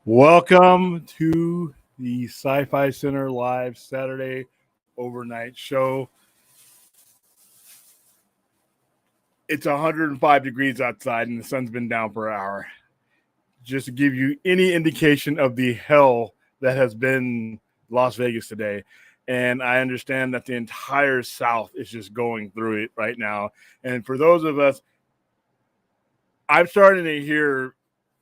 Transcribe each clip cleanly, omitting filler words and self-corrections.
Welcome to the Sci-Fi Center live Saturday overnight show. It's 105 degrees outside and the sun's been down for an hour. Just to give you any indication of the hell that has been Las Vegas today. And I understand that the entire South is just going through it right now. And for those of us, I'm starting to hear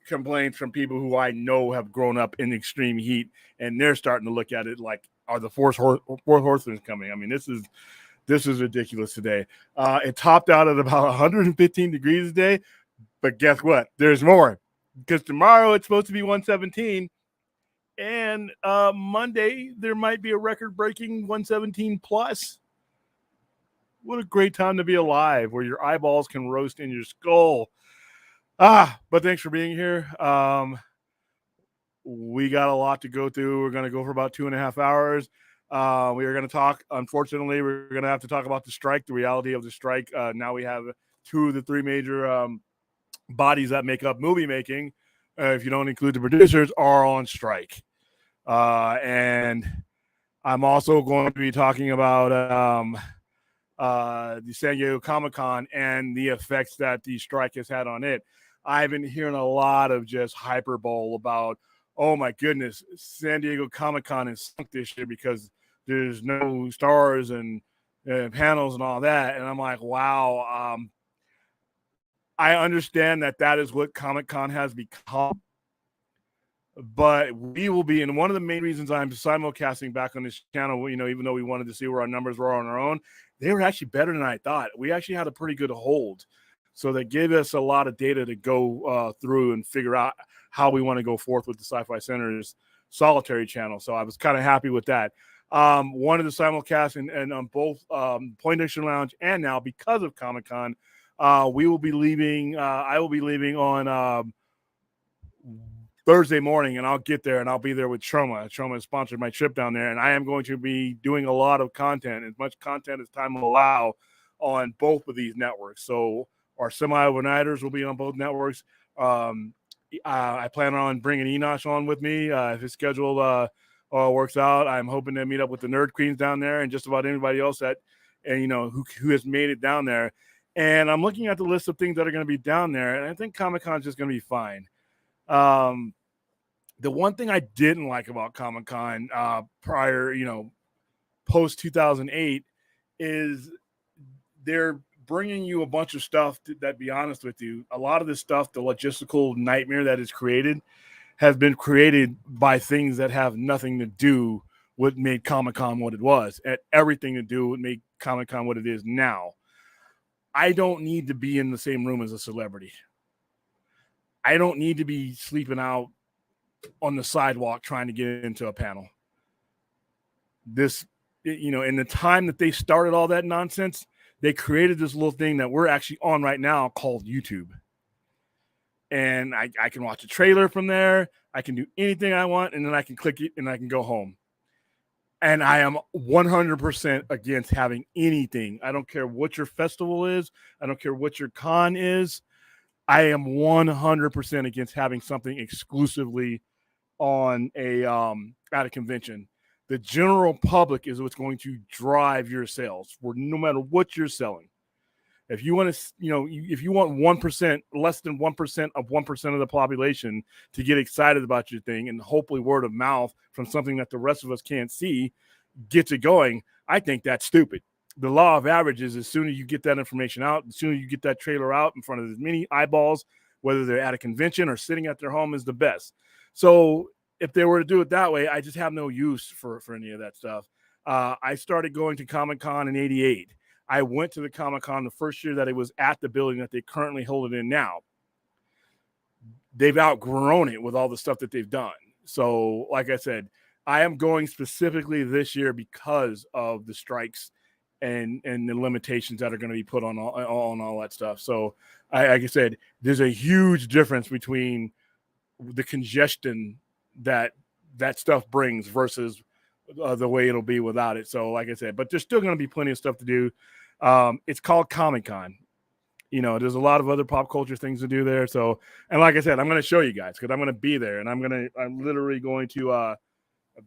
complaints from people who I know have grown up in extreme heat, and they're starting to look at it like, are the fourth horsemen coming? I mean, this is ridiculous today. It topped out at about 115 degrees today, but guess what? There's more, because tomorrow it's supposed to be 117, and Monday there might be a record-breaking 117 plus. What a great time to be alive, where your eyeballs can roast in your skull. But thanks for being here. We got a lot to go through. We're going to go for about 2.5 hours. We are going to talk. Unfortunately, we're going to have to talk about the strike, the reality of the strike. Now we have 2 of the 3 major bodies that make up movie making, if you don't include the producers, are on strike. And I'm also going to be talking about the San Diego Comic-Con and the effects that the strike has had on it. I've been hearing a lot of just hyperbole about, oh my goodness, San Diego Comic-Con is sunk this year because there's no stars and panels and all that. And I'm like, wow. I understand that is what Comic-Con has become. But we will be, and one of the main reasons I'm simulcasting back on this channel, even though we wanted to see where our numbers were on our own, they were actually better than I thought. We actually had a pretty good hold. So that gave us a lot of data to go through and figure out how we want to go forth with the Sci-Fi Center's solitary channel. So I was kind of happy with that. One of the simulcasts and on both Point Action Lounge and now, because of Comic-Con, we will be leaving. I will be leaving on Thursday morning, and I'll get there and I'll be there with Troma. Troma has sponsored my trip down there, and I am going to be doing a lot of content, as much content as time will allow, on both of these networks. So our semi-overnighters will be on both networks. I plan on bringing Enosh on with me if his schedule works out. I'm hoping to meet up with the Nerd Queens down there and just about anybody else that, and who has made it down there. And I'm looking at the list of things that are going to be down there, and I think Comic-Con is just going to be fine. The one thing I didn't like about Comic-Con prior, post 2008, is they're bringing you a bunch of stuff that, be honest with you, a lot of this stuff, the logistical nightmare that is created, has been created by things that have nothing to do with made Comic-Con what it was, and everything to do with make Comic-Con what it is now. I don't need to be in the same room as a celebrity. I don't need to be sleeping out on the sidewalk trying to get into a panel. This, in the time that they started all that nonsense, they created this little thing that we're actually on right now called YouTube. And I can watch a trailer from there. I can do anything I want, and then I can click it and I can go home. And I am 100% against having anything. I don't care what your festival is. I don't care what your con is. I am 100% against having something exclusively on at a convention. The general public is what's going to drive your sales, for no matter what you're selling. If you want to, if you want 1%, less than 1% of 1% of the population to get excited about your thing, and hopefully word of mouth from something that the rest of us can't see gets it going, I think that's stupid. The law of averages, as soon as you get that information out, as soon as you get that trailer out in front of as many eyeballs, whether they're at a convention or sitting at their home, is the best. So if they were to do it that way, I just have no use for any of that stuff. I started going to Comic-Con in '88. I went to the Comic-Con the first year that it was at the building that they currently hold it in now. They've outgrown it with all the stuff that they've done. So, like I said, I am going specifically this year because of the strikes and the limitations that are going to be put on all that stuff. So, like I said, there's a huge difference between the congestion that stuff brings versus the way it'll be without it. So, like I said, but there's still going to be plenty of stuff to do. It's called Comic-Con. there's a lot of other pop culture things to do there. So, and like I said, I'm going to show you guys because I'm going to be there, and I'm literally going to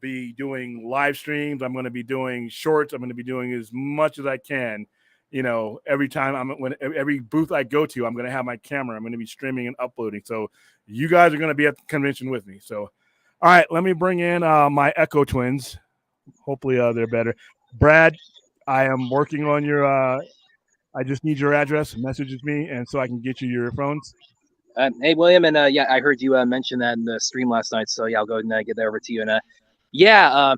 be doing live streams. I'm going to be doing shorts. I'm going to be doing as much as I can. Every time every booth I go to, I'm going to have my camera. I'm going to be streaming and uploading. So you guys are going to be at the convention with me. So, all right, let me bring in my Echo twins. Hopefully they're better. Brad, I am working on your. I just need your address. Messages me, and so I can get you your phones. Hey, William, and yeah, I heard you mention that in the stream last night. So yeah, I'll go ahead and get that over to you. And yeah,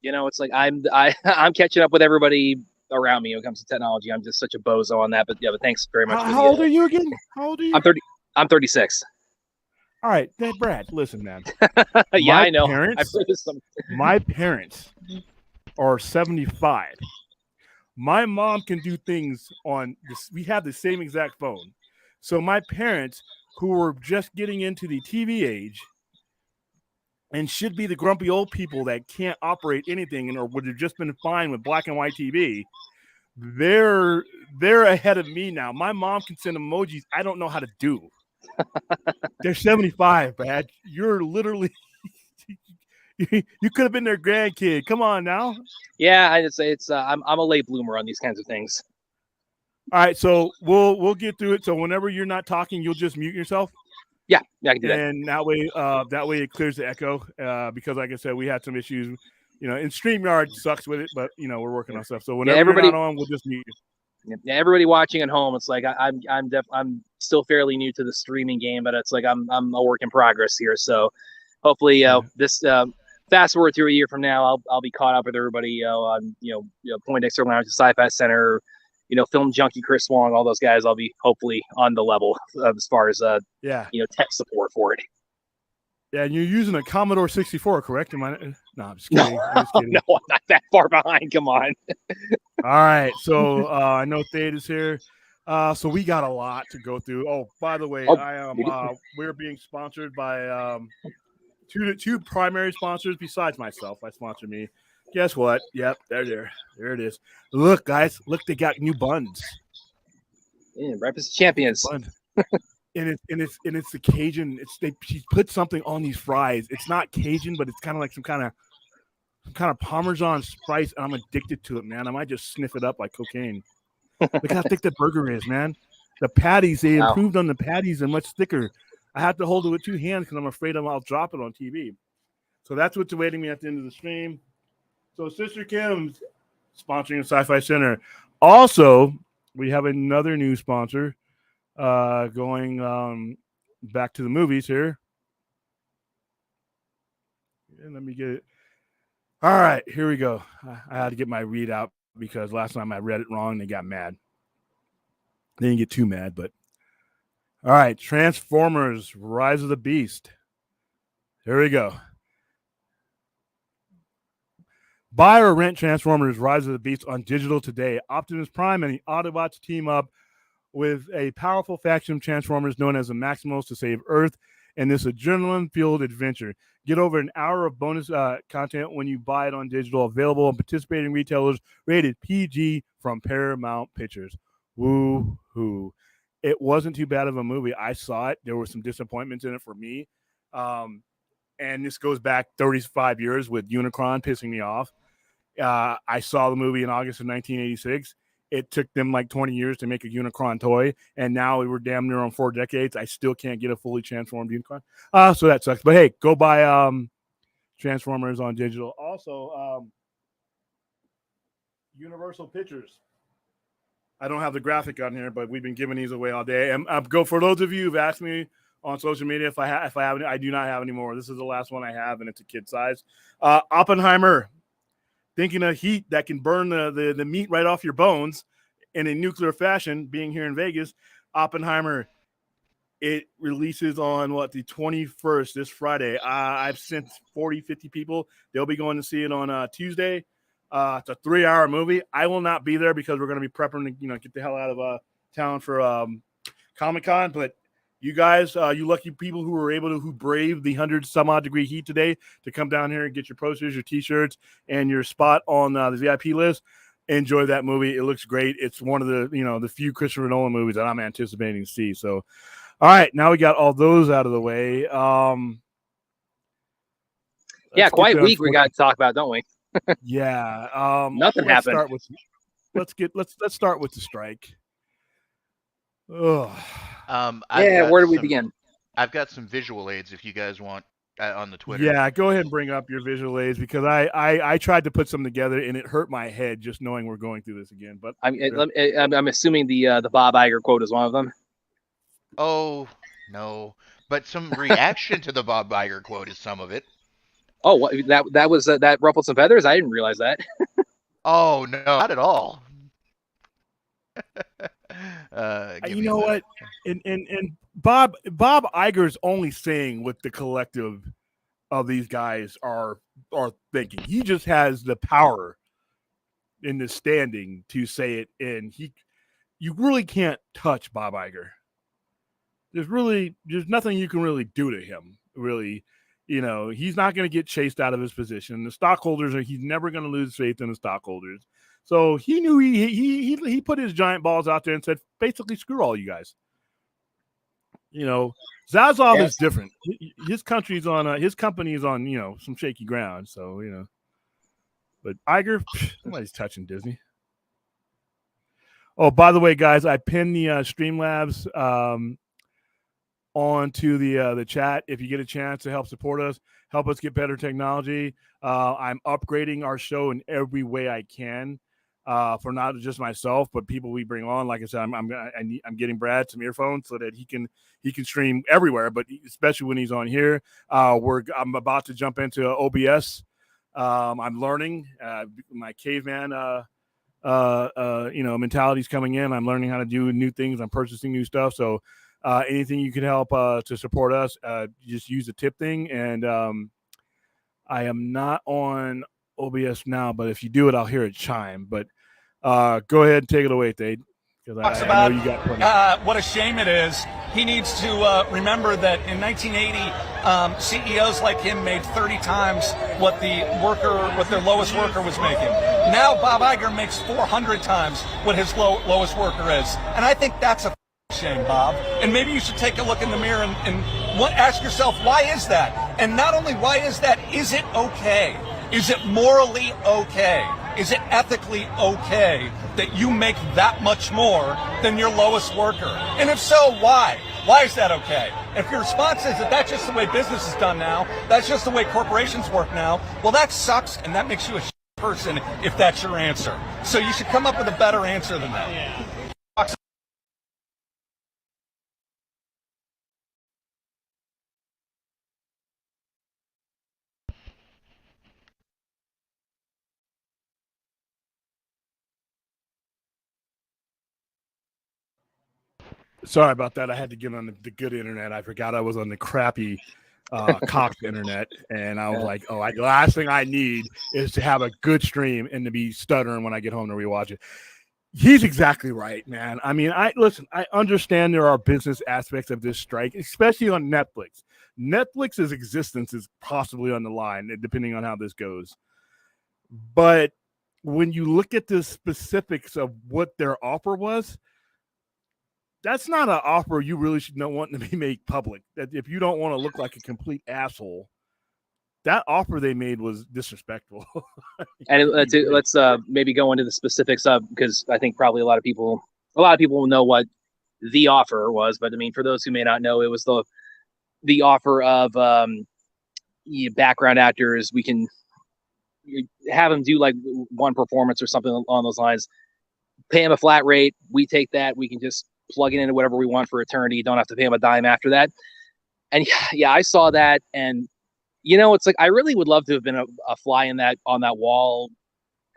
it's like I'm catching up with everybody around me when it comes to technology. I'm just such a bozo on that. But yeah, but thanks very much. How old are you again? How old are you? I'm 36. All right, Brad, listen, man. Yeah, I know. My parents are 75. My mom can do things on this. We have the same exact phone. So my parents, who were just getting into the TV age and should be the grumpy old people that can't operate anything or would have just been fine with black and white TV, they're ahead of me now. My mom can send emojis I don't know how to do. They're 75, Brad. You're literally you could have been their grandkid. Come on now. Yeah, I'd say I'm a late bloomer on these kinds of things. All right, so we'll get through it. So whenever you're not talking, you'll just mute yourself. Yeah, I can do that. And that way it clears the echo. Because like I said, we had some issues. And StreamYard sucks with it, but we're working on stuff. So whenever you're not on, we'll just mute you. Yeah, everybody watching at home, it's like I'm still fairly new to the streaming game, but it's like I'm a work in progress here. So hopefully this fast forward through a year from now, I'll be caught up with everybody on Poindexter Lounge, the Sci-Fi Center, Film Junkie Chris Wong, all those guys. I'll be hopefully on the level as far as tech support for it. Yeah, and you're using a Commodore 64, correct? No, I'm just kidding. No, I'm not that far behind. Come on. All right, so I know Thade is here. So we got a lot to go through. Oh, by the way, we're being sponsored by two primary sponsors besides myself. I sponsor me. Guess what? Yep, there it is. Look, guys, they got new buns. Yeah, breakfast champions. And it's the Cajun. She put something on these fries. It's not Cajun, but it's kind of like some kind of Parmesan spice, and I'm addicted to it, man. I might just sniff it up like cocaine. Look how thick the burger is, man. The patties, they improved on the patties and much thicker. I have to hold it with two hands because I'm afraid I'll drop it on TV. So that's what's awaiting me at the end of the stream. So Sister Kim's sponsoring the Sci-Fi Center. Also, we have another new sponsor going back to the movies here. And let me get it. All right, here we go. I had to get my readout because last time I read it wrong. They got mad. They didn't get too mad, but all right. Transformers: Rise of the Beast. Here we go. Buy or rent Transformers: Rise of the Beast on digital today. Optimus Prime and the Autobots team up with a powerful faction of Transformers known as the Maximals to save Earth in this adrenaline-fueled adventure. Get over an hour of bonus content when you buy it on digital, available on participating retailers, rated PG from Paramount Pictures. Woo-hoo. It wasn't too bad of a movie. I saw it. There were some disappointments in it for me. And this goes back 35 years with Unicron pissing me off. I saw the movie in August of 1986. It took them like 20 years to make a Unicron toy, and now we were damn near on 4 decades. I still can't get a fully transformed Unicron. So that sucks. But hey, go buy Transformers on digital. Also, Universal Pictures. I don't have the graphic on here, but we've been giving these away all day. And go for those of you who've asked me on social media if I have any, I do not have any more. This is the last one I have, and it's a kid size. Oppenheimer. Thinking of heat that can burn the meat right off your bones in a nuclear fashion, being here in Vegas, Oppenheimer, it releases on the 21st, this Friday. I've sent 40, 50 people. They'll be going to see it on Tuesday. It's a 3-hour movie. I will not be there because we're going to be prepping to get the hell out of town for Comic-Con, but you guys, you lucky people who braved the 100 some odd degree heat today to come down here and get your posters, your t-shirts, and your spot on the VIP list. enjoy that movie. It looks great. It's one of the few Christopher Nolan movies that I'm anticipating to see. So, all right, now we got all those out of the way. Yeah, quite week we got to talk about, don't we? Yeah. Nothing happened. Let's start with the strike. Ugh. Where do we begin? I've got some visual aids if you guys want on the Twitter. Yeah, go ahead and bring up your visual aids because I tried to put some together and it hurt my head just knowing we're going through this again. But I'm assuming the Bob Iger quote is one of them. Oh no, but some reaction to the Bob Iger quote is some of it. Oh, what, that was that ruffled some feathers? I didn't realize that. Oh no, not at all. You know what? And Bob Iger's only saying what the collective of these guys are thinking. He just has the power in the standing to say it, and you really can't touch Bob Iger. There's nothing you can really do to him, really. He's not going to get chased out of his position. The stockholders he's never going to lose faith in the stockholders. So he knew he put his giant balls out there and said, basically, screw all you guys. Zazov is different. His company's on, some shaky ground. So, but Iger, nobody's touching Disney. Oh, by the way, guys, I pinned the Streamlabs onto the chat. If you get a chance to help support us, help us get better technology. I'm upgrading our show in every way I can for not just myself, but people we bring on. Like I said, I'm getting Brad some earphones so that he can stream everywhere, but especially when he's on here. I'm about to jump into OBS. I'm learning my caveman mentality's coming in. I'm learning how to do new things. I'm purchasing new stuff. So anything you can help to support us, just use the tip thing. And I am not on OBS now, but if you do it, I'll hear it chime. But go ahead and take it away, Thade. Because I know you got plenty. What a shame it is. He needs to remember that in 1980, CEOs like him made 30 times what their lowest worker was making. Now Bob Iger makes 400 times what his lowest worker is. And I think that's a shame, Bob. And maybe you should take a look in the mirror and ask yourself, why is that? And not only why is that, is it okay? Is it morally okay? Is it ethically okay that you make that much more than your lowest worker? And if so, why? Why is that okay? If your response is that that's just the way business is done now, that's just the way corporations work now, well, that sucks, and that makes you a person if that's your answer. So you should come up with a better answer than that. Yeah. Sorry about that. I had to get on the good internet. I forgot I was on the crappy Cox internet, and I was like, the last thing I need is to have a good stream and to be stuttering when I get home to rewatch it. He's exactly right, man. I mean, I understand there are business aspects of this strike, especially on Netflix. Netflix's existence is possibly on the line, depending on how this goes. But when you look at the specifics of what their offer was, that's not an offer you really should not want to be made public. That if you don't want to look like a complete asshole, that offer they made was disrespectful. And let's maybe go into the specifics of, because I think probably a lot of people will know what the offer was. But I mean, for those who may not know, it was the offer of background actors. We can have them do like one performance or something along those lines. Pay them a flat rate. We take that. We can just plug it into whatever we want for eternity. You don't have to pay them a dime after that. And yeah, I saw that, and it's like I really would love to have been a fly on that wall.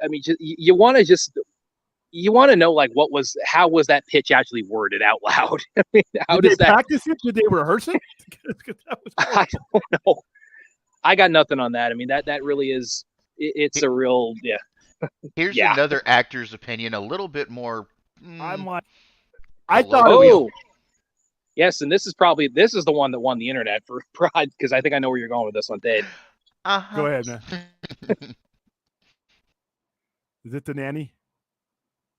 I mean, you want to know like how was that pitch actually worded out loud? I mean, did they practice it? Did they rehearse it? I don't know. I got nothing on that. I mean, that really is. It's a real Here's another actor's opinion, a little bit more. I'm like. I thought yes, and this is the one that won the internet for pride, because I think I know where you're going with this one, Dave. Go ahead, man. Is it the nanny?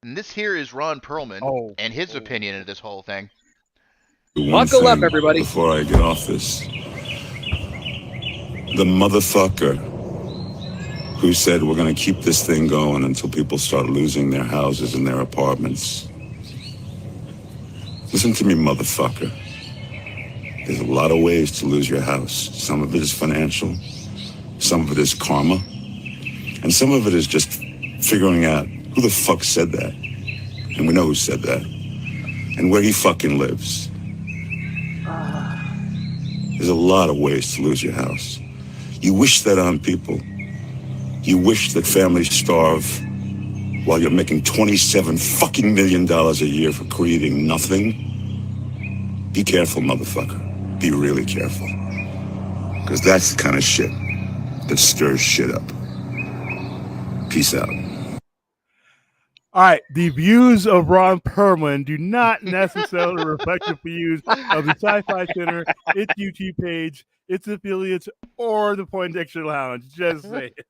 And this here is Ron Perlman and his opinion of this whole thing. Buckle up, everybody. Before I get off this, the motherfucker who said we're going to keep this thing going until people start losing their houses and their apartments. Listen to me, motherfucker. There's a lot of ways to lose your house. Some of it is financial, some of it is karma, and some of it is just figuring out who the fuck said that. And we know who said that. And where he fucking lives. There's a lot of ways to lose your house. You wish that on people. You wish that families starve while you're making $27 fucking million a year for creating nothing. Be careful, motherfucker. Be really careful. Because that's the kind of shit that stirs shit up. Peace out. All right, the views of Ron Perlman do not necessarily reflect the views of the Sci-Fi Center, its YouTube page, its affiliates, or the Poindexter Lounge. Just say it.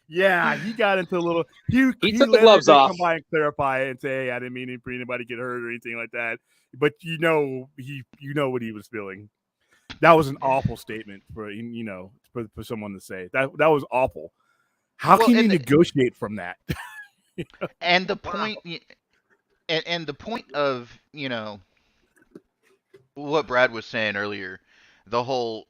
Yeah, he got into a little. He took the gloves off. Come by and clarify it and say, "Hey, I didn't mean for anybody to get hurt or anything like that." But you know what he was feeling. That was an awful statement for someone to say. That was awful. How can you negotiate from that? And the point, and the point of what Brad was saying earlier, the whole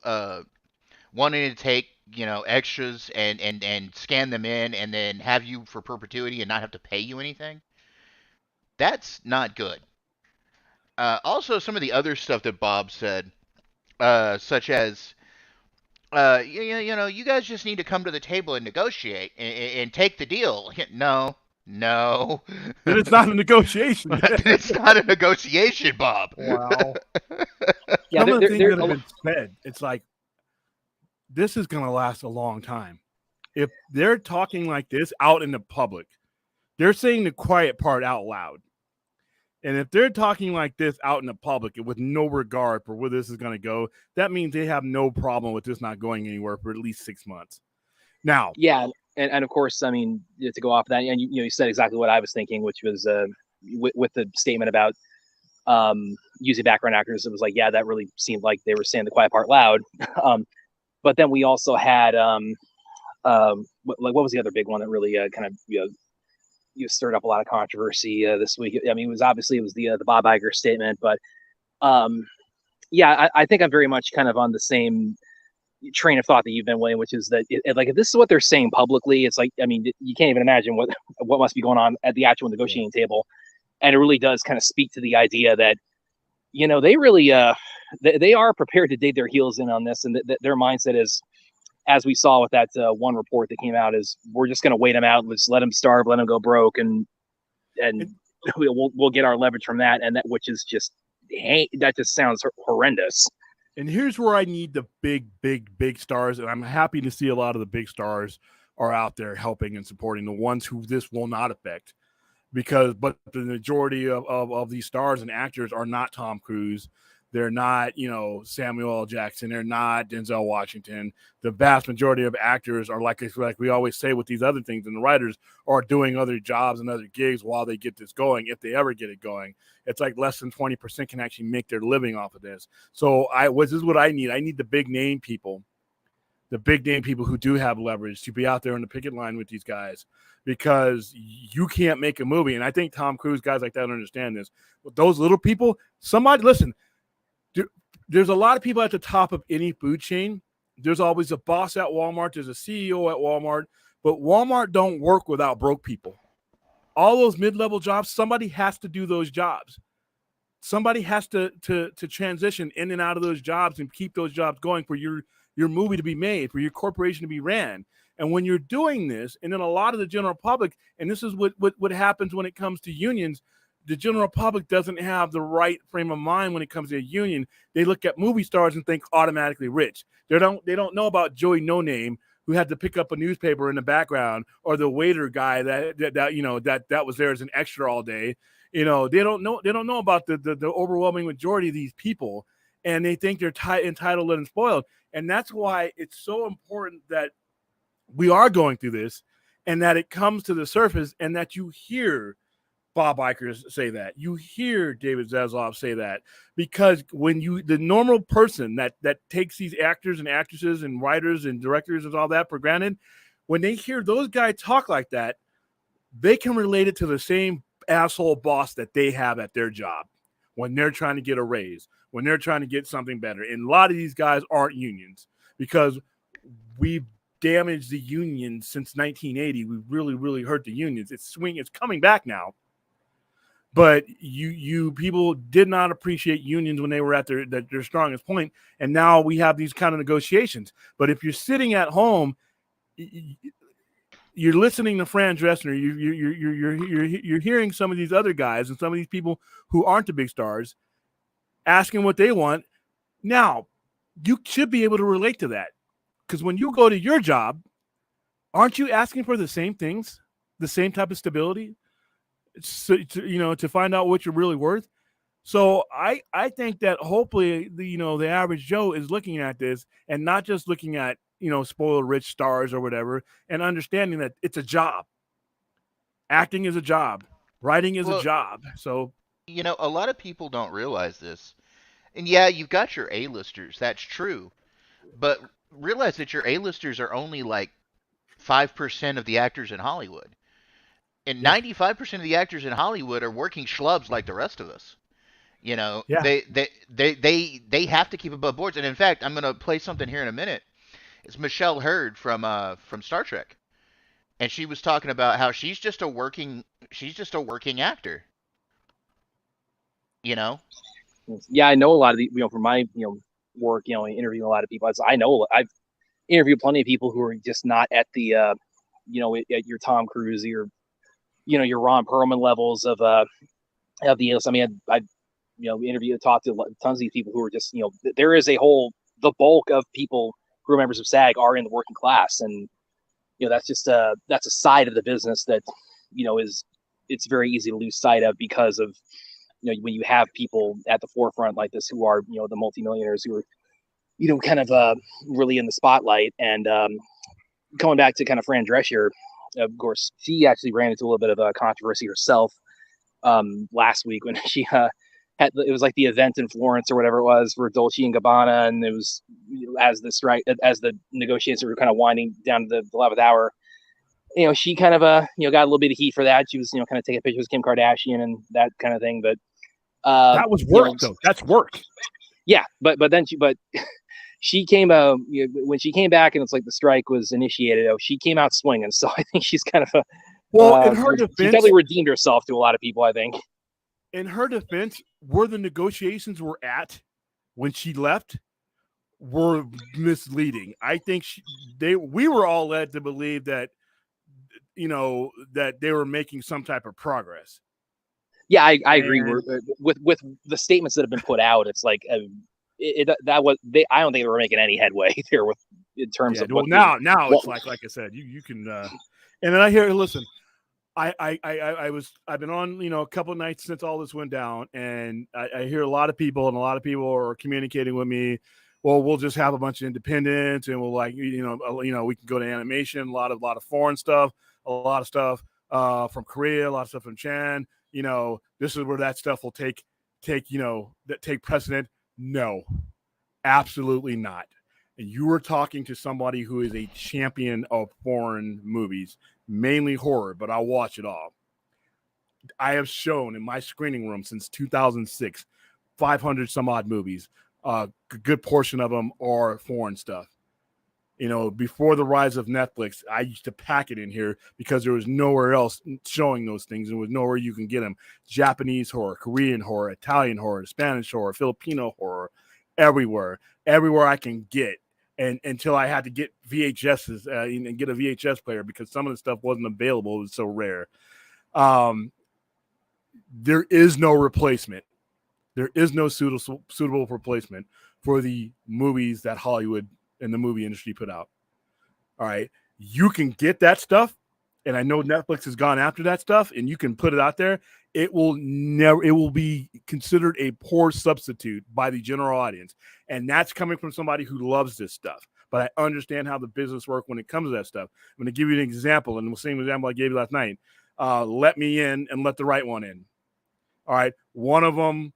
wanting to take extras and scan them in and then have you for perpetuity and not have to pay you anything. That's not good. Also, some of the other stuff that Bob said, such as you guys just need to come to the table and negotiate and take the deal. No. Then it's not a negotiation. It's not a negotiation, Bob. Wow. Yeah, Some of the things that have been said, it's like, this is going to last a long time. If they're talking like this out in the public, they're saying the quiet part out loud. And if they're talking like this out in the public with no regard for where this is going to go, that means they have no problem with this not going anywhere for at least 6 months. Now, yeah. And of course, I mean, to go off that, and you said exactly what I was thinking, which was with the statement about using background actors. It was like, yeah, that really seemed like they were saying the quiet part loud. But then we also had what was the other big one that really kind of stirred up a lot of controversy this week? I mean, it was the Bob Iger statement, but yeah, I think I'm very much kind of on the same train of thought that you've been, William, which is that if this is what they're saying publicly, it's like, I mean, you can't even imagine what must be going on at the actual negotiating table. And it really does kind of speak to the idea that, they really, they are prepared to dig their heels in on this. And their mindset is, as we saw with that one report that came out, is we're just going to wait them out. Let's let them starve, let them go broke. And we'll get our leverage from that. And which is just, that just sounds horrendous. And here's where I need the big stars. And I'm happy to see a lot of the big stars are out there helping and supporting the ones who this will not affect. But the majority of these stars and actors are not Tom Cruise. They're not, Samuel L. Jackson. They're not Denzel Washington. The vast majority of actors are like we always say with these other things, and the writers are doing other jobs and other gigs while they get this going, if they ever get it going. It's like less than 20% can actually make their living off of this. So this is what I need. I need the big name people who do have leverage to be out there on the picket line with these guys, because you can't make a movie. And I think Tom Cruise, guys like that understand this. With those little people, listen, there's a lot of people at the top of any food chain. There's always a boss at Walmart. There's a CEO at Walmart, but Walmart don't work without broke people. All those mid-level jobs, somebody has to do those jobs. Somebody has to transition in and out of those jobs and keep those jobs going for your movie to be made, for your corporation to be ran. And when you're doing this, and then a lot of the general public, and this is what happens when it comes to unions, the general public doesn't have the right frame of mind when it comes to a union. They look at movie stars and think automatically rich. They don't know about Joey No Name, who had to pick up a newspaper in the background, or the waiter guy that was there as an extra all day. They don't know about the overwhelming majority of these people, and they think they're entitled and spoiled. And that's why it's so important that we are going through this, and that it comes to the surface, and that you hear Bob Iger say that. You hear David Zaslav say that, because when the normal person that takes these actors and actresses and writers and directors and all that for granted, when they hear those guys talk like that, they can relate it to the same asshole boss that they have at their job when they're trying to get a raise, when they're trying to get something better. And a lot of these guys aren't unions, because we've damaged the unions since 1980. We really, really hurt the unions. It's coming back now. But you people did not appreciate unions when they were at their strongest point, and now we have these kind of negotiations. But if you're sitting at home, you're listening to Fran Drescher, you're hearing some of these other guys and some of these people who aren't the big stars asking what they want. Now, you should be able to relate to that, because when you go to your job, aren't you asking for the same things, the same type of stability? So, to find out what you're really worth. So I think that hopefully the average Joe is looking at this and not just looking at spoiled rich stars or whatever, and understanding that it's a job. Acting is a job. Writing is a job. So a lot of people don't realize this. And yeah, you've got your A-listers. That's true. But realize that your A-listers are only like 5% of the actors in Hollywood. And 95% of the actors in Hollywood are working schlubs like the rest of us. They have to keep above boards. And in fact, I'm going to play something here in a minute. It's Michelle Hurd from Star Trek, and she was talking about how she's just a working actor. Yeah, I know a lot of the from my work, interviewing a lot of people. I know I've interviewed plenty of people who are just not at the at your Tom Cruise, your Ron Perlman levels of the A-list. I mean, I've talked to tons of these people who are just there is the bulk of people who are members of SAG are in the working class, and that's just that's a side of the business that it's very easy to lose sight of, because of when you have people at the forefront like this who are the multimillionaires who are kind of really in the spotlight. And going back to kind of Fran Drescher, of course, she actually ran into a little bit of a controversy herself last week when she it was like the event in Florence or whatever it was for Dolce and Gabbana, and it was as the negotiations were kind of winding down to the 11th hour. She kind of got a little bit of heat for that. She was kind of taking pictures with Kim Kardashian and that kind of thing. But that was work, though. That's work. Yeah, but she came when she came back, and it's like the strike was initiated. She came out swinging. So I think she's kind of in her defense, she definitely redeemed herself to a lot of people, I think. In her defense, where the negotiations were at when she left were misleading. I think we were all led to believe that that they were making some type of progress. Yeah, I agree with the statements that have been put out. It's like I don't think they were making any headway there in terms of now it's like I said, you can and then I hear, listen, I've been on a couple of nights since all this went down, and I hear a lot of people are communicating with me. Well, we'll just have a bunch of independents, and we'll we can go to animation, a lot of foreign stuff, a lot of stuff from Korea, a lot of stuff from Japan. This is where that stuff will take precedent. No, absolutely not. And you were talking to somebody who is a champion of foreign movies, mainly horror, but I'll watch it all. I have shown in my screening room since 2006, 500 some odd movies. A good portion of them are foreign stuff. Before the rise of Netflix, I used to pack it in here because there was nowhere else showing those things. There was nowhere you can get them. Japanese horror, Korean horror, Italian horror, Spanish horror, Filipino horror, everywhere I can get. And until I had to get VHSs and get a VHS player because some of the stuff wasn't available. It was so rare. There is no replacement. There is no suitable replacement for the movies that Hollywood and the movie industry put out. All right. You can get that stuff. And I know Netflix has gone after that stuff, and you can put it out there. It will be considered a poor substitute by the general audience. And that's coming from somebody who loves this stuff. But I understand how the business works when it comes to that stuff. I'm going to give you an example, and the same example I gave you last night. let me in and let the right one in. All right. One of them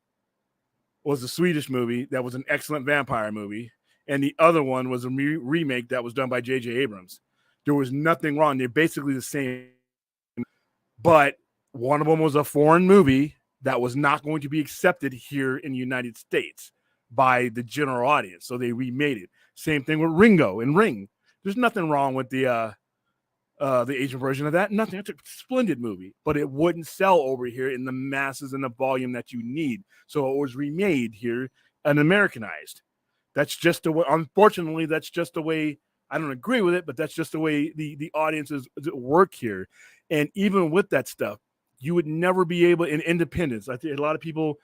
was a Swedish movie that was an excellent vampire movie. And the other one was a remake that was done by J.J. Abrams. There was nothing wrong. They're basically the same. But one of them was a foreign movie that was not going to be accepted here in the United States by the general audience. So they remade it. Same thing with Ringo and Ring. There's nothing wrong with the Asian version of that. Nothing. It's a splendid movie, but it wouldn't sell over here in the masses and the volume that you need. So it was remade here and Americanized. That's just the way. Unfortunately, that's just the way. I don't agree with it, but that's just the way the audiences work here. And even with that stuff, you would never be able in independence. I think a lot of people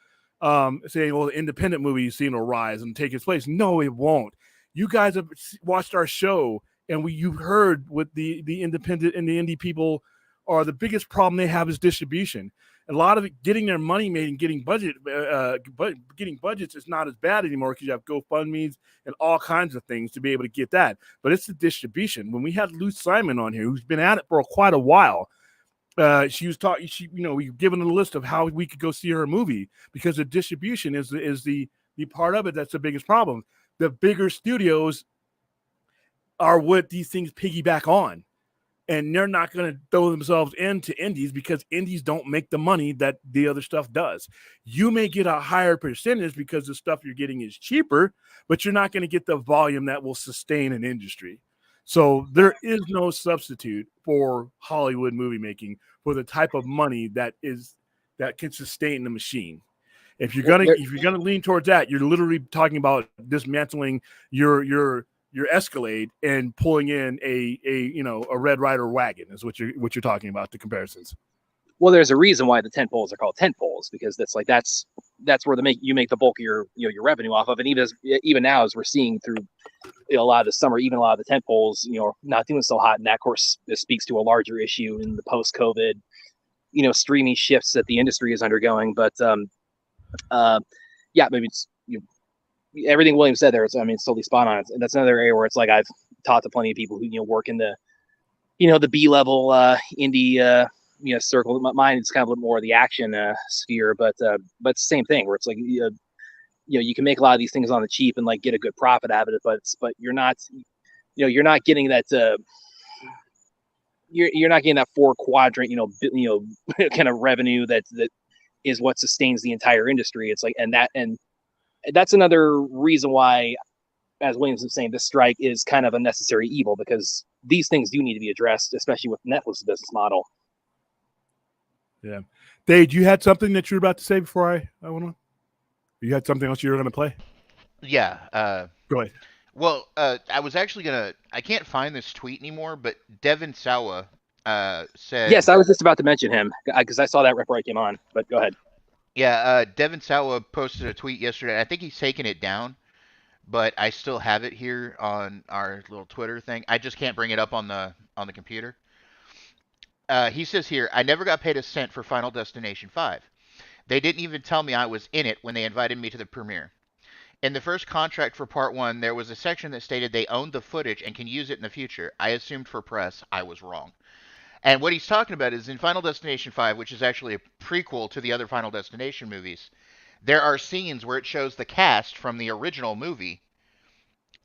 saying, "Well, the independent movie is seen will rise and take its place." No, it won't. You guys have watched our show. And you've heard with the independent and the indie people are the biggest problem they have is distribution. A lot of it, getting their money made and getting getting budgets is not as bad anymore because you have GoFundMe's and all kinds of things to be able to get that. But it's the distribution. When we had Lou Simon on here, who's been at it for quite a while, she was talking. We've given a list of how we could go see her movie because the distribution is the part of it that's the biggest problem. The bigger studios are what these things piggyback on, and they're not going to throw themselves into indies because indies don't make the money that the other stuff does. You may get a higher percentage because the stuff you're getting is cheaper, but you're not going to get the volume that will sustain an industry. So there is no substitute for Hollywood movie making for the type of money that can sustain the machine. If you're gonna lean towards that, you're literally talking about dismantling your Escalade and pulling in a Red Ryder wagon is what you're talking about, the comparisons. Well, there's a reason why the tent poles are called tent poles, because that's where you make the bulk of your revenue off of. And even now, as we're seeing through a lot of the summer, even a lot of the tent poles, not doing so hot. And that, of course, this speaks to a larger issue in the post-COVID, streaming shifts that the industry is undergoing. But maybe it's everything William said there. It's totally spot on. And that's another area where it's like I've talked to plenty of people who work in the the B-level indie circle. Mine is kind of a little more of the action sphere, but it's the same thing where it's like you can make a lot of these things on the cheap and like get a good profit out of it, but you're not getting that you're not getting that 4 quadrant kind of revenue that is what sustains the entire industry. It's like and that's another reason why, as Williams was saying, this strike is kind of a necessary evil, because these things do need to be addressed, especially with Netflix's business model. Yeah. Dave, you had something that you were about to say before I went on? You had something else you were going to play? Yeah. Go ahead. Well, I was actually I can't find this tweet anymore, but Devin Sawa said... Yes, I was just about to mention him, because I saw that right before I came on, but go ahead. Yeah, Devin Sawa posted a tweet yesterday. I think he's taken it down, but I still have it here on our little Twitter thing. I just can't bring it up on the computer. He says here, I never got paid a cent for Final Destination 5. They didn't even tell me I was in it when they invited me to the premiere. In the first contract for Part 1, there was a section that stated they owned the footage and can use it in the future. I assumed for press. I was wrong. And what he's talking about is in Final Destination 5, which is actually a prequel to the other Final Destination movies, there are scenes where it shows the cast from the original movie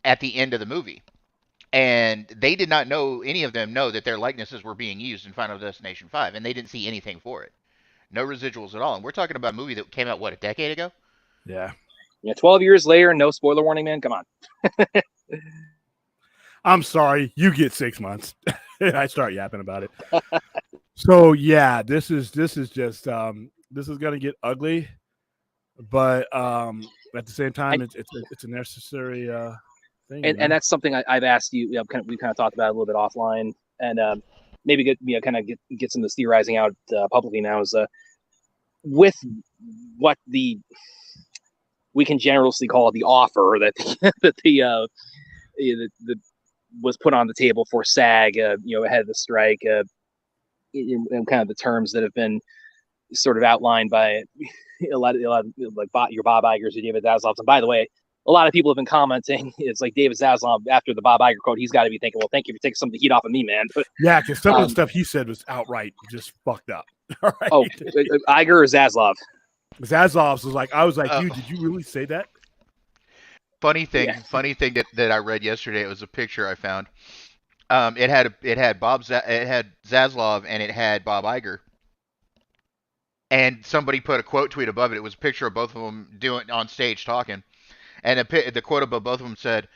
at the end of the movie. And they did not know, any of them know that their likenesses were being used in Final Destination 5, and they didn't see anything for it. No residuals at all. And we're talking about a movie that came out, a decade ago? Yeah. Yeah, 12 years later, no spoiler warning, man. Come on. I'm sorry. You get 6 months. I start yapping about it. So yeah, this is just this is gonna get ugly, but at the same time, it's a necessary thing. And that's something I've asked you. We kind of talked about it a little bit offline, and maybe get some of this theorizing out publicly now. Is with what we can generously call the offer that that was put on the table for SAG, ahead of the strike, in kind of the terms that have been sort of outlined by a lot of like your Bob Igers or David Zaslavs. And by the way, a lot of people have been commenting. It's like David Zaslav after the Bob Iger quote. He's got to be thinking, well, thank you for taking some of the heat off of me, man. But yeah, because some of the stuff he said was outright just fucked up. All right. Oh, Iger or Zaslav? Zaslav's was like, I was like, dude, did you really say that? Funny thing that I read yesterday. It was a picture I found. It had Zaslav and it had Bob Iger, and somebody put a quote tweet above it. It was a picture of both of them doing on stage talking, and the quote above both of them said,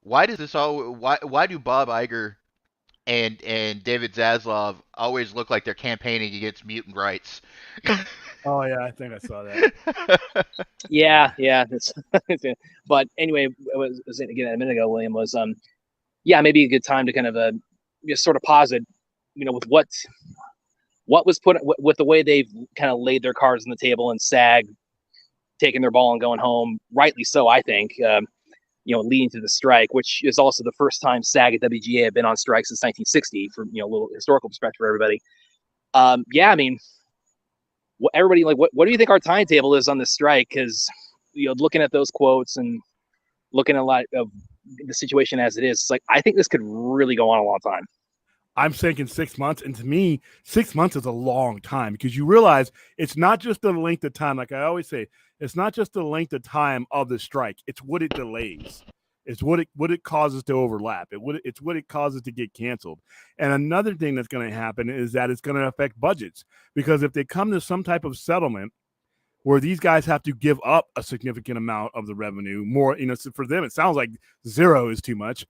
"Why does this all? Why do Bob Iger and David Zaslav always look like they're campaigning against mutant rights?" Oh yeah, I think I saw that. Yeah. But anyway, I was saying again a minute ago, William, was maybe a good time to kind of just sort of pause it, with what was put with the way they've kind of laid their cards on the table, and SAG taking their ball and going home, rightly so, I think. Leading to the strike, which is also the first time SAG and WGA have been on strike since 1960, for a little historical perspective for everybody. I mean, everybody, like, what do you think our timetable is on this strike? Because looking at those quotes and looking at a lot of the situation as it is, it's like, I think this could really go on a long time. I'm thinking 6 months, and to me, 6 months is a long time, because you realize it's not just the length of time. Like I always say, it's not just the length of time of the strike; it's what it delays. It's what it causes to overlap. It's what it causes to get canceled. And another thing that's going to happen is that it's going to affect budgets, because if they come to some type of settlement where these guys have to give up a significant amount of the revenue, more, for them, it sounds like zero is too much.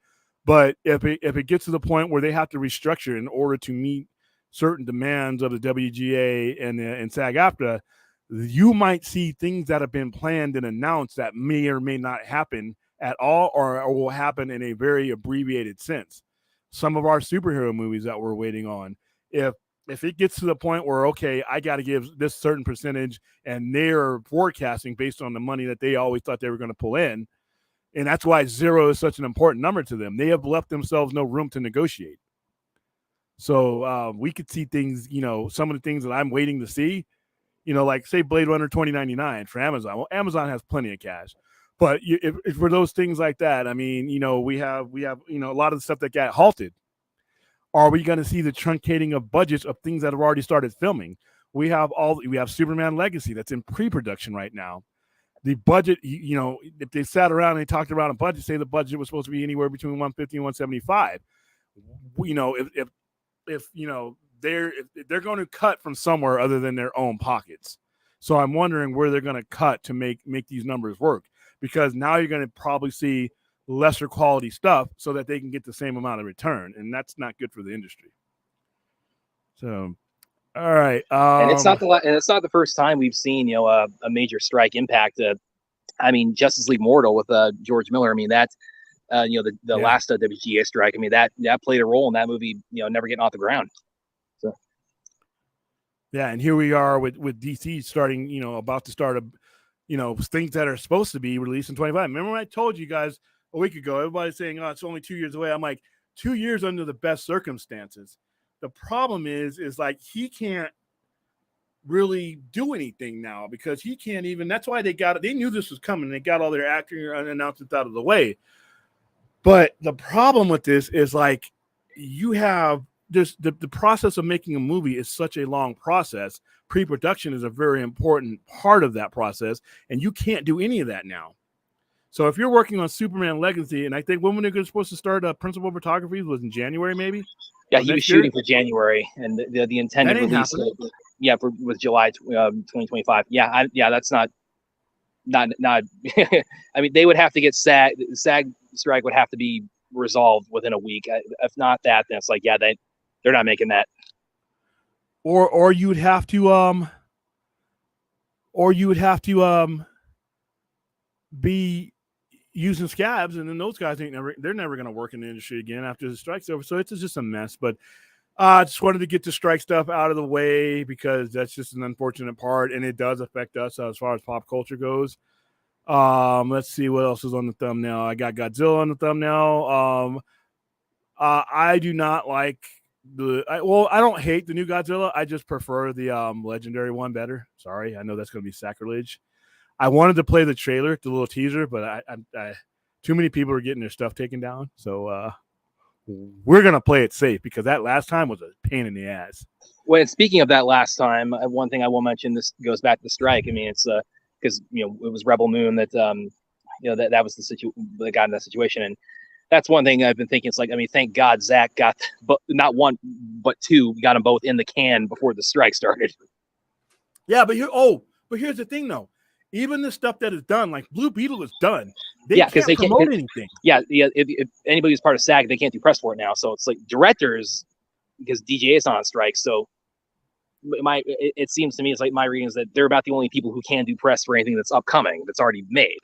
But if it gets to the point where they have to restructure in order to meet certain demands of the WGA and SAG-AFTRA, you might see things that have been planned and announced that may or may not happen at all, or will happen in a very abbreviated sense. Some of our superhero movies that we're waiting on, if it gets to the point where, okay, I got to give this certain percentage, and they're forecasting based on the money that they always thought they were going to pull in, and that's why zero is such an important number to them. They have left themselves no room to negotiate. So we could see things, some of the things that I'm waiting to see, like say Blade Runner 2099 for Amazon. Well, Amazon has plenty of cash. But if for those things like that, I mean, we have a lot of the stuff that got halted. Are we going to see the truncating of budgets of things that have already started filming? We have Superman Legacy that's in pre-production right now. The budget, if they sat around and they talked around a budget, say the budget was supposed to be anywhere between 150 and 175. If they're going to cut from somewhere other than their own pockets. So I'm wondering where they're going to cut to make these numbers work. Because now you're going to probably see lesser quality stuff so that they can get the same amount of return, and that's not good for the industry. So, all right, and it's not the first time we've seen a major strike impact. I mean, Justice League Mortal with George Miller. I mean, that the last WGA strike. I mean, that played a role in that movie. Never getting off the ground. So, yeah, and here we are with DC starting. About to start things that are supposed to be released in 25. Remember when I told you guys a week ago, everybody's saying, oh, it's only 2 years away. I'm like, 2 years under the best circumstances. The problem is like, he can't really do anything now, because he can't even, that's why they knew this was coming. They got all their acting announcements out of the way. But the problem with this is, like, you have this, the process of making a movie is such a long process. Pre-production is a very important part of that process, and you can't do any of that now. So if you're working on Superman Legacy, and I think when they're supposed to start principal photography was in January, maybe. Yeah, he was shooting for January, and the intended release, was July 2025. Yeah, that's not. I mean, they would have to get SAG strike would have to be resolved within a week. If not that, then it's like, yeah, they're not making that. Or you would have to be using scabs, and then those guys they're never going to work in the industry again after the strike's over. So it's just a mess. But I just wanted to get the strike stuff out of the way, because that's just an unfortunate part, and it does affect us as far as pop culture goes. Let's see what else is on the thumbnail. I got Godzilla on the thumbnail. I do not like I don't hate the new Godzilla. I just prefer the legendary one better. Sorry, I know that's going to be sacrilege. I wanted to play the trailer, the little teaser, but I too many people are getting their stuff taken down. So we're gonna play it safe because that last time was a pain in the ass. Well, speaking of that last time, one thing I will mention, this goes back to the strike. I mean, it's because it was Rebel Moon that that was that got in that situation, and that's one thing I've been thinking. It's like, I mean, thank God Zach got not one but two, got them both in the can before the strike started. Yeah, but here's the thing though. Even the stuff that is done, like Blue Beetle is done. They can't promote anything. Yeah. If anybody who's part of SAG, they can't do press for it now. So it's like directors, because DGA is on strike. So it seems to me, it's like my reading is that they're about the only people who can do press for anything that's upcoming, that's already made.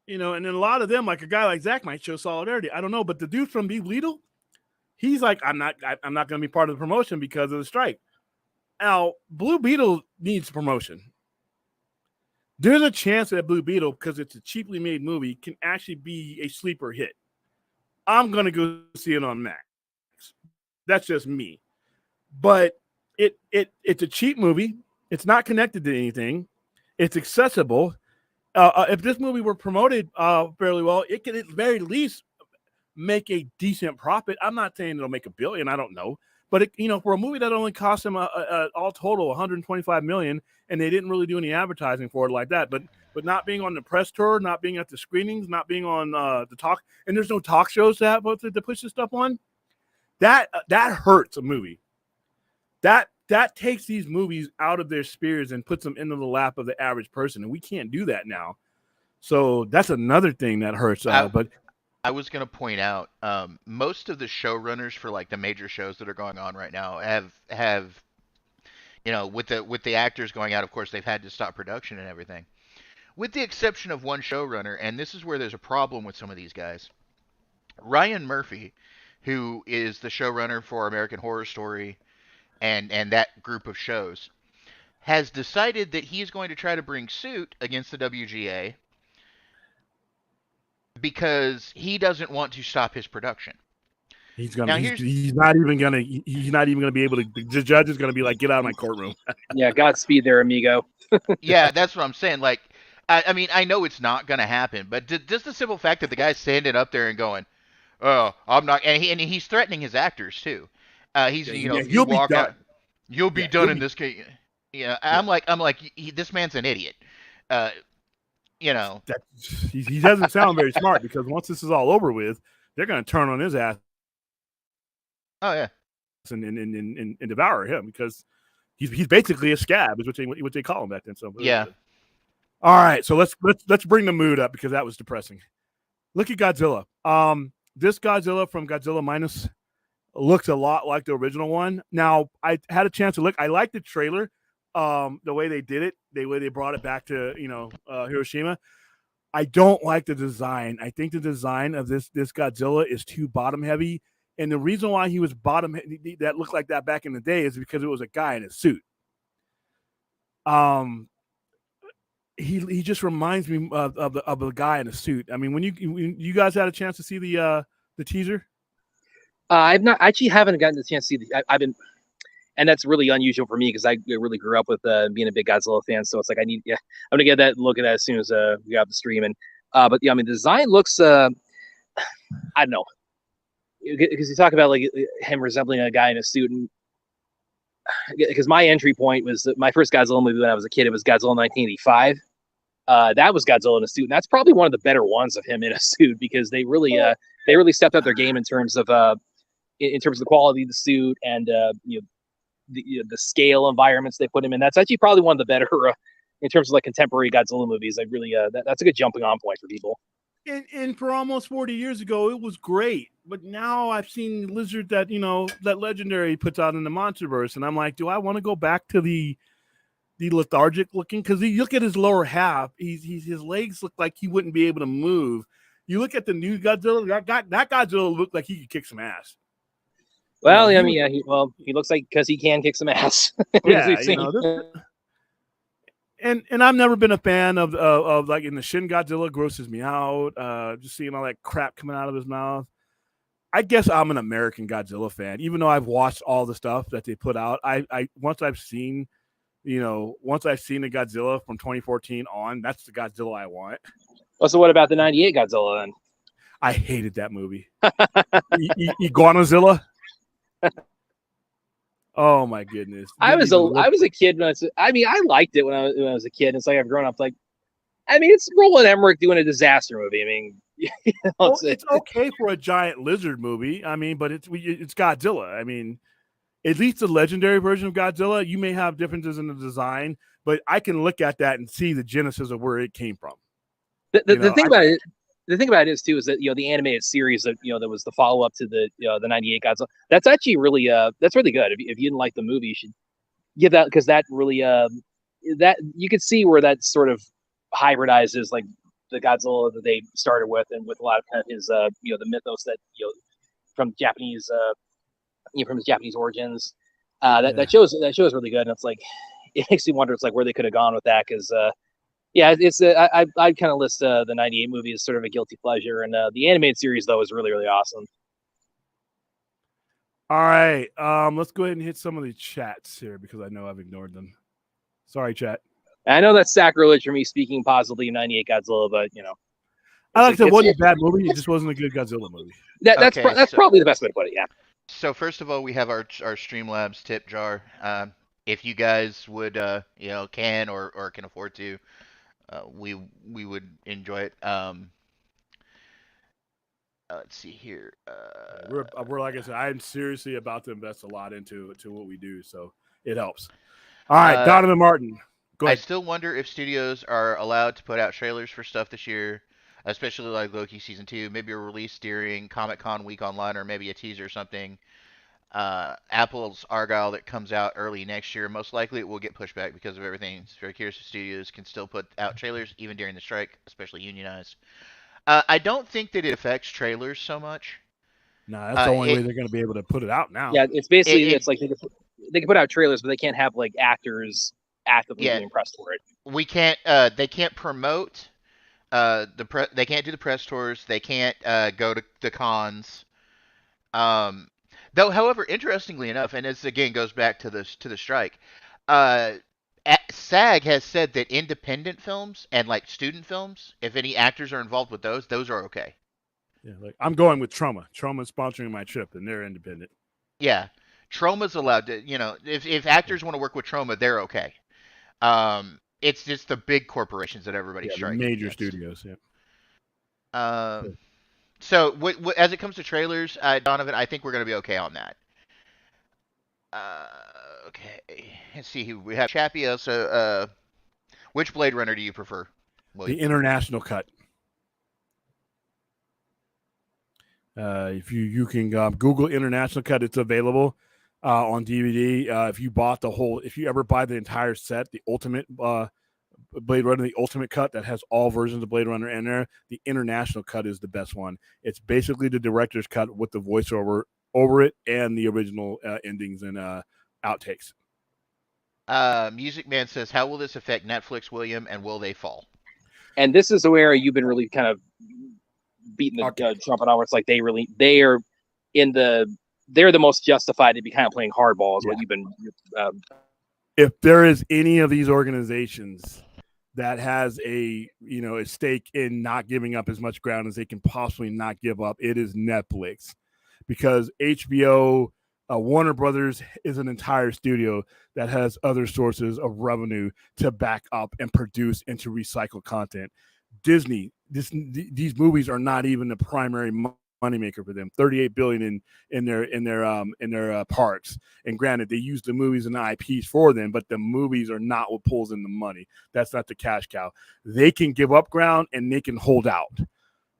And then a lot of them, like a guy like Zach, might show solidarity. I don't know, but the dude from Blue Beetle, he's like, I'm not going to be part of the promotion because of the strike. Now, Blue Beetle needs promotion. There's a chance that Blue Beetle, because it's a cheaply made movie, can actually be a sleeper hit. I'm going to go see it on Max. That's just me. But it's a cheap movie. It's not connected to anything. It's accessible. If this movie were promoted fairly well, it could at the very least make a decent profit. I'm not saying it'll make $1 billion. I don't know. But for a movie that only cost them all total $125 million, and they didn't really do any advertising for it like that. But not being on the press tour, not being at the screenings, not being on the talk, and there's no talk shows to push this stuff on. That hurts a movie. That takes these movies out of their spheres and puts them into the lap of the average person, and we can't do that now. So that's another thing that hurts. But I was going to point out, most of the showrunners for like the major shows that are going on right now have with the actors going out, of course, they've had to stop production and everything. With the exception of one showrunner, and this is where there's a problem with some of these guys. Ryan Murphy, who is the showrunner for American Horror Story and that group of shows, has decided that he's going to try to bring suit against the WGA because he doesn't want to stop his production. He's not even gonna be able to. The judge is gonna be like, "Get out of my courtroom." Yeah, Godspeed there, amigo. Yeah, that's what I'm saying. Like, I mean, I know it's not gonna happen, but just the simple fact that the guy's standing up there and going, "Oh, I'm not," and he's threatening his actors too. If you walk out, you'll be done in this case. Yeah, I'm like, this man's an idiot. He doesn't sound very smart because once this is all over with, they're going to turn on his ass. Oh yeah, and devour him because he's basically a scab, is what they call him back then. So yeah. All right, so let's bring the mood up because that was depressing. Look at Godzilla. This Godzilla from Godzilla Minus looks a lot like the original one. Now I had a chance to look. I like the trailer. The way they did it, the way they brought it back to Hiroshima. I don't like the design. I think the design of this Godzilla is too bottom heavy, and the reason why he was bottom that looked like that back in the day is because it was a guy in a suit. He just reminds me of the guy in a suit. I mean, when you guys had a chance to see the teaser. I've not actually haven't gotten the chance to see I've been. And that's really unusual for me because I really grew up with being a big Godzilla fan. So it's like I'm gonna get that look at that as soon as we have the stream. And but yeah, I mean, the design looks I don't know, because you talk about like him resembling a guy in a suit, and because my entry point was my first Godzilla movie when I was a kid. It was Godzilla 1985. That was Godzilla in a suit, and that's probably one of the better ones of him in a suit because they really stepped up their game in terms of the quality of the suit and the scale environments they put him in. That's actually probably one of the better in terms of like contemporary Godzilla movies. I really that's a good jumping on point for people. And for almost 40 years ago, it was great. But now I've seen Lizard that Legendary puts out in the Monsterverse, and I'm like, do I want to go back to the lethargic looking? Because you look at his lower half, his legs look like he wouldn't be able to move. You look at the new Godzilla, that Godzilla looked like he could kick some ass. Well, I mean, he looks like because he can kick some ass. Yeah, and I've never been a fan of like in the Shin Godzilla, grosses me out. Just seeing all that crap coming out of his mouth. I guess I'm an American Godzilla fan, even though I've watched all the stuff that they put out. I once I've seen once I've seen the Godzilla from 2014 on, that's the Godzilla I want. Oh, so what about the 98 Godzilla then? I hated that movie. Iguanazilla. Oh my goodness! I was a kid when I liked it when I was a kid. It's like I've grown up. Like, it's Roland Emmerich doing a disaster movie. I mean, it's okay for a giant lizard movie. I mean, but it's Godzilla. I mean, at least the legendary version of Godzilla, you may have differences in the design, but I can look at that and see the genesis of where it came from. The thing about it. The thing about it is too is that the animated series that that was the follow up to the 98 Godzilla. That's actually really that's really good. If you didn't like the movie, you should give that, because that really that you could see where that sort of hybridizes like the Godzilla that they started with, and with a lot of kind of his the mythos that from Japanese from his Japanese origins. That show is really good, and it's like it makes me wonder. It's like where they could have gone with that, because. Yeah, it's I'd kind of list the 98 movie as sort of a guilty pleasure, and the animated series though is really, really awesome. All right, let's go ahead and hit some of the chats here because I know I've ignored them. Sorry, chat. I know that's sacrilege for me speaking positively of 98 Godzilla, but I like it wasn't a bad movie. It just wasn't a good Godzilla movie. That's probably the best way to put it. Yeah. So first of all, we have our Streamlabs tip jar. If you guys would can or can afford to. We would enjoy it. Let's see here. We're like I said, I'm seriously about to invest a lot into what we do, so it helps. All right, Donovan Martin. Go ahead. I still wonder if studios are allowed to put out trailers for stuff this year, especially like Loki season 2. Maybe a release during Comic-Con week online, or maybe a teaser or something. Apple's Argyle that comes out early next year. Most likely it will get pushed back because of everything. It's very curious if studios can still put out trailers even during the strike, especially unionized. I don't think that it affects trailers so much. No, that's the only way they're going to be able to put it out now. Yeah, it's basically it's like they can put out trailers, but they can't have like actors actively being pressed for it. We can't. They can't promote. They can't do the press tours. They can't go to the cons. Though, however, interestingly enough, and this again goes back to the strike, SAG has said that independent films and like student films, if any actors are involved with those are okay. Yeah, like I'm going with Trauma. Trauma's sponsoring my trip, and they're independent. Yeah, Trauma's allowed to. If actors want to work with Trauma, they're okay. It's just the big corporations that everybody's striking. Major studios. Yeah. So, as it comes to trailers, Donovan, I think we're going to be okay on that. Okay. Let's see who we have. Chappie, so, which Blade Runner do you prefer, William? The international cut. If you can Google international cut, it's available on DVD. If you ever buy the entire set, the ultimate Blade Runner, the ultimate cut that has all versions of Blade Runner in there, the international cut is the best one. It's basically the director's cut with the voiceover over it and the original endings and outtakes. Music Man says, how will this affect Netflix, William, and will they fall? And this is where you've been really kind of beating the trumpet on, where it's like they're the most justified to be kind of playing hardball is what you've been. If there is any of these organizations that has a stake in not giving up as much ground as they can possibly not give up, it is Netflix, because HBO, Warner Brothers is an entire studio that has other sources of revenue to back up and produce and to recycle content. Disney, these movies are not even the primary moneymaker for them. $38 billion in their parks. And granted, they use the movies and the IPs for them, but the movies are not what pulls in the money. That's not the cash cow. They can give up ground and they can hold out.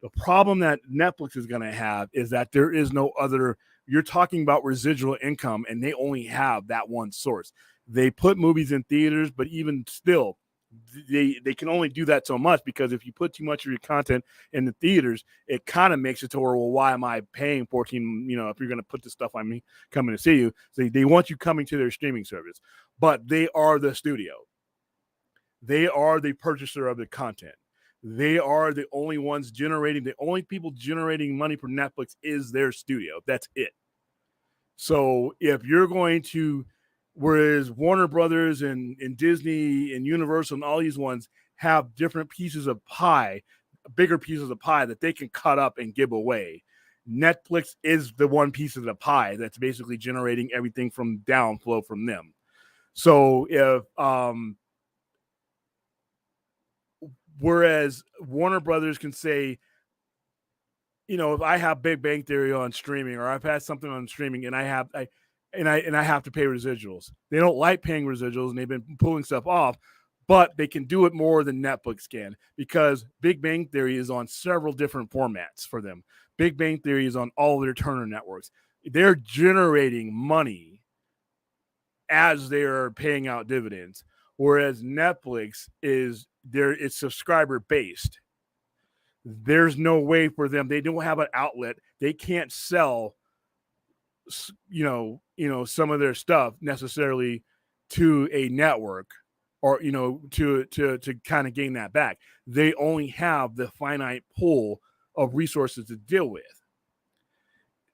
The problem that Netflix is going to have is that there is no other. You're talking about residual income, and they only have that one source. They put movies in theaters, but even still, they can only do that so much, because if you put too much of your content in the theaters, it kind of makes it to where, well, why am I paying 14, if you're going to put the stuff on me coming to see you? So they want you coming to their streaming service, but they are the studio. They are the purchaser of the content. They are the only ones the only people generating money for Netflix is their studio. That's it. So if you're going to Whereas Warner Brothers and Disney and Universal and all these ones have different pieces of pie, bigger pieces of pie that they can cut up and give away. Netflix is the one piece of the pie that's basically generating everything from downflow from them. So if whereas Warner Brothers can say, you know, if I have Big Bang Theory on streaming, or I've had something on streaming, and I have to pay residuals. They don't like paying residuals, and they've been pulling stuff off, but they can do it more than Netflix can, because Big Bang Theory is on several different formats for them. Big Bang Theory is on all of their Turner networks. They're generating money as they are paying out dividends, whereas Netflix it's subscriber based. There's no way for them. They don't have an outlet. They can't sell, you know, some of their stuff necessarily to a network, or, you know, to kind of gain that back. They only have the finite pool of resources to deal with.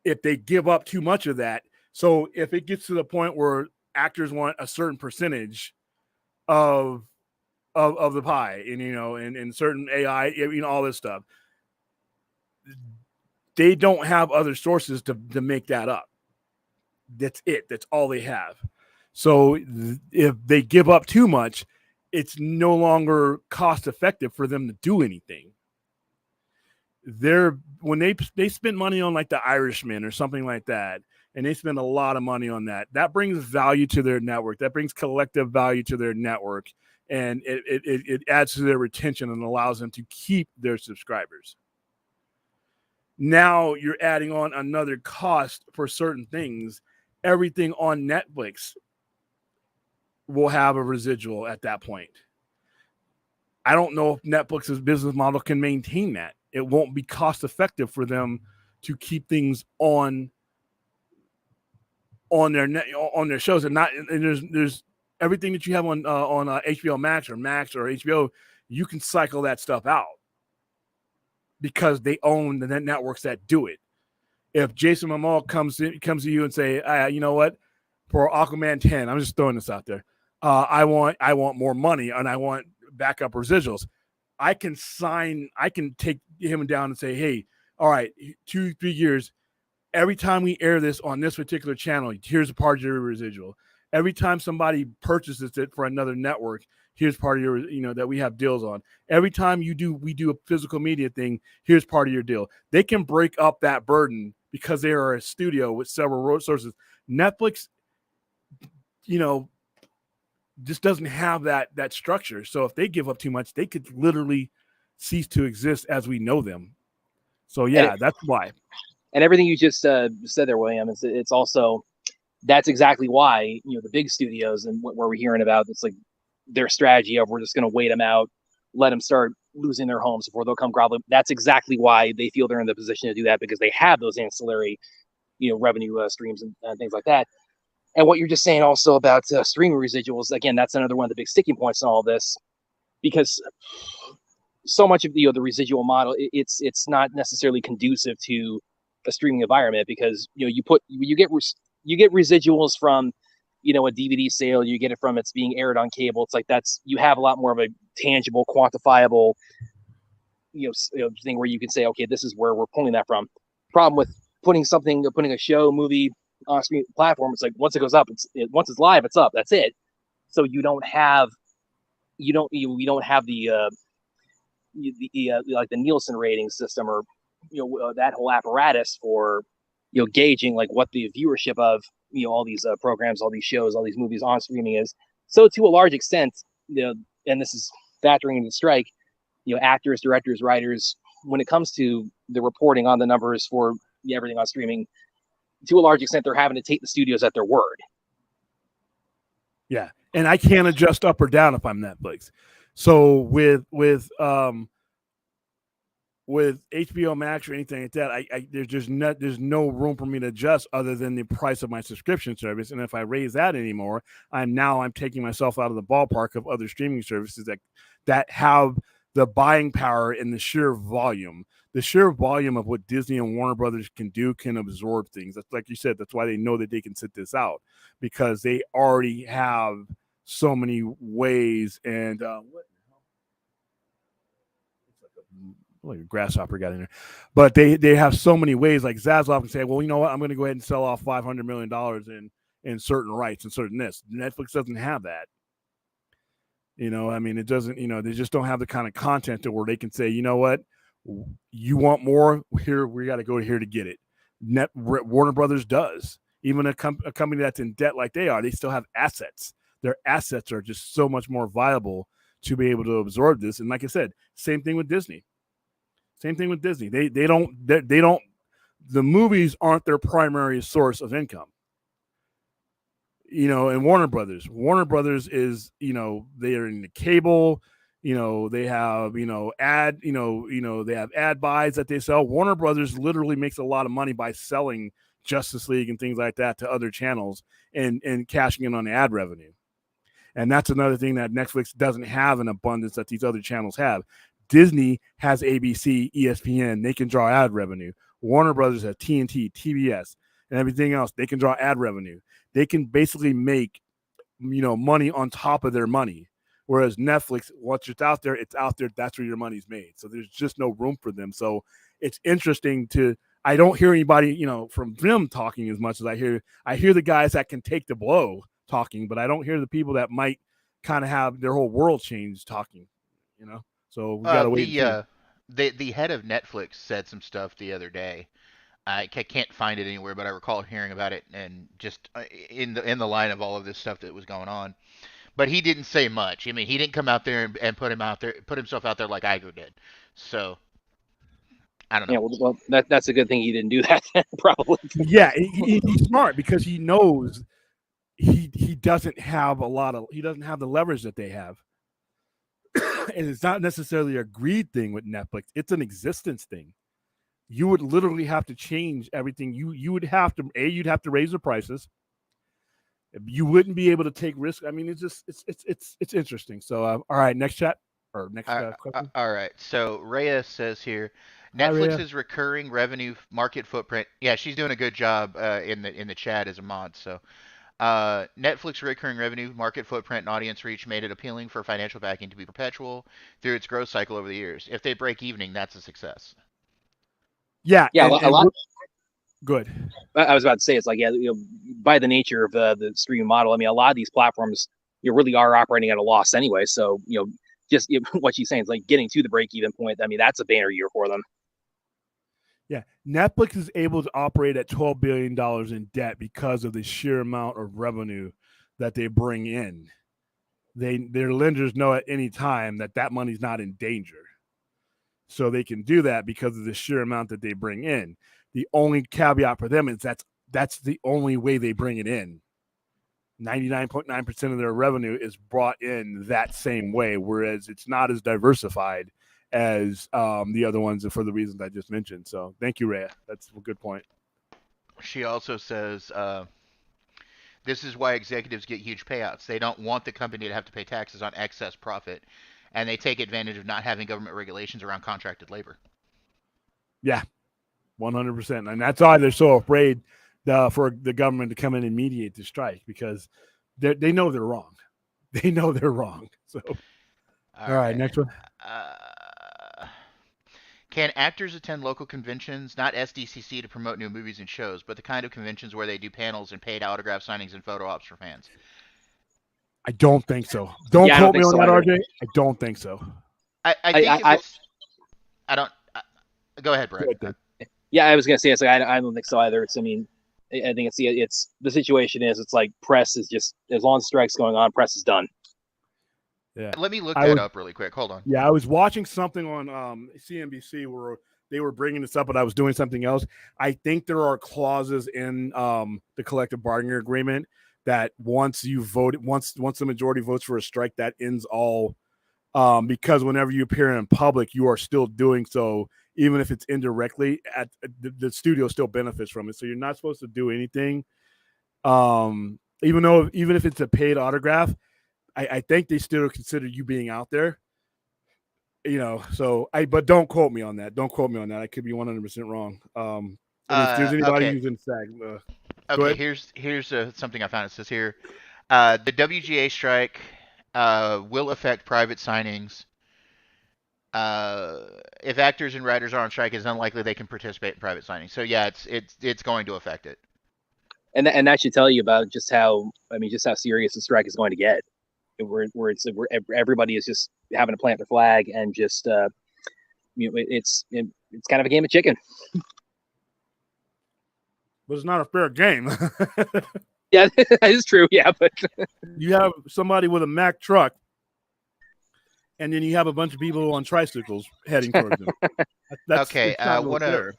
If they give up too much of that, so if it gets to the point where actors want a certain percentage of the pie, and, you know, and certain AI, you know, all this stuff, they don't have other sources to make that up. That's it. That's all they have. So if they give up too much, it's no longer cost effective for them to do anything. When they spend money on like The Irishman or something like that, and they spend a lot of money on that, that brings value to their network. That brings collective value to their network, and it adds to their retention and allows them to keep their subscribers. Now you're adding on another cost for certain things. Everything on Netflix will have a residual at that point. I don't know if Netflix's business model can maintain that. It won't be cost effective for them to keep things on their shows, and there's everything that you have on HBO Max or HBO. You can cycle that stuff out because they own the networks that do it. If Jason Momoa comes to you and say, you know what, for Aquaman 10, I'm just throwing this out there, I want more money and I want backup residuals. I can take him down and say, hey, all right, 2-3 years, every time we air this on this particular channel, here's a part of your residual. Every time somebody purchases it for another network, here's part of your, you know, that we have deals on. Every time we do a physical media thing, here's part of your deal. They can break up that burden because they are a studio with several sources. Netflix, you know, just doesn't have that structure. So if they give up too much, they could literally cease to exist as we know them. So yeah, that's why. And everything you just said there, William, it's also, that's exactly why, you know, the big studios and what we're hearing about, it's like their strategy of, we're just going to wait them out, let them start losing their homes before they'll come groveling. That's exactly why they feel they're in the position to do that, because they have those ancillary, you know, revenue streams and things like that. And what you're just saying also about streaming residuals, again, that's another one of the big sticking points in all of this, because so much of the residual model, it's not necessarily conducive to a streaming environment, because, you know, you get residuals from, you know, a DVD sale, you get it from it's being aired on cable. It's like, you have a lot more of a tangible, quantifiable, you know, thing where you can say, okay, this is where we're pulling that from. Problem with putting a show, movie on a streaming platform, it's like, once it goes up, once it's live, it's up. That's it. So you don't have the like the Nielsen rating system, or, you know, that whole apparatus for, you know, gauging like what the viewership of, you know, all these programs, all these shows, all these movies on streaming is. So to a large extent, you know, and this is factoring into the strike, you know, actors, directors, writers, when it comes to the reporting on the numbers for everything on streaming, to a large extent, they're having to take the studios at their word. Yeah, and I can't adjust up or down if I'm Netflix. So with HBO Max or anything like that, there's no room for me to adjust other than the price of my subscription service. And if I raise that anymore, I'm taking myself out of the ballpark of other streaming services that have the buying power and the sheer volume. The sheer volume of what Disney and Warner Brothers can do can absorb things. That's like you said. That's why they know that they can sit this out, because they already have so many ways. And like a grasshopper got in there, but they have so many ways. Like Zaslav can say, well, you know what, I'm going to go ahead and sell off $500 million in certain rights and certain this. Netflix doesn't have that. You know, I mean, it doesn't. You know, they just don't have the kind of content to where they can say, you know what, you want more here, we got to go here to get it. Warner Brothers does. Even a company that's in debt like they are, they still have assets. Their assets are just so much more viable to be able to absorb this. And like I said, same thing with Disney. They don't, the movies aren't their primary source of income. You know, and Warner Brothers is, you know, they are in the cable, you know, they have, you know, they have ad buys that they sell. Warner Brothers literally makes a lot of money by selling Justice League and things like that to other channels and cashing in on the ad revenue. And that's another thing that Netflix doesn't have in abundance that these other channels have. Disney has ABC, ESPN. They can draw ad revenue. Warner Brothers has TNT, TBS, and everything else. They can draw ad revenue. They can basically make, you know, money on top of their money. Whereas Netflix, once it's out there, that's where your money's made. So there's just no room for them. So it's interesting I don't hear anybody, you know, from them talking as much as I hear the guys that can take the blow talking, but I don't hear the people that might kind of have their whole world changed talking, you know? So we got to wait. The head of Netflix said some stuff the other day. I can't find it anywhere, but I recall hearing about it, and just in the line of all of this stuff that was going on. But he didn't say much. I mean, he didn't come out there and put himself out there like Iger did. So I don't know. Yeah, well, that's a good thing he didn't do that. Probably. Yeah, he's smart because he knows he doesn't have the leverage that they have. And it's not necessarily a greed thing with Netflix. It's an existence thing. You would literally have to change everything. You would have to you'd have to raise the prices. You wouldn't be able to take risk. I mean, it's interesting. So all right, next chat or next question. All right. So Rhea says here, Netflix's recurring revenue market footprint. Yeah, she's doing a good job in the chat as a mod. So Netflix recurring revenue, market footprint, and audience reach made it appealing for financial backing to be perpetual through its growth cycle over the years. If they break even, that's a success. Yeah, a lot. Good. I was about to say, it's like, yeah, you know, by the nature of the streaming model, I mean, a lot of these platforms, you really are operating at a loss anyway. So, you know, just what she's saying is like getting to the break-even point. I mean, that's a banner year for them. Yeah, Netflix is able to operate at $12 billion in debt because of the sheer amount of revenue that they bring in. Their lenders know at any time that money's not in danger. So they can do that because of the sheer amount that they bring in. The only caveat for them is that's the only way they bring it in. 99.9% of their revenue is brought in that same way, whereas it's not as diversified as the other ones for the reasons I just mentioned. So thank you, Rhea. That's a good point. She also says this is why executives get huge payouts. They don't want the company to have to pay taxes on excess profit, and they take advantage of not having government regulations around contracted labor. Yeah, 100%. And that's why they're so afraid for the government to come in and mediate the strike, because they know they're wrong. They know they're wrong. So, all right, next one. Can actors attend local conventions, not SDCC, to promote new movies and shows, but the kind of conventions where they do panels and paid autograph signings and photo ops for fans? I don't think so. Don't quote me on that, RJ. I don't think so. I think I don't. Go ahead, Brett. Yeah, I was gonna say, it's like I don't think so either. I think it's the situation is, it's like press is just, as long as strike's going on, press is done. Yeah. Let me look that up really quick. Hold on. Yeah, I was watching something on CNBC where they were bringing this up, but I was doing something else. I think there are clauses in the collective bargaining agreement that once the majority votes for a strike, that ends all. Because whenever you appear in public, you are still doing so, even if it's indirectly. The studio still benefits from it, so you're not supposed to do anything. Even if it's a paid autograph, I think they still consider you being out there. but don't quote me on that. Don't quote me on that. I could be 100% wrong. If there's anybody Okay. who's in SAG, Okay, ahead. here's something I found. It says here, the WGA strike will affect private signings. If actors and writers are on strike, it's unlikely they can participate in private signings. So yeah, it's going to affect it. And that should tell you about just how serious the strike is going to get. Where everybody is just having to plant their flag and just it's kind of a game of chicken. But it's not a fair game. Yeah, that is true. Yeah, but you have somebody with a Mack truck, and then you have a bunch of people on tricycles heading towards them. Okay, I want to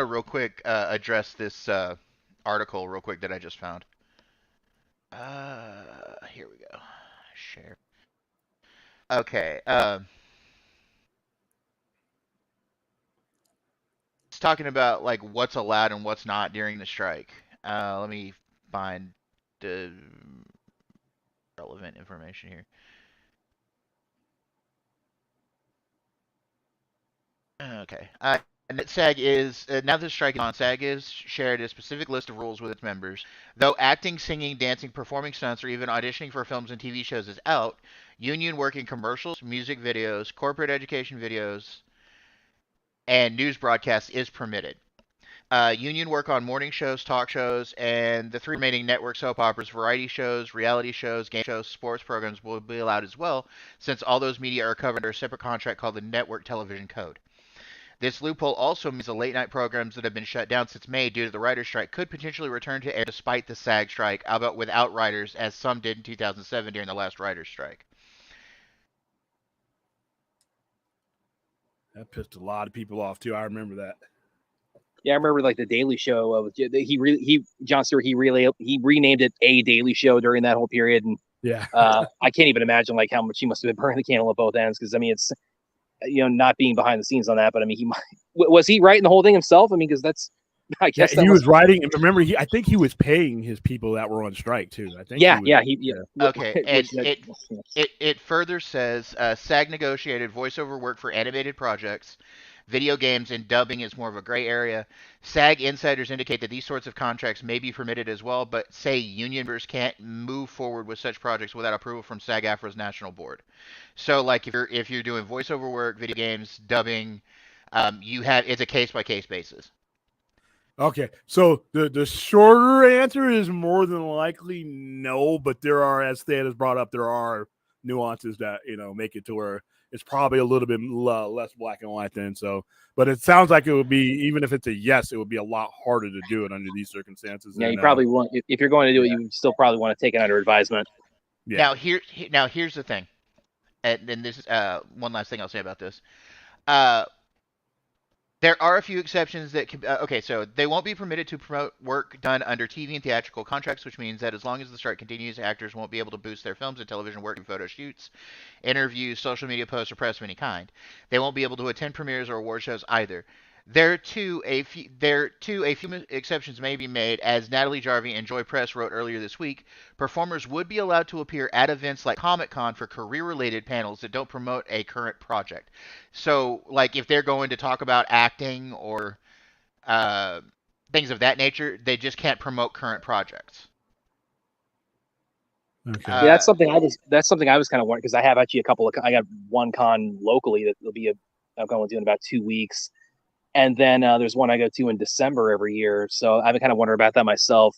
real quick address this article real quick that I just found. Here we go. Share. Okay. It's talking about like what's allowed and what's not during the strike. Let me find the relevant information here. Okay. And SAG is now the strike is on. SAG is shared a specific list of rules with its members. Though acting, singing, dancing, performing stunts, or even auditioning for films and TV shows is out, union work in commercials, music videos, corporate education videos, and news broadcasts is permitted. Union work on morning shows, talk shows, and the 3 remaining network soap operas, variety shows, reality shows, game shows, sports programs will be allowed as well, since all those media are covered under a separate contract called the Network Television Code. This loophole also means the late-night programs that have been shut down since May due to the writer's strike could potentially return to air despite the SAG strike, albeit without writers, as some did in 2007 during the last writer's strike. That pissed a lot of people off, too. I remember that. Yeah, I remember like the Daily Show. Jon Stewart he renamed it A Daily Show during that whole period, and yeah, I can't even imagine like how much he must have been burning the candle at both ends. Because I mean, it's not being behind the scenes on that, but I mean, was he writing the whole thing himself? I mean, because that's he was writing. Remember, I think he was paying his people that were on strike too. I think. Okay, and it further says SAG negotiated voiceover work for animated projects. Video games and dubbing is more of a gray area. SAG insiders indicate that these sorts of contracts may be permitted as well, but say union members can't move forward with such projects without approval from SAG-AFTRA's national board. So, like if you're doing voiceover work, video games, dubbing, it's a case-by-case basis. Okay, so the shorter answer is more than likely no, but there are, as Stan has brought up, there are nuances that make it to where it's probably a little bit less black and white then. So, but it sounds like it would be, even if it's a yes, it would be a lot harder to do it under these circumstances. Yeah, you probably want, if you're going to do it, you still probably want to take it under advisement. Yeah. Now here's the thing, and then this is one last thing I'll say about this. There are a few exceptions that can. So they won't be permitted to promote work done under TV and theatrical contracts, which means that as long as the strike continues, actors won't be able to boost their films and television work in photo shoots, interviews, social media posts, or press of any kind. They won't be able to attend premieres or award shows either. There too, a few exceptions may be made, as Natalie Jarvie and Joy Press wrote earlier this week. Performers would be allowed to appear at events like Comic-Con for career-related panels that don't promote a current project. So, like, if they're going to talk about acting or things of that nature, they just can't promote current projects. Okay. Yeah, that's something I was kind of wondering, because I have actually I got one con locally that will be I'm going to do in about 2 weeks. And then there's one I go to in December every year. So I've been kind of wondering about that myself,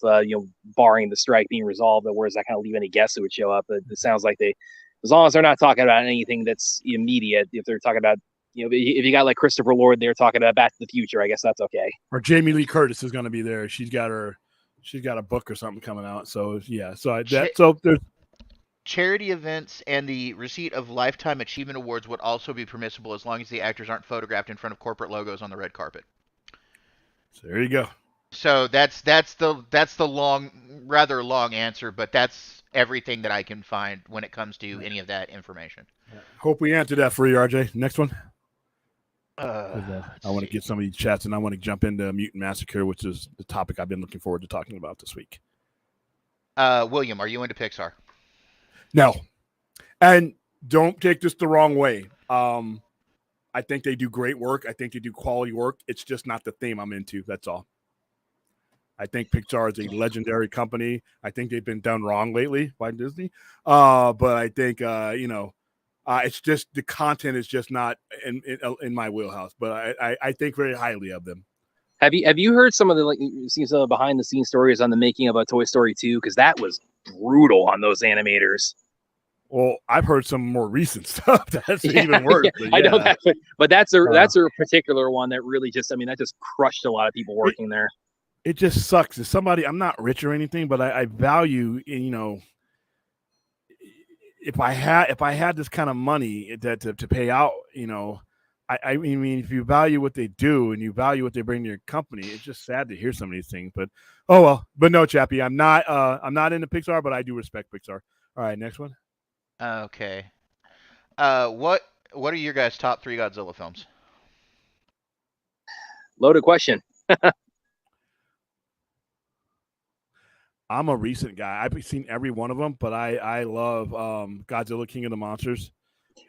barring the strike being resolved, where does that kind of leave any guests who would show up? But it sounds like as long as they're not talking about anything that's immediate, if they're talking about, if you got like Christopher Lord, they're talking about Back to the Future, I guess that's okay. Or Jamie Lee Curtis is going to be there. She's got a book or something coming out. So yeah, so there's charity events and the receipt of Lifetime Achievement Awards would also be permissible as long as the actors aren't photographed in front of corporate logos on the red carpet. So there you go. So that's the rather long answer, but that's everything that I can find when it comes to any of that information. Hope we answered that for you, RJ. Next one. I want to get some of these chats, and I want to jump into Mutant Massacre, which is the topic I've been looking forward to talking about this week. William, are you into Pixar? No. And don't take this the wrong way. I think they do great work. I think they do quality work. It's just not the theme I'm into. That's all. I think Pixar is a legendary company. I think they've been done wrong lately by Disney. But I think, it's just the content is just not in my wheelhouse. But I think very highly of them. Have you heard some of the seen some of the behind the scenes stories on the making of a Toy Story 2? Because that was brutal on those animators. Well, I've heard some more recent stuff that's even worse. Yeah, I know that, but that's a particular one that really just, that just crushed a lot of people working there. It just sucks. As somebody, I'm not rich or anything, but I value, if I had this kind of money to pay out, I mean, if you value what they do and you value what they bring to your company, it's just sad to hear some of these things. But oh well. But no, Chappie, I'm not into Pixar, but I do respect Pixar. All right, next one. Okay. What are your guys' top 3 Godzilla films? Loaded question. I'm a recent guy. I've seen every one of them, but I love Godzilla King of the Monsters.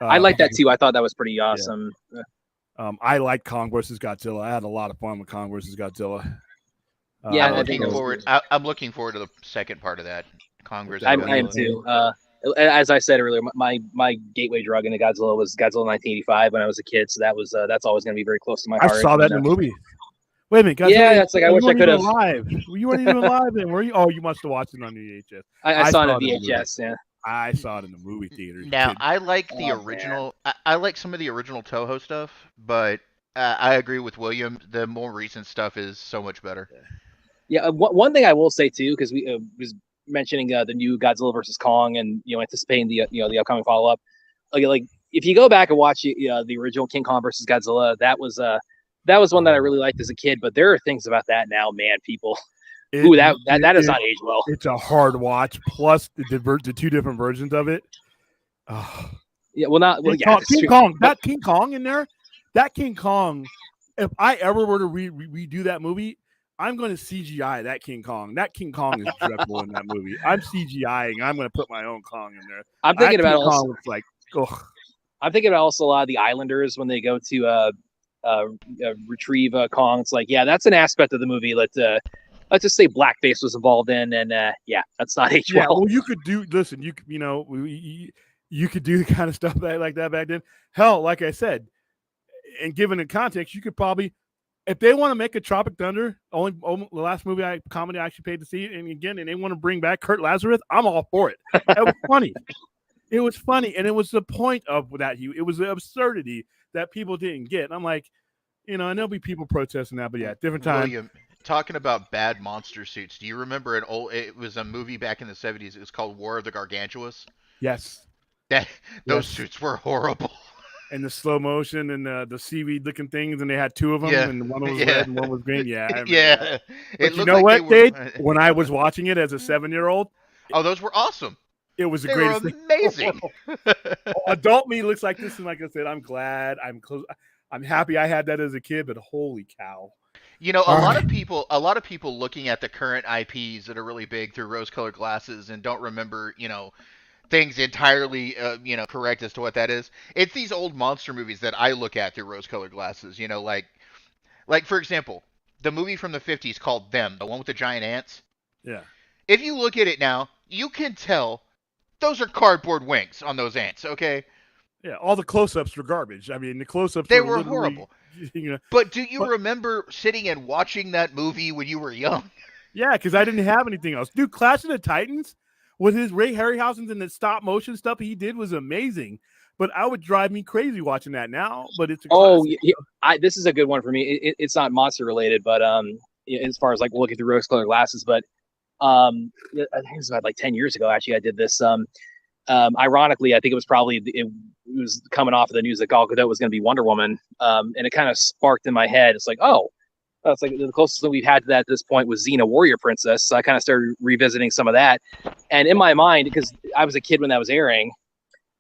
I like that too. I thought that was pretty awesome. Yeah. I like Kong versus Godzilla. I had a lot of fun with Kong versus Godzilla. Yeah, I'm looking forward to the second part of that. Kong versus I Godzilla. am too. As I said earlier, my gateway drug into Godzilla was Godzilla 1985 when I was a kid. So that's always going to be very close to my heart. I saw that in the movie. Wait a minute, Godzilla, yeah, that's like I wish I could have. You weren't even live then, were you? Oh, you must have watched it on VHS. I saw it on VHS. Yeah. I saw it in the movie theater. Now, I like the original. I like some of the original Toho stuff, but I agree with William. The more recent stuff is so much better. Yeah, one thing I will say too, because we was mentioning the new Godzilla versus Kong, and anticipating the upcoming follow up. Like if you go back and watch the original King Kong versus Godzilla, that was one that I really liked as a kid. But there are things about that now, man, people. That does not age well. It's a hard watch. Plus the 2 different versions of it. Oh. Yeah, King Kong. That King Kong in there. That King Kong. If I ever were to redo that movie, I'm going to CGI that King Kong. That King Kong is dreadful in that movie. I'm CGIing. I'm going to put my own Kong in there. I'm thinking about King Kong looks like. Ugh. I'm thinking about also a lot of the Islanders when they go to retrieve Kong. It's like, yeah, that's an aspect of the movie that. Let's just say blackface was involved in, and that's not age well. Well, you could do. Listen, you could do the kind of stuff like that back then. Hell, like I said, and given the context, you could probably, if they want to make a Tropic Thunder, only the last comedy I actually paid to see, and they want to bring back Kurt Lazarus, I'm all for it. That was funny. It was funny, and it was the point of that. It was the absurdity that people didn't get. And I'm like, and there'll be people protesting that, but yeah, different time. William, talking about bad monster suits, do you remember it was a movie back in the 70s. It was called War of the Gargantuas. Yes. Those suits were horrible. And the slow motion and the seaweed looking things, and they had 2 of them, and one was red and one was green. Yeah. Yeah. But you know what, Dave? When I was watching it as a 7-year-old, those were awesome. It was the greatest thing. Amazing. Adult me looks like this, and like I said, I'm glad. I'm happy I had that as a kid, but holy cow. A lot of people looking at the current IPs that are really big through rose-colored glasses and don't remember, things entirely, correct as to what that is. It's these old monster movies that I look at through rose-colored glasses. Like for example, the movie from the 50s called Them, the one with the giant ants. Yeah. If you look at it now, you can tell those are cardboard wings on those ants. Okay. Yeah, all the close-ups were garbage. I mean, the close-ups were horrible. But do you remember sitting and watching that movie when you were young? Yeah, because I didn't have anything else. Dude, Clash of the Titans with his Ray Harryhausen's and the stop-motion stuff he did was amazing. But I would drive me crazy watching that now. But it's this is a good one for me. It's not monster-related, but as far as like looking through rose-colored glasses. But I think it was about like 10 years ago, actually, I did this. Ironically, I think it was probably it was coming off of the news that Gal Gadot was going to be Wonder Woman, and it kind of sparked in my head. It's like, that's like the closest thing we've had to that at this point was Xena Warrior Princess. So I kind of started revisiting some of that, and in my mind, because I was a kid when that was airing,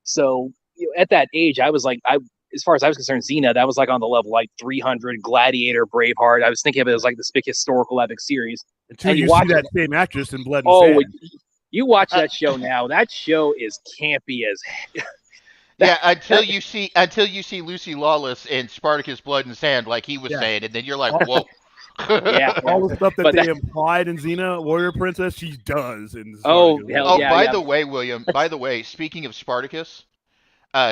so at that age, I was like, as far as I was concerned, Xena, that was like on the level like 300, Gladiator, Braveheart. I was thinking of it as like this big historical epic series. Until you see that same actress in Blood and Sand. You watch that show now. That show is campy as Yeah, until you see Lucy Lawless in Spartacus Blood and Sand, like he was Yeah. saying, and then you're like, All- whoa. Yeah. All the stuff that But they that- implied in Xena Warrior Princess, she does in Oh, Spartacus. hell Oh, yeah, by yeah. the way, William. By the way, speaking of Spartacus,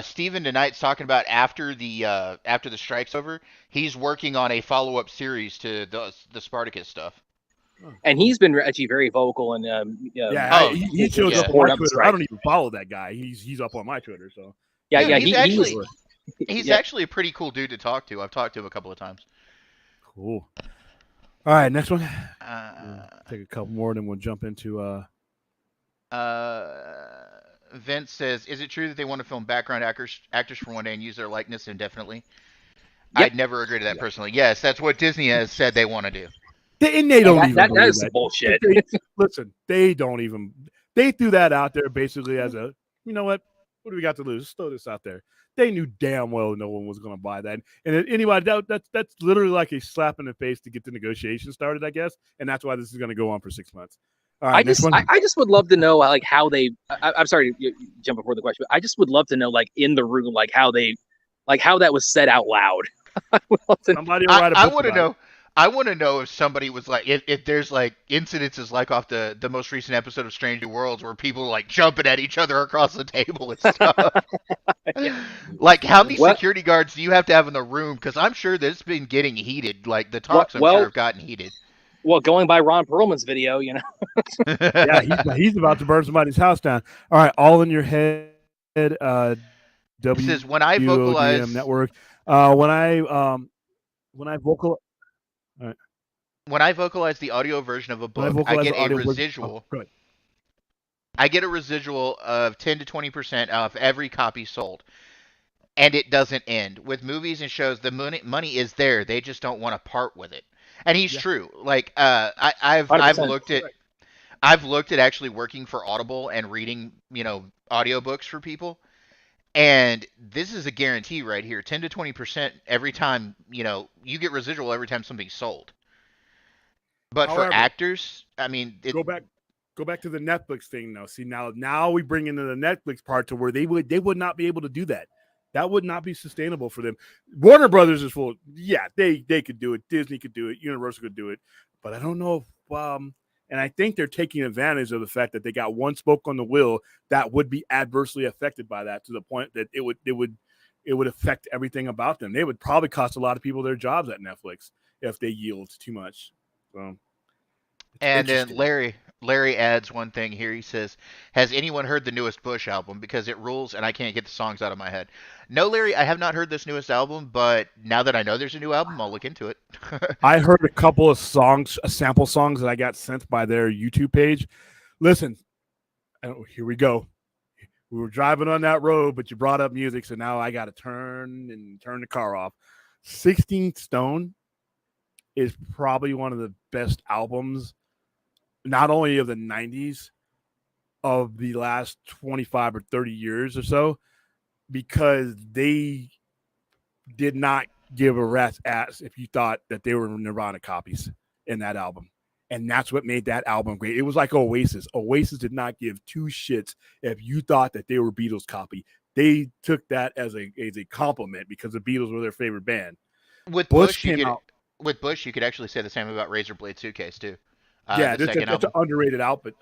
Steven tonight's talking about after the strike's over, he's working on a follow-up series to the Spartacus stuff. And he's been actually very vocal and Yeah, Oh, he shows yeah. up on my Support of the Twitter. I strike. don't even follow that guy. He's up on my Twitter. So yeah, Dude, yeah. he's He actually was, he's yeah. actually a pretty cool dude to talk to. I've talked to him a couple of times. cool. All right, next one. Uh, Take a couple more, then we'll jump into. Vince says, "Is it true that they want to film background actors for one day and use their likeness indefinitely?" Yep. I'd never agree to that personally. Yes, that's what Disney has said they want to do. And they don't even that believe is some bullshit. Listen, they don't even. They threw that out there basically as a, you know what do we got to lose? Let's throw this out there. They knew damn well no one was going to buy that. And if anybody that's literally like a slap in the face to get the negotiation started, I guess. And that's why this is going to go on for 6 months. All right, next one. I just would love to know like how they. I'm sorry to jump before the question, but I just would love to know like in the room like how that was said out loud. Somebody will write a I book want to about it. know. I want to know if somebody was like, if there's like incidences like off the most recent episode of Strange New Worlds where people like jumping at each other across the table and stuff. Like, how many security guards do you have to have in the room? Because I'm sure that it's been getting heated. Like the talks, I'm sure have gotten heated. Well, going by Ron Perlman's video, you know. Yeah, he's about to burn somebody's house down. All right, all in your head. This is when I vocalize network. When I vocalize the audio version of a book, I get a residual. I get a residual of 10 to 20% of every copy sold, and it doesn't end. With movies and shows, the money is there. They just don't want to part with it. And he's true. Like I've looked at actually working for Audible and reading, audiobooks for people. And this is a guarantee right here, 10 to 20% every time, you get residual every time something's sold. But However, for actors, I mean, go back to the Netflix thing now. See, now we bring into the Netflix part to where they would not be able to do that. That would not be sustainable for them. Warner Brothers is full. Yeah, they could do it. Disney could do it. Universal could do it. But I don't know if and I think they're taking advantage of the fact that they got one spoke on the wheel that would be adversely affected by that, to the point that it would affect everything about them. They would probably cost a lot of people their jobs at Netflix if they yield too much. So, and then Larry adds one thing here. He says, "Has anyone heard the newest Bush album? Because it rules, and I can't get the songs out of my head." No, Larry, I have not heard this newest album, but now that I know there's a new album, I'll look into it. I heard a couple of songs, sample songs that I got sent by their YouTube page. Listen, here we go. We were driving on that road, but you brought up music, so now I got to turn the car off. 16 Stone is probably one of the best albums, not only of the 90s, of the last 25 or 30 years or so, because they did not give a rat's ass if you thought that they were Nirvana copies in that album. And that's what made that album great. It was like Oasis. Oasis did not give two shits if you thought that they were Beatles copy. They took that as a compliment because the Beatles were their favorite band. With Bush, you could actually say the same about Razorblade Suitcase too. Yeah, it's an underrated outfit.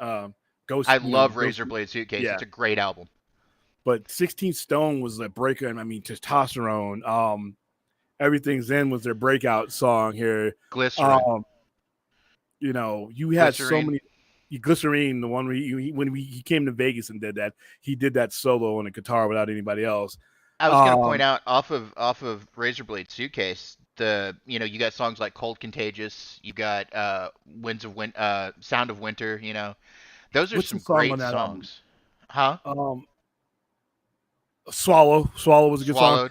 Ghost. I love Razorblade Suitcase. Yeah. It's a great album. But 16 Stone was a breaker. I mean, Testosterone. Everything's In was their breakout song here. Glycerine. You had so many. Glycerine, the one where when he came to Vegas and did that, he did that solo on a guitar without anybody else. I was going to point out off of Razorblade Suitcase, you got songs like Cold Contagious, you got Sound of Winter, those are What's some the song great on that songs. Album? Swallow was a good song.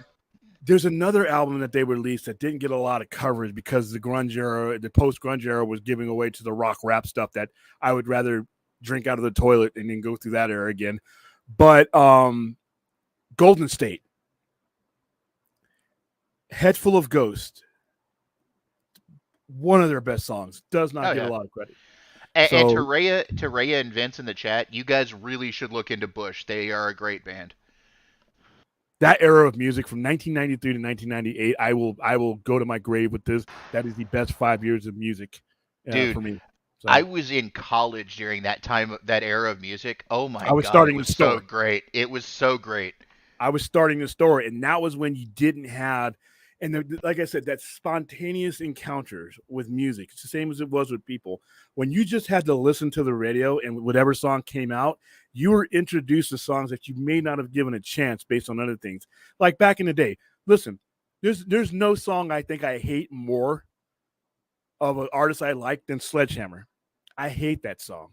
There's another album that they released that didn't get a lot of coverage because the post-grunge era was giving away to the rock rap stuff that I would rather drink out of the toilet and then go through that era again. But Golden State, Head Full of Ghosts, one of their best songs, does not get a lot of credit. And to Raya and Vince in the chat, you guys really should look into Bush. They are a great band. That era of music from 1993 to 1998, I will go to my grave with this. That is the best 5 years of music Dude, for me. So, I was in college during that time, that era of music. Oh my I was God, it starting was the so store. great. It was so great. I was starting the store, and that was when you didn't have, and like I said, that spontaneous encounters with music. It's the same as it was with people. When you just had to listen to the radio and whatever song came out, you were introduced to songs that you may not have given a chance based on other things. Like back in the day, listen, there's no song I think I hate more of an artist I like than Sledgehammer. I hate that song.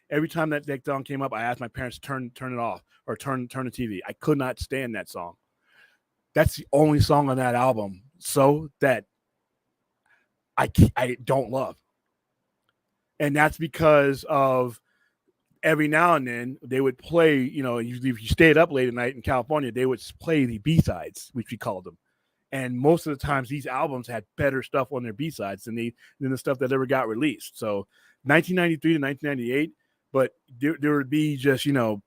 Every time that song came up, I asked my parents to turn it off or turn the TV. I could not stand that song. That's the only song on that album, so that I don't love, and that's because of every now and then they would play. You know, usually if you stayed up late at night in California, they would play the B-sides, which we called them. And most of the times, these albums had better stuff on their B-sides than the stuff that ever got released. So, 1993 to 1998. But there would be just, you know,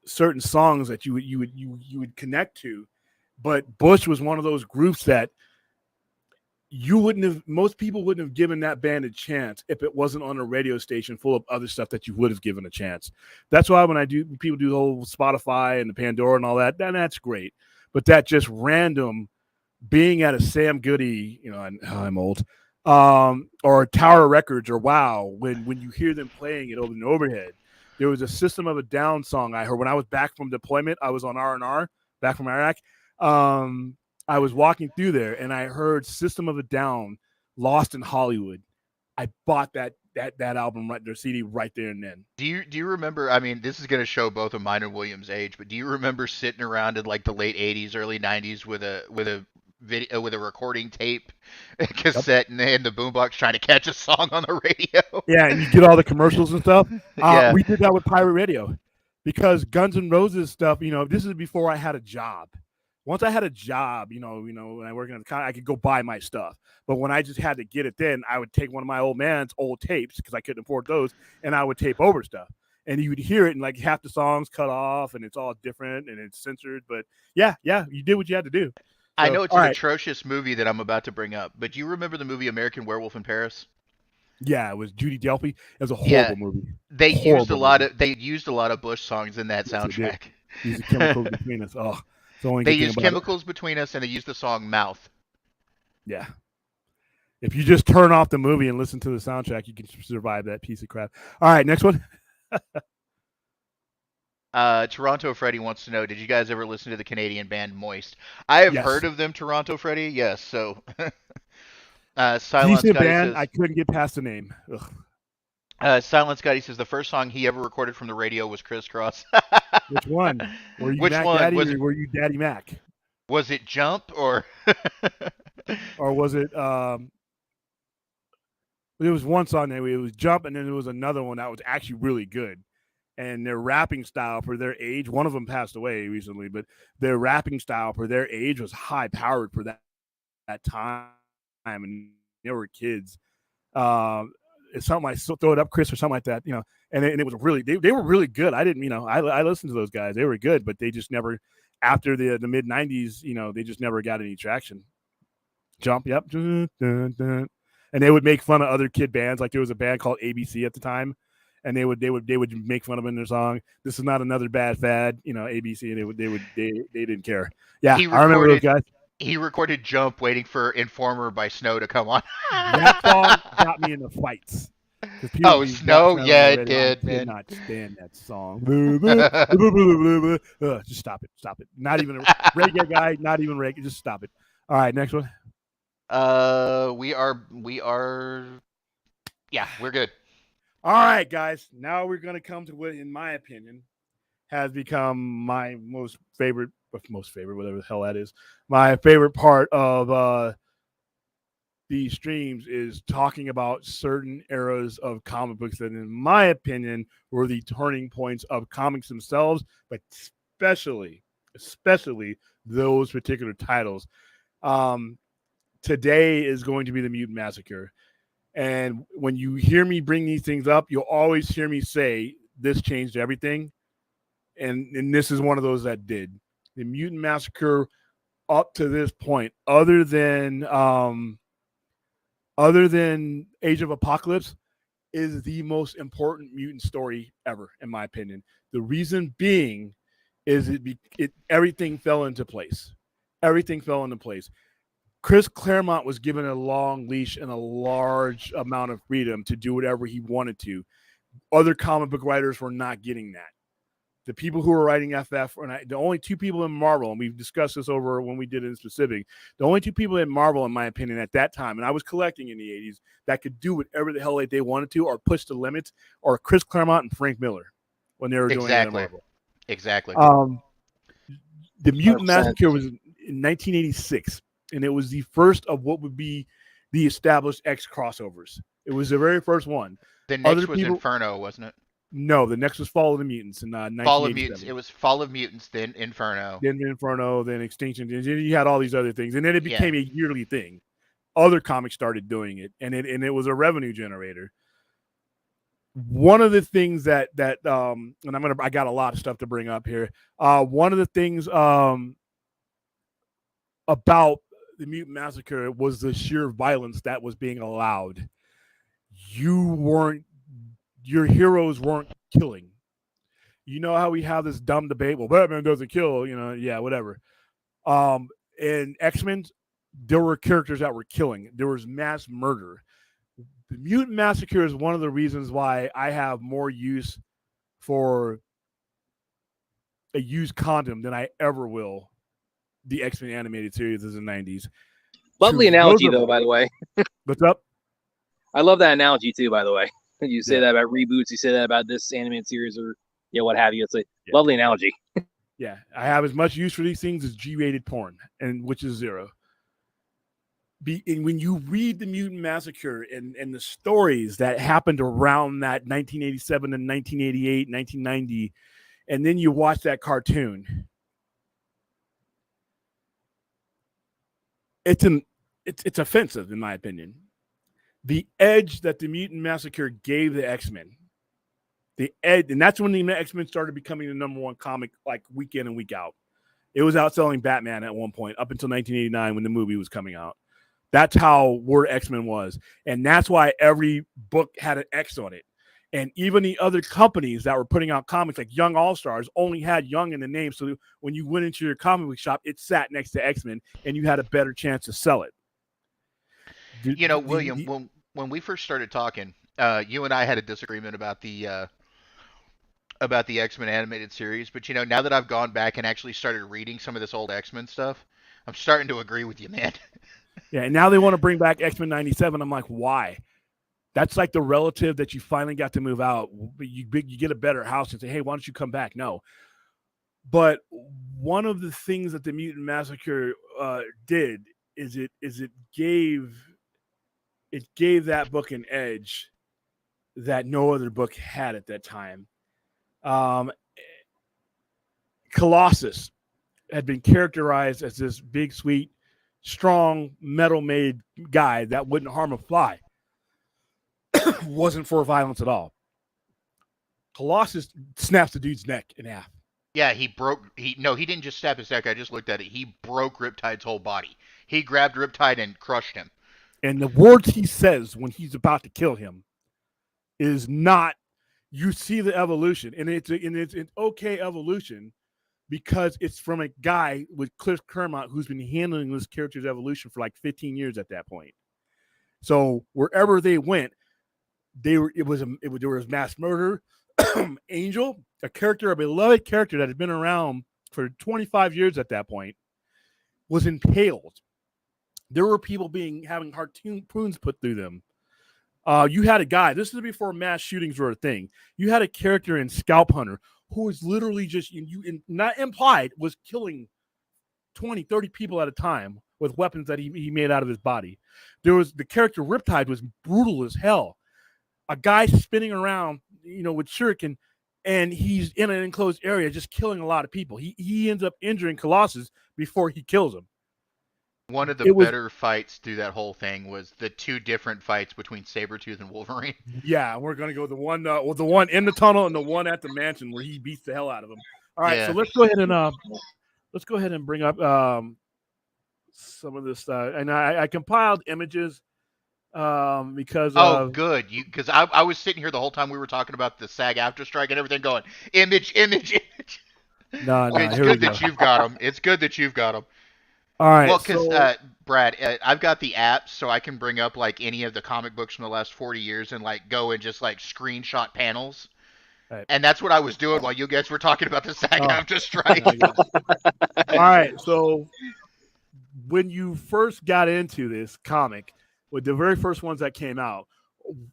certain songs that you would connect to, but Bush was one of those groups that most people wouldn't have given that band a chance if it wasn't on a radio station full of other stuff that you would have given a chance. That's why when people do the whole Spotify and the Pandora and all that, then that's great. But that just random being at a Sam Goody, you know, I'm old, or Tower Records or Wow, when you hear them playing it over and overhead. There was a System of a Down song I heard when I was back from deployment. I was on R&R back from Iraq. I was walking through there and I heard System of a Down, Lost in Hollywood. I bought that album their CD right there and then. Do you remember? I mean, this is going to show both of mine and William's age, but do you remember sitting around in like the late '80s, early '90s with a video with a recording tape cassette in the boombox trying to catch a song on the radio? Yeah, and you get all the commercials and stuff. Yeah. We did that with pirate radio because Guns N' Roses stuff, you know, this is before I had a job. Once I had a job, you know, when I worked in the con, I could go buy my stuff. But when I just had to get it, then I would take one of my old man's old tapes because I couldn't afford those, and I would tape over stuff. And you would hear it, and like half the songs cut off, and it's all different, and it's censored. But yeah, you did what you had to do. I know it's an atrocious movie that I'm about to bring up, but do you remember the movie American Werewolf in Paris? Yeah, it was Judy Delpy. It was a horrible movie. They used a lot of Bush songs in that soundtrack. Used the chemicals between us. Oh, they used Chemicals Between Us, and they used the song Mouth. Yeah. If you just turn off the movie and listen to the soundtrack, you can survive that piece of crap. All right, next one. Toronto Freddy wants to know, did you guys ever listen to the Canadian band Moist? I have heard of them, Toronto Freddy. Yes, so Silent Scotty band, says, I couldn't get past the name. Silent Scotty says the first song he ever recorded from the radio was Crisscross. Which one? Were you Which Mac one? Daddy or were you Daddy Mac? Was it Jump or or was it there was one song that it was Jump, and then there was another one that was actually really good. And their rapping style for their age, one of them passed away recently, but their rapping style for their age was high powered for that time. And they were kids. It's something like Throw It Up, Chris, or something like that, you know. And it was really, they were really good. I didn't, you know, I listened to those guys. They were good, but they just never, after the mid 90s, you know, they just never got any traction. Jump, yep. Dun, dun, dun. And they would make fun of other kid bands. Like there was a band called ABC at the time. And they would make fun of him in their song. This is not another bad fad, you know, ABC. And they didn't care. Yeah, I remember those guys. He recorded Jump waiting for Informer by Snow to come on. That song got me into fights. Oh, Snow? Yeah, it did, man. I man. cannot stand that song. Just stop it. Not even a reggae guy, not even reggae. Just stop it. All right, next one. We are, yeah, we're good. All right, guys. Now we're going to come to what, in my opinion, has become my most favorite, whatever the hell that is. My favorite part of these streams is talking about certain eras of comic books that, in my opinion, were the turning points of comics themselves, but especially those particular titles. Today is going to be the Mutant Massacre. And when you hear me bring these things up, you'll always hear me say, this changed everything. And this is one of those that did. the Mutant Massacre up to this point, other than Age of Apocalypse, is the most important mutant story ever, in my opinion. The reason being is everything fell into place. Everything fell into place. Chris Claremont was given a long leash and a large amount of freedom to do whatever he wanted to. Other comic book writers were not getting that. The people who were writing FF, the only two people in Marvel, and we've discussed this over when we did it in specific, the only two people in Marvel, in my opinion, at that time, and I was collecting in the 80s, that could do whatever the hell they wanted to or push the limits, or Chris Claremont and Frank Miller when they were doing it in Marvel. Exactly. The Mutant 100%. Massacre was in 1986, and it was the first of what would be the established X crossovers. It was the very first one. The next was Inferno, wasn't it? No, the next was Fall of the Mutants in 1987. Fall of Mutants. It was Fall of Mutants, then Inferno. Then Inferno, then Extinction. You had all these other things. And then it became a yearly thing. Other comics started doing it, and it was a revenue generator. One of the things that and I got a lot of stuff to bring up here. One of the things about the Mutant Massacre was the sheer violence that was being allowed. Your heroes weren't killing. You know how we have this dumb debate? Well, Batman doesn't kill, yeah, whatever. In X-Men, there were characters that were killing. There was mass murder. The Mutant Massacre is one of the reasons why I have more use for a used condom than I ever will the X-Men animated series of the 90s. Lovely analogy, though, by the way. What's up? I love that analogy, too, by the way. You say that about reboots. You say that about this animated series or what have you. It's a lovely analogy. Yeah, I have as much use for these things as G-rated porn, and which is 0. And when you read the Mutant Massacre and the stories that happened around that 1987 and 1988, 1990, and then you watch that cartoon, it's offensive in my opinion. The edge that the Mutant Massacre gave the X-Men, and that's when the X-Men started becoming the number one comic, like week in and week out. It was outselling Batman at one point up until 1989 when the movie was coming out. That's how where X-Men was, and that's why every book had an X on it. And even the other companies that were putting out comics, like Young All-Stars, only had Young in the name. So when you went into your comic book shop, it sat next to X-Men, and you had a better chance to sell it. William, when we first started talking, you and I had a disagreement about the X-Men animated series. But now that I've gone back and actually started reading some of this old X-Men stuff, I'm starting to agree with you, man. Yeah, and now they want to bring back X-Men 97. I'm like, why? That's like the relative that you finally got to move out. You get a better house and say, hey, why don't you come back? No. But one of the things that the Mutant Massacre did is it gave that book an edge that no other book had at that time. Colossus had been characterized as this big, sweet, strong, metal-made guy that wouldn't harm a fly. Wasn't for violence at all. Colossus snaps the dude's neck in half. Yeah, he didn't just snap his neck. I just looked at it. He broke Riptide's whole body. He grabbed Riptide and crushed him. And the words he says when he's about to kill him is not, you see the evolution. And it's an okay evolution because it's from a guy with Chris Claremont who's been handling this character's evolution for like 15 years at that point. So wherever they went, there was mass murder. Angel, a beloved character that had been around for 25 years at that point, was impaled. There were people having harpoons put through them. You had a guy, this is before mass shootings were a thing. You had a character in Scalp Hunter who was literally just, not implied, was killing 20, 30 people at a time with weapons that he made out of his body. There was the character Riptide was brutal as hell. A guy spinning around, with shuriken, and he's in an enclosed area just killing a lot of people. He ends up injuring Colossus before he kills him. One of the better fights through that whole thing was the two different fights between Sabretooth and Wolverine. Yeah, we're going to go the one in the tunnel and the one at the mansion where he beats the hell out of him. All right, So let's go ahead and let's go ahead and bring up some of this, and I compiled images because Oh, good. Because I was sitting here the whole time we were talking about the SAG after strike and everything, going image, image, image. no, It's here we good go. that you've got them. It's good that you've got them. All right, Well, because so Brad, I've got the app, so I can bring up like any of the comic books from the last 40 years and like go and just like screenshot panels. right. And that's what I was doing while you guys were talking about the SAG Oh, after strike. there you go. All right, so when you first got into this comic, with the very first ones that came out,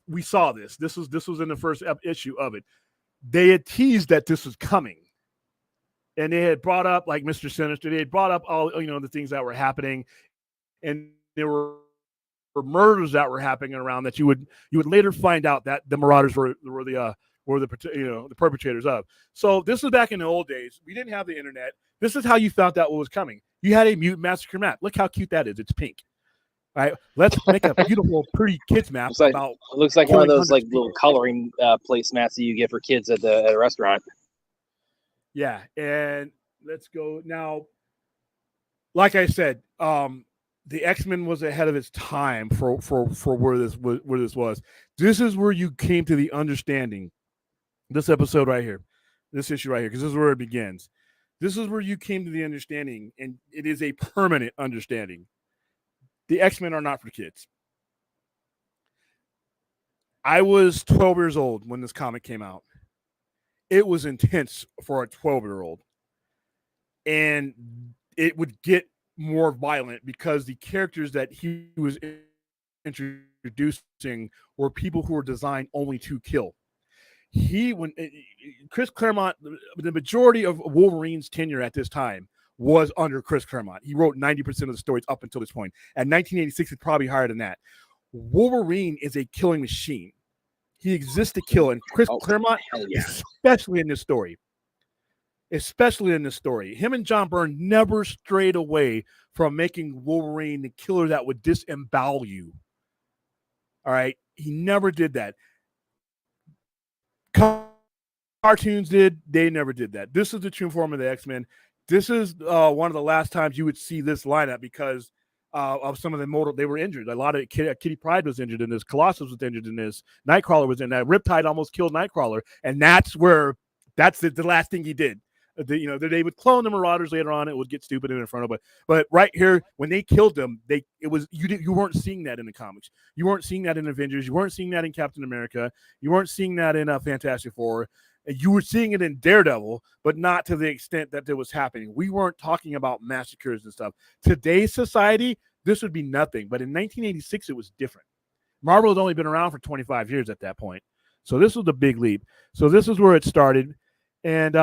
we saw this. This was in the first issue of it. They had teased that this was coming, and they had brought up like Mr. Sinister. They had brought up all the things that were happening, and there were murders that were happening around that you would later find out that the Marauders were the perpetrators of. So this was back in the old days. We didn't have the internet. This is how you found out what was coming. You had a Mutant Massacre map. Look how cute that is. It's pink. All right, let's make a beautiful, pretty kids map. It looks like one of those like little coloring placemats that you get for kids at a restaurant. Yeah, and let's go now. Like I said, the X-Men was ahead of its time for where this was. This is where you came to the understanding. This episode right here, this issue right here, because this is where it begins. This is where you came to the understanding, and it is a permanent understanding. The X-Men are not for kids. I was 12 years old when this comic came out. It was intense for a 12-year-old. And it would get more violent because the characters that he was introducing were people who were designed only to kill. Chris Claremont, the majority of Wolverine's tenure at this time was under Chris Claremont. He wrote 90% of the stories up until this point. At 1986, it's probably higher than that. Wolverine is a killing machine. He exists to kill, and Chris Claremont, especially in this story, him and John Byrne never strayed away from making Wolverine the killer that would disembowel you. All right, he never did that. Cartoons did; they never did that. This is the true form of the X-Men. This is one of the last times you would see this lineup because of some of the they were injured. A lot of Kitty Pryde was injured in this. Colossus was injured in this. Nightcrawler was in that. Riptide almost killed Nightcrawler, and that's the last thing he did. They would clone the Marauders later on. It would get stupid in Inferno, but right here when they killed them, you weren't seeing that in the comics. You weren't seeing that in Avengers. You weren't seeing that in Captain America. You weren't seeing that in Fantastic Four. You were seeing it in Daredevil, but not to the extent that it was happening. We weren't talking about massacres and stuff. Today's society, this would be nothing. But in 1986, it was different. Marvel had only been around for 25 years at that point. So this was the big leap. So this is where it started. And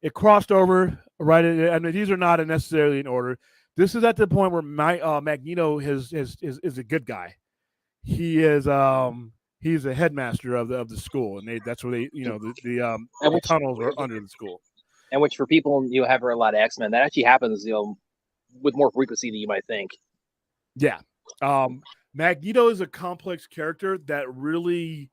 it crossed over, right? I mean, these are not necessarily in order. This is at the point where Magneto is a good guy. He is he's a headmaster of the school, and that's where the tunnels are under the school. And which for people have read a lot of X-Men, that actually happens with more frequency than you might think. Yeah, Magneto is a complex character that really,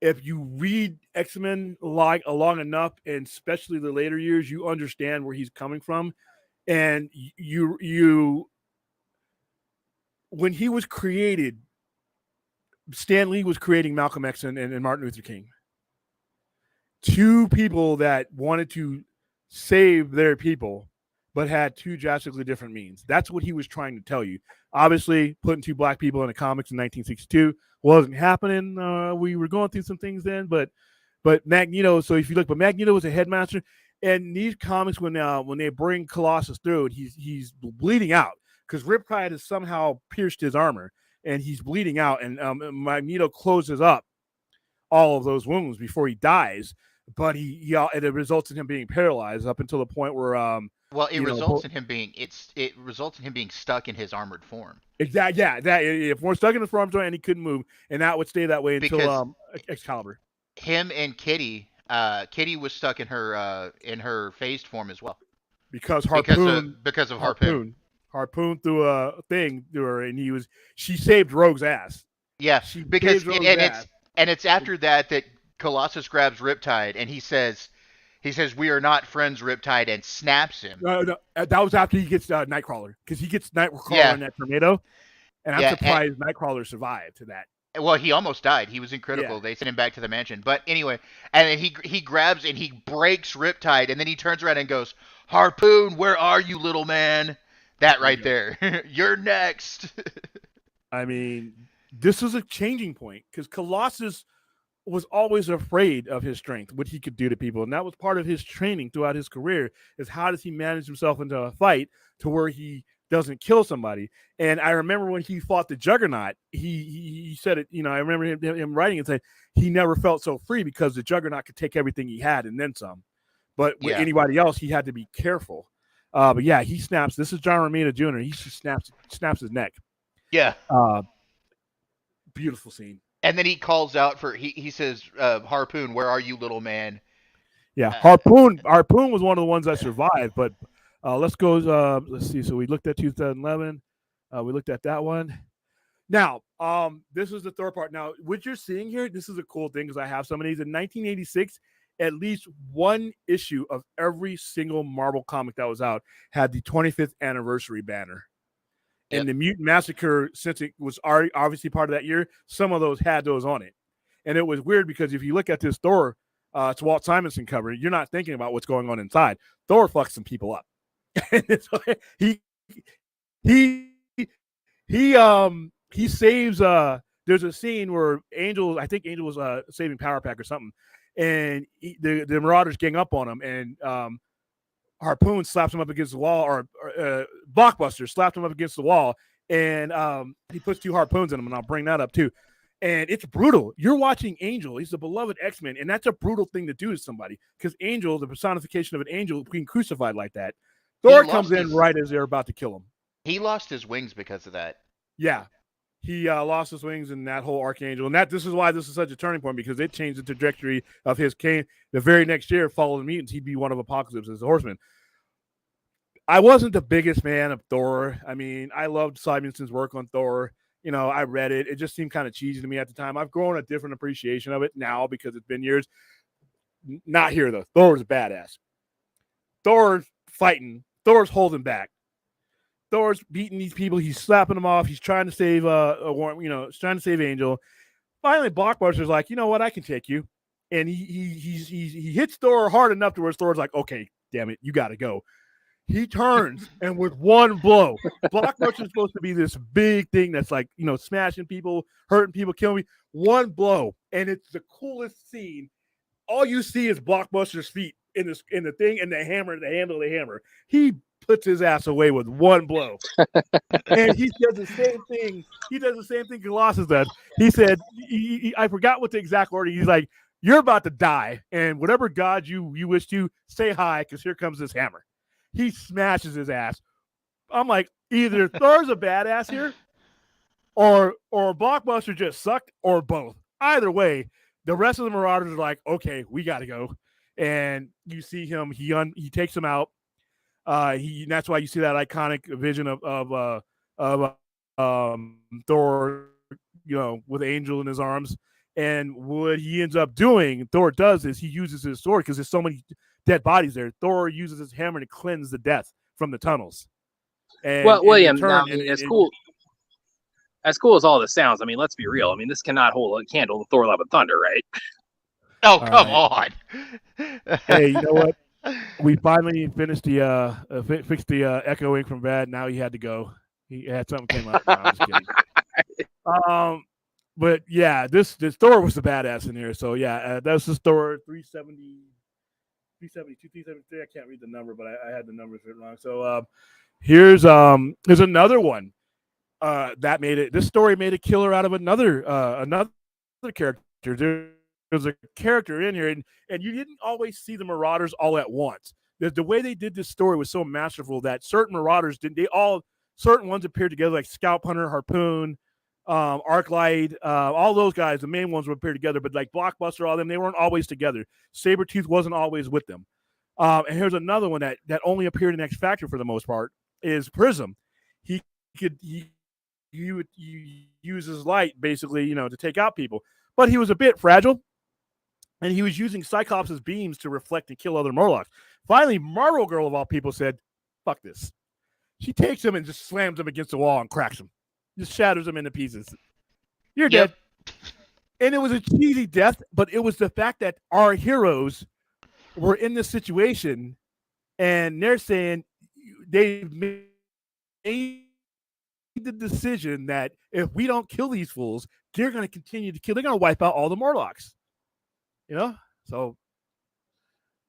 if you read X-Men long enough, and especially the later years, you understand where he's coming from, and you when he was created. Stan Lee was creating Malcolm X and Martin Luther King. Two people that wanted to save their people, but had two drastically different means. That's what he was trying to tell you. Obviously, putting two black people in the comics in 1962 wasn't happening. We were going through some things then, but Magneto. So if you look, but Magneto was a headmaster, and these comics when they bring Colossus through, and he's bleeding out because Riptide has somehow pierced his armor. And he's bleeding out, and Magneto closes up all of those wounds before he dies. But it results in him being paralyzed up until the point where it results in him being stuck in his armored form. Exactly. Yeah, if we're stuck in his form and he couldn't move, and that would stay that way until Excalibur. Him and Kitty was stuck in her phased form as well. Because Harpoon because of Harpoon. Harpoon through a thing through her, and she saved Rogue's ass. Yeah, it's after that Colossus grabs Riptide, and he says, He says, "We are not friends, Riptide," and snaps him. No, that was after he gets Nightcrawler, because he gets Nightcrawler in that tornado, and I'm Yeah, surprised Nightcrawler survived to that. well, he almost died. He was in critical. Yeah. They sent him back to the mansion. But anyway, and then he grabs and he breaks Riptide, and then he turns around and goes, "Harpoon, where are you, little man?" That right there. You're next. I mean, this is a changing point, because Colossus was always afraid of his strength, what he could do to people, and that was part of his training throughout his career, is how does he manage himself into a fight to where he doesn't kill somebody. And I remember when he fought the Juggernaut, he said it, I remember him writing and saying he never felt so free because the Juggernaut could take everything he had and then some. But with anybody else, he had to be careful. But yeah, he snaps. This is John Romita Jr. He snaps his neck. Yeah. Beautiful scene. And then he calls out for he says, "Harpoon, where are you, little man?" Yeah, Harpoon was one of the ones that survived. But let's go. Let's see. So we looked at 2011. We looked at that one. Now, this is the third part. Now, what you're seeing here, this is a cool thing because I have some of these. In 1986, at least one issue of every single Marvel comic that was out had the 25th anniversary banner. And the Mutant Massacre, since it was already obviously part of that year, some of those had those on it. And it was weird because if you look at this Thor, it's Walt Simonson cover, you're not thinking about what's going on inside. Thor fucks some people up. He saves there's a scene where I think Angel was saving Power Pack or something, and the Marauders gang up on him, and Harpoon slaps him up against the wall, or Blockbuster slapped him up against the wall, and he puts 2 harpoons in him, and I'll bring that up too. And it's brutal. You're watching Angel. He's the beloved X-Men, and that's a brutal thing to do to somebody, because Angel, the personification of an angel, being crucified like that. Thor comes in right as they're about to kill him. He lost his wings because of that. Yeah. He lost his wings in that whole Archangel. And this is why this is such a turning point, because it changed the trajectory of his cane. The very next year, Fall of the Mutants, he'd be one of Apocalypse as a Horseman. I wasn't the biggest fan of Thor. I mean, I loved Simonson's work on Thor. I read it. It just seemed kind of cheesy to me at the time. I've grown a different appreciation of it now because it's been years. Not here, though. Thor's a badass. Thor's fighting. Thor's holding back. Thor's beating these people. He's slapping them off. He's trying to save trying to save Angel. Finally, Blockbuster's like, you know what? I can take you. And he hits Thor hard enough to where Thor's like, okay, damn it, you got to go. He turns, and with one blow, Blockbuster's supposed to be this big thing that's like, smashing people, hurting people, killing me. One blow, and it's the coolest scene. All you see is Blockbuster's feet in the thing, and the hammer, the handle of the hammer. He puts his ass away with one blow. And he does the same thing. He does the same thing Colossus does. He said, I forgot what the exact order. He's like, you're about to die, and whatever god you wish to, say hi, because here comes this hammer. He smashes his ass. I'm like, either Thor's a badass here, or Blockbuster just sucked, or both. Either way, the rest of the Marauders are like, okay, we got to go. And you see him. He takes him out. That's why you see that iconic vision of Thor, with Angel in his arms. And what he ends up doing, Thor does, is he uses his sword because there's so many dead bodies there. Thor uses his hammer to cleanse the death from the tunnels. And, well, William, cool. As cool as all this sounds, I mean, let's be real. I mean, this cannot hold a candle to Thor: Love and Thunder, right? Oh, come on. Hey, you know what? We finally finished fixed the echoing from bad. Now he had to go. He had something came up. No, I'm just kidding. But yeah, this Thor was the badass in here. So yeah, that's the Thor 370, 372, 373. I can't read the number, but I had the numbers written wrong. So here's another one that made it. This story made a killer out of another character. There's a character in here, and you didn't always see the Marauders all at once. The way they did this story was so masterful that certain Marauders certain ones appeared together, like Scalp Hunter, Harpoon, Arclight, all those guys. The main ones would appear together, but like Blockbuster, all them, they weren't always together. Sabretooth wasn't always with them. And here's another one that only appeared in X Factor for the most part is Prism. He would use his light basically, to take out people, but he was a bit fragile. and he was using Cyclops' beams to reflect and kill other Morlocks. Finally, Marvel Girl of all people said, "Fuck this." She takes him and just slams him against the wall and cracks him, just shatters him into pieces. You're dead. And it was a cheesy death, but it was the fact that our heroes were in this situation, and they're saying they've made the decision that if we don't kill these fools, they're going to continue to kill. They're going to wipe out all the Morlocks. So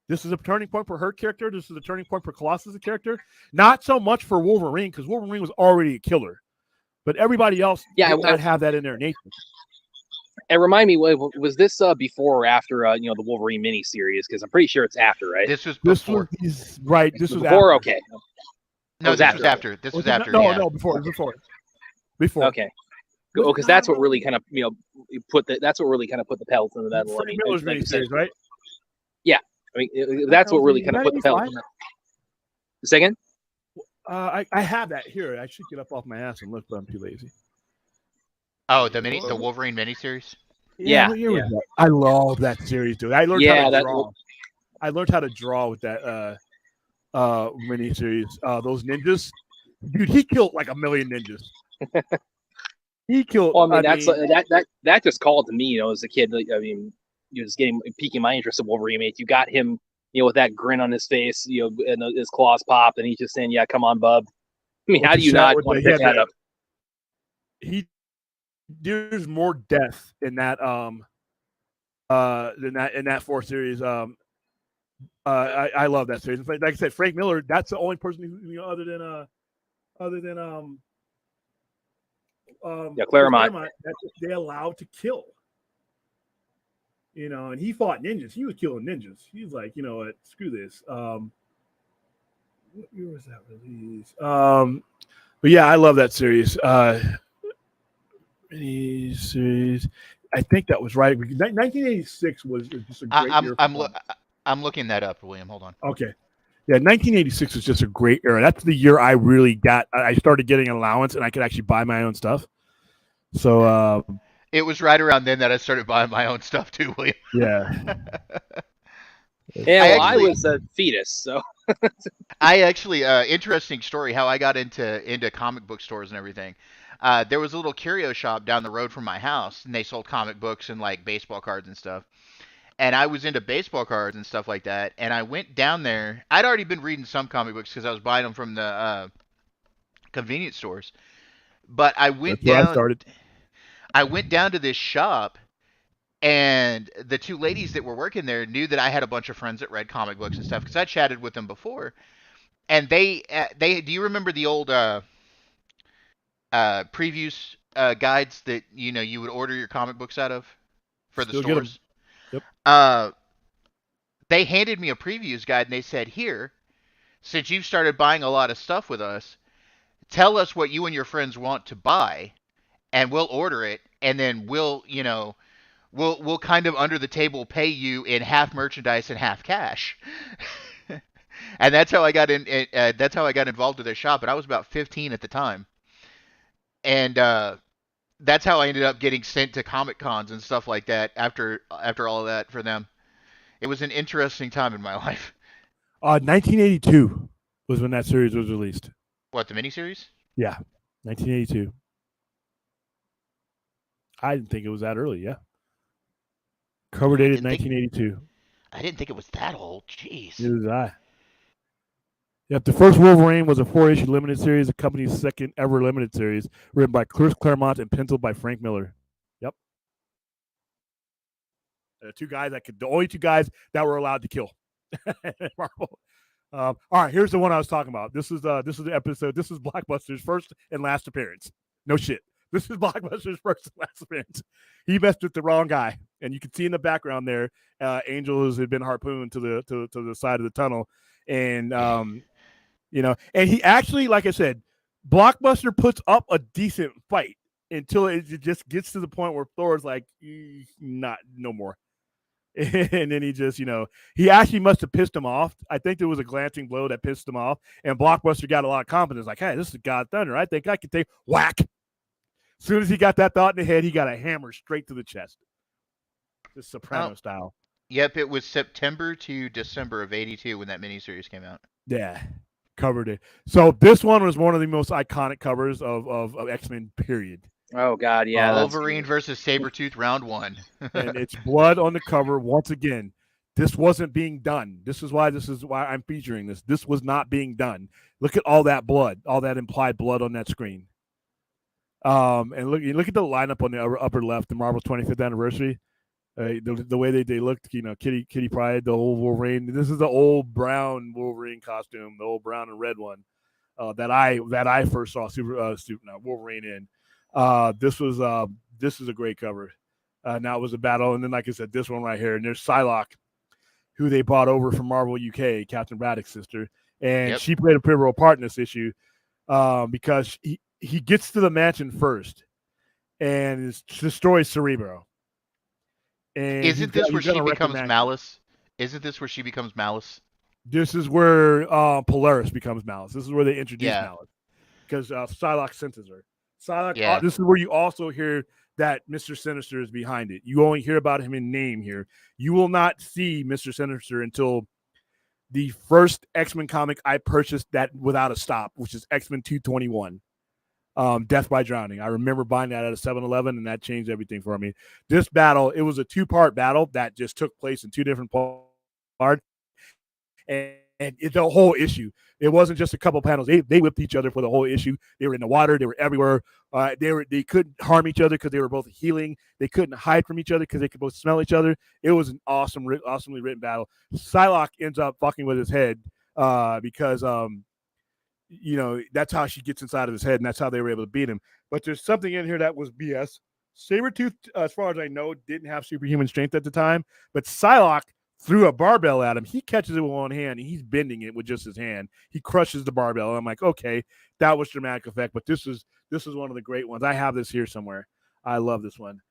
this is a turning point for her character. This is a turning point for Colossus' character. Not so much for Wolverine, because Wolverine was already a killer, but everybody else did not have that in their nature. And remind me, was this before or after the Wolverine miniseries? Because I'm pretty sure it's after, right? This was before. This was before. After. Okay. No, this was after. This was after. No, before. Okay. Because that's what really kind of put the pedal to the metal. Frank Miller's miniseries, right? Yeah, I mean that's what really kind of put the pedal to the metal. Second. I have that here. I should get up off my ass and look, but I'm too lazy. Oh, the Wolverine miniseries. Yeah. I love that series, dude. I learned how to draw. I learned how to draw with that miniseries. Those ninjas, dude. He killed like 1 million ninjas. He killed. Well, that just called to me, as a kid. Like, I mean, just piquing my interest in Wolverine. Mate, you got him, with that grin on his face, and his claws pop, and he's just saying, "Yeah, come on, bub." I mean, how do you not want to pick that up? There's more death in that in that 4 series. I love that series. Like I said, Frank Miller. That's the only person who other than Claremont that they allowed to kill. And he fought ninjas. He was killing ninjas. He's like, what? Screw this. What year was that release? But yeah, I love that series. Series. I think that was right. 1986 was just a great year. I'm looking that up, William. Hold on. Okay. Yeah, 1986 was just a great era. That's the year I started getting an allowance and I could actually buy my own stuff. So it was right around then that I started buying my own stuff too, William. Yeah. I was a fetus, so I actually interesting story how I got into comic book stores and everything. There was a little curio shop down the road from my house, and they sold comic books and like baseball cards and stuff. And I was into baseball cards and stuff like that. And I went down there. I'd already been reading some comic books because I was buying them from the convenience stores. But I went down. I went down to this shop, and the two ladies that were working there knew that I had a bunch of friends that read comic books and stuff because I chatted with them before. And they do you remember the old previews guides that you would order your comic books out of for the stores? Yep. They handed me a previews guide and they said, "Here, since you've started buying a lot of stuff with us, tell us what you and your friends want to buy, and we'll order it, and then we'll kind of under the table pay you in half merchandise and half cash." And that's how I got in. That's how I got involved with their shop. And I was about 15 at the time, and that's how I ended up getting sent to Comic Cons and stuff like that. After all of that for them, it was an interesting time in my life. 1982 was when that series was released. What, the miniseries? Yeah, 1982. I didn't think it was that early. Yeah, cover dated 1982. I didn't think it was that old. Jeez. Neither did I. Yep, the first Wolverine was a 4-issue limited series, the company's second ever limited series, written by Chris Claremont and penciled by Frank Miller. Yep. The only two guys that were allowed to kill. Marvel. All right, here's the one I was talking about. This is the episode. This is Blockbuster's first and last appearance. No shit. This is Blockbuster's first and last appearance. He messed with the wrong guy, and you can see in the background there, Angel had been harpooned to the side of the tunnel, and and he actually, like I said, Blockbuster puts up a decent fight until it just gets to the point where Thor's like, no more. And then he just, he actually must have pissed him off. I think there was a glancing blow that pissed him off. And Blockbuster got a lot of confidence. Like, hey, this is God Thunder. I think I can take whack. As soon as he got that thought in the head, he got a hammer straight to the chest. Just Soprano style. Yep, it was September to December of '82 when that miniseries came out. Yeah, covered it. So this one was one of the most iconic covers of X-Men, period. Oh God, yeah, that's Wolverine versus Sabretooth, round 1. And it's blood on the cover once again. This wasn't being done. This is why I'm featuring this. This was not being done. Look at all that blood, all that implied blood on that screen. And look at the lineup on the upper left, the Marvel's 25th anniversary. The way they looked, Kitty Pryde, the old Wolverine. This is the old brown Wolverine costume, the old brown and red one that I first saw Wolverine in. This is a great cover. Now it was a battle, and then like I said, this one right here, and there's Psylocke, who they brought over from Marvel UK, Captain Braddock's sister, and she played a pivotal part in this issue because he gets to the mansion first and destroys Cerebro. And Isn't this where she becomes Malice? Isn't this where she becomes Malice? This is where Polaris becomes Malice. This is where they introduce Malice because Psylocke senses her. Psylocke. This is where you also hear that Mr. Sinister is behind it. You only hear about him in name here. You will not see Mr. Sinister until the first X-Men comic I purchased that without a stop, which is X-Men 221. Death by Drowning. I remember buying that at a 7-Eleven, and that changed everything for me. This battle, it was a 2-part battle that just took place in 2 different parts, and the whole issue. It wasn't just a couple panels. They whipped each other for the whole issue. They were in the water. They were everywhere. They couldn't harm each other because they were both healing. They couldn't hide from each other because they could both smell each other. It was an awesomely written battle. Psylocke ends up fucking with his head because that's how she gets inside of his head, and that's how they were able to beat him. But there's something in here that was BS. Sabretooth, as far as I know, didn't have superhuman strength at the time, but Psylocke threw a barbell at him. He catches it with one hand, and he's bending it with just his hand. He crushes the barbell. And I'm like, okay, that was dramatic effect, but this is one of the great ones. I have this here somewhere. I love this one.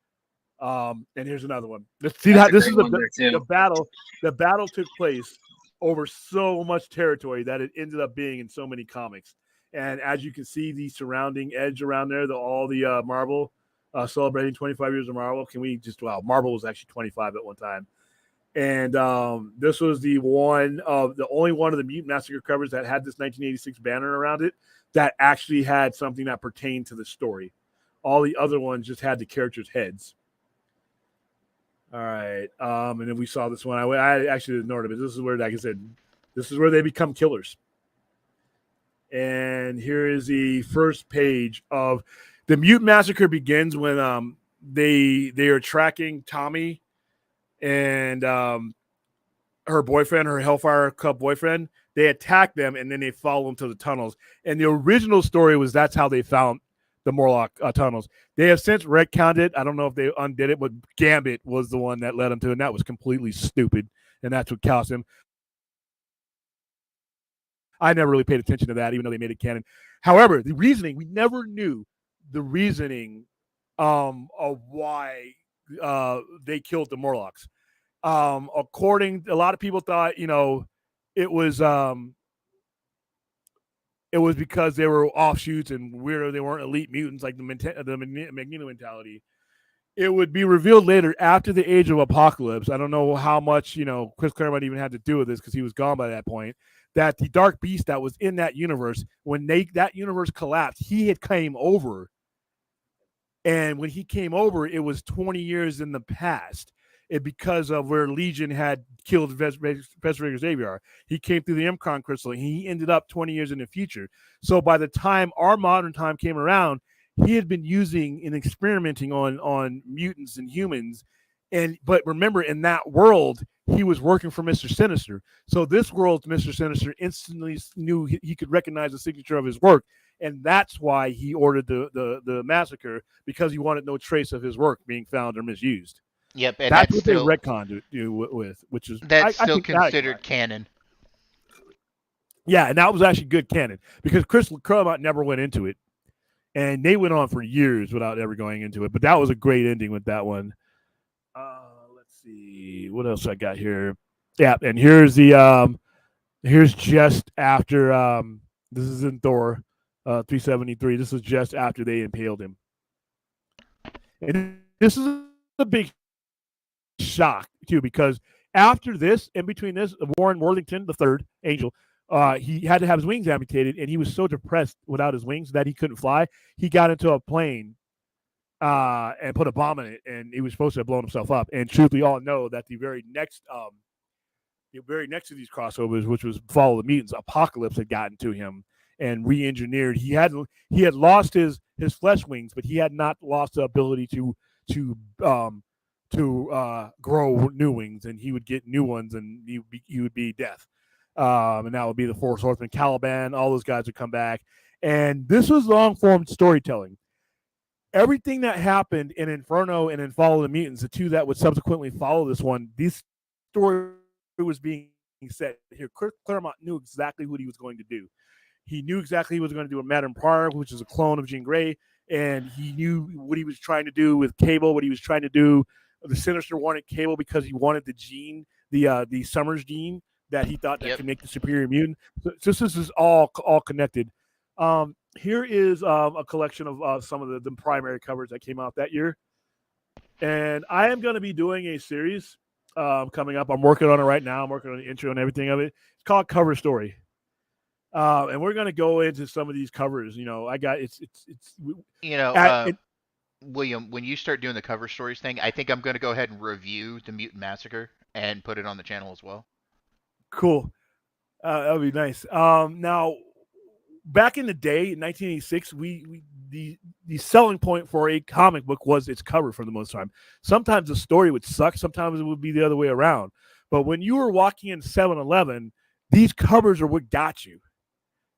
And here's another one. See that this is the battle. The battle took place over so much territory that it ended up being in so many comics. And as you can see, the surrounding edge around there, all the Marvel celebrating 25 years of Marvel. Marvel was actually 25 at one time. And this was the only one of the Mutant Massacre covers that had this 1986 banner around it that actually had something that pertained to the story. All the other ones just had the characters' heads. All right. And then we saw this one. I actually ignored it, but this is where, like I said, this is where they become killers. And here is the first page of the Mutant Massacre begins when they are tracking Tommy and her boyfriend, her Hellfire Club boyfriend. They attack them, and then they follow them to the tunnels. And the original story was that's how they found the Morlock tunnels. They have since retconned it. I don't know if they undid it, but Gambit was the one that led them to it, and that was completely stupid, and that's what cost him. I never really paid attention to that, even though they made it canon. However, the reasoning, we never knew the reasoning of why they killed the Morlocks. According, a lot of people thought, it was because they were offshoots and weirdo. They weren't elite mutants like the Magneto mentality. It would be revealed later after the Age of Apocalypse. I don't know how much, Chris Claremont even had to do with this because he was gone by that point, that the Dark Beast that was in that universe, when that universe collapsed, he had came over. And when he came over, it was 20 years in the past. Because of where Legion had killed Professor Xavier. He came through the Mcron crystal, and he ended up 20 years in the future. So by the time our modern time came around, he had been using and experimenting on mutants and humans. But remember, in that world, he was working for Mr. Sinister. So this world's Mr. Sinister instantly knew he could recognize the signature of his work. And that's why he ordered the massacre, because he wanted no trace of his work being found or misused. Yep, and that's what still, they retconned with, which is still considered canon. Yeah, and that was actually good canon because Chris Claremont never went into it, and they went on for years without ever going into it. But that was a great ending with that one. Let's see what else I got here. Yeah, and here's here's just after this is in Thor 373. This is just after they impaled him, and this is a big shock too, because After this, in between this, Warren Worthington, the third Angel, he had to have his wings amputated, and he was so depressed without his wings that he couldn't fly. He got into a plane and put a bomb in it, and he was supposed to have blown himself up. And truth, we all know that the very next to these crossovers, which was Fall of the Mutants, Apocalypse had gotten to him and re-engineered. He had lost his flesh wings, but he had not lost the ability to grow new wings, and he would get new ones, and he would be Death. And that would be the Four Horsemen, Caliban, all those guys would come back. And this was long-form storytelling. Everything that happened in Inferno and in Fall of the Mutants, the two that would subsequently follow this one, this story was being set here. Chris Claremont knew exactly what he was going to do. He knew exactly he was going to do a Madame Pryor, which is a clone of Jean Grey, and he knew what he was trying to do with Cable, what he was trying to do. The Sinister wanted Cable because he wanted the gene, the Summers gene that he thought that could make the superior mutant. So this is all connected. Here is a collection of some of the primary covers that came out that year. And I am going to be doing a series coming up. I'm working on it right now. I'm working on the intro and everything of it. It's called Cover Story. And we're going to go into some of these covers. William, when you start doing the cover stories thing, I think I'm going to go ahead and review the Mutant Massacre and put it on the channel as well. Cool. That would be nice. Now, back in the day, in 1986, the selling point for a comic book was its cover for the most time. Sometimes the story would suck. Sometimes it would be the other way around. But when you were walking in 7-Eleven, these covers are what got you.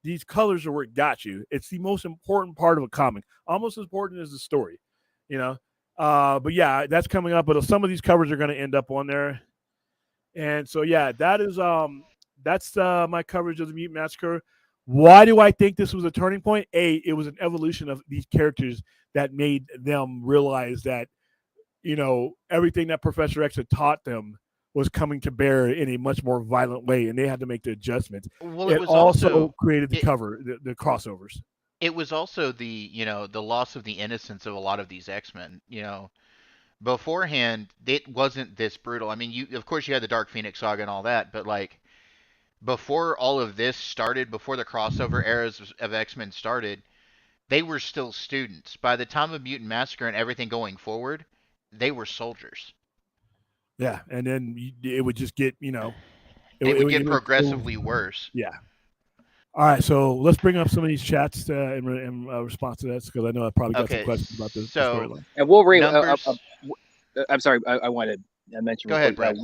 These colors are what got you. It's the most important part of a comic, almost as important as the story, But yeah, that's coming up. But some of these covers are going to end up on there. And so, yeah, that is that's my coverage of the Mutant Massacre. Why do I think this was a turning point? It was an evolution of these characters that made them realize that, everything that Professor X had taught them was coming to bear in a much more violent way, and they had to make the adjustments. Well, it also created the cover, the crossovers. It was also the loss of the innocence of a lot of these X-Men. Beforehand, it wasn't this brutal. I mean, of course you had the Dark Phoenix saga and all that, but like before all of this started, before the crossover eras of X-Men started, they were still students. By the time of Mutant Massacre and everything going forward, they were soldiers. Yeah, and then it would just get, it would get progressively worse. Yeah. All right, so let's bring up some of these chats in response to that, because I know I probably got some questions about this storyline. And Wolverine, I'm sorry, I wanted to mention. Go ahead, Brad.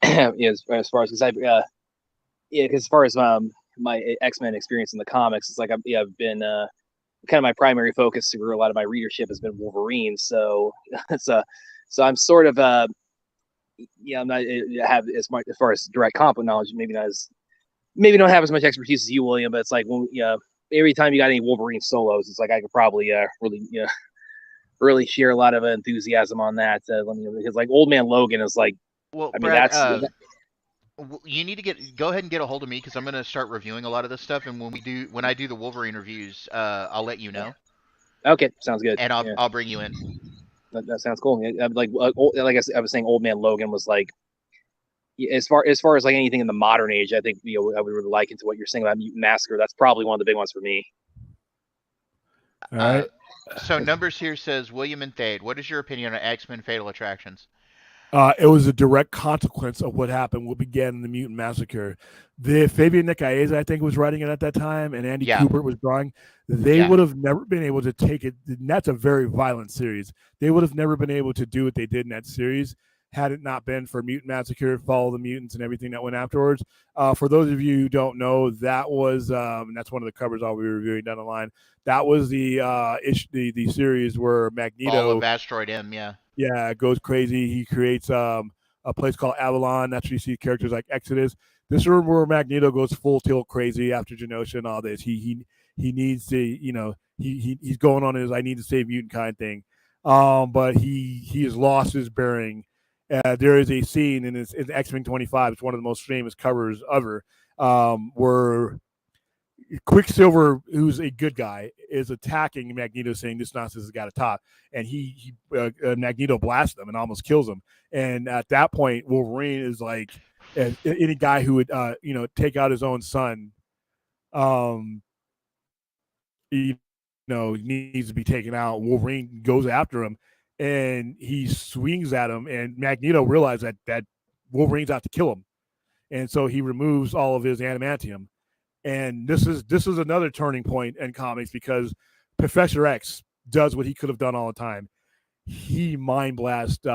As far as my X-Men experience in the comics, it's like I've been kind of my primary focus for a lot of my readership has been Wolverine. So so I'm sort of I'm not have as much as far as direct comic knowledge, maybe don't have as much expertise as you, William. But it's like every time you got any Wolverine solos, it's like I could probably really share a lot of enthusiasm on that. Because like Old Man Logan is like, well, Brad, you need to go ahead and get a hold of me, because I'm going to start reviewing a lot of this stuff, and when I do the Wolverine reviews, I'll let you know. Okay, sounds good. And I'll bring you in. That sounds cool. Like I was saying, Old Man Logan was like, as far as like anything in the modern age, I think I would really like into what you're saying about Mutant Massacre. That's probably one of the big ones for me. All right. So Numbers here says, William and Thade, what is your opinion on X-Men Fatal Attractions? It was a direct consequence of what happened. What began in the Mutant Massacre. Fabian Nicaise, I think, was writing it at that time, and Andy Kubert was drawing. They would have never been able to take it. And that's a very violent series. They would have never been able to do what they did in that series had it not been for Mutant Massacre, Follow the Mutants, and everything that went afterwards. For those of you who don't know, that was and that's one of the covers I'll be reviewing down the line. That was the series where Magneto, Fall of Asteroid M, goes crazy. He creates a place called Avalon. That's where you see characters like Exodus. This is where Magneto goes full tilt crazy after Genosha and all this. He needs to, he's going on his I need to save mutant kind thing. But he has lost his bearing. There is a scene in X-Men 25. It's one of the most famous covers ever, where Quicksilver, who's a good guy, is attacking Magneto, saying this nonsense has got to top, and Magneto blasts him and almost kills him. And at that point, Wolverine is like, any guy who would take out his own son, needs to be taken out. Wolverine goes after him, and he swings at him, and Magneto realizes that Wolverine's out to kill him, and so he removes all of his adamantium. And this is another turning point in comics, because Professor X does what he could have done all the time. He mind blasts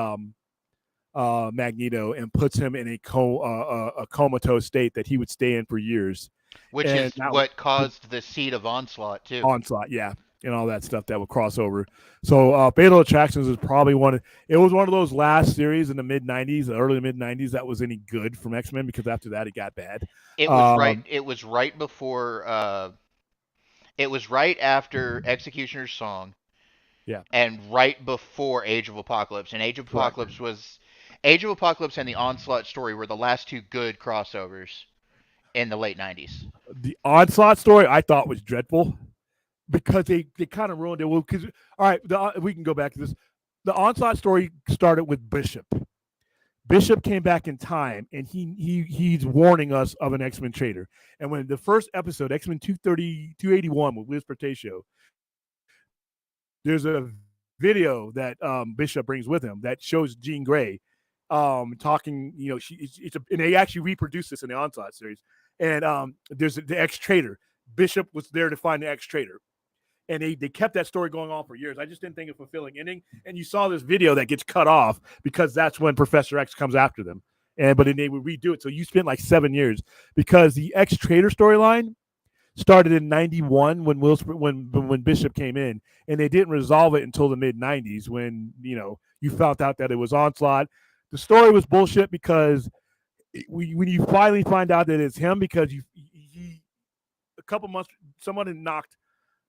Magneto and puts him in a comatose state that he would stay in for years. Which is what caused the seed of Onslaught, too. Onslaught, yeah, and all that stuff that would cross over. So Fatal Attractions is probably it was one of those last series in the mid-90s, the early mid-90s, that was any good from X-Men, because after that it got bad. It was right before. It was right after Executioner's Song. Yeah. And right before Age of Apocalypse. And Age of Apocalypse and the Onslaught story were the last two good crossovers in the late 90s. The Onslaught story I thought was dreadful, because they kind of ruined it. Well, because all right, we can go back to this. The Onslaught story started with Bishop. Bishop came back in time, and he's warning us of an X-Men traitor. And when the first episode, X-Men 281 with Liz Portacio, there's a video that Bishop brings with him that shows Jean Grey talking. And they actually reproduced this in the Onslaught series. And there's the ex-traitor. Bishop was there to find the ex-traitor. And they kept that story going on for years. I just didn't think a fulfilling ending. And you saw this video that gets cut off, because that's when Professor X comes after them. But then they would redo it. So you spent like 7 years, because the ex-traitor storyline started in 91 when Bishop came in, and they didn't resolve it until the mid-90s when you found out that it was Onslaught. The story was bullshit, because when you finally find out that it's him, because he a couple months someone had knocked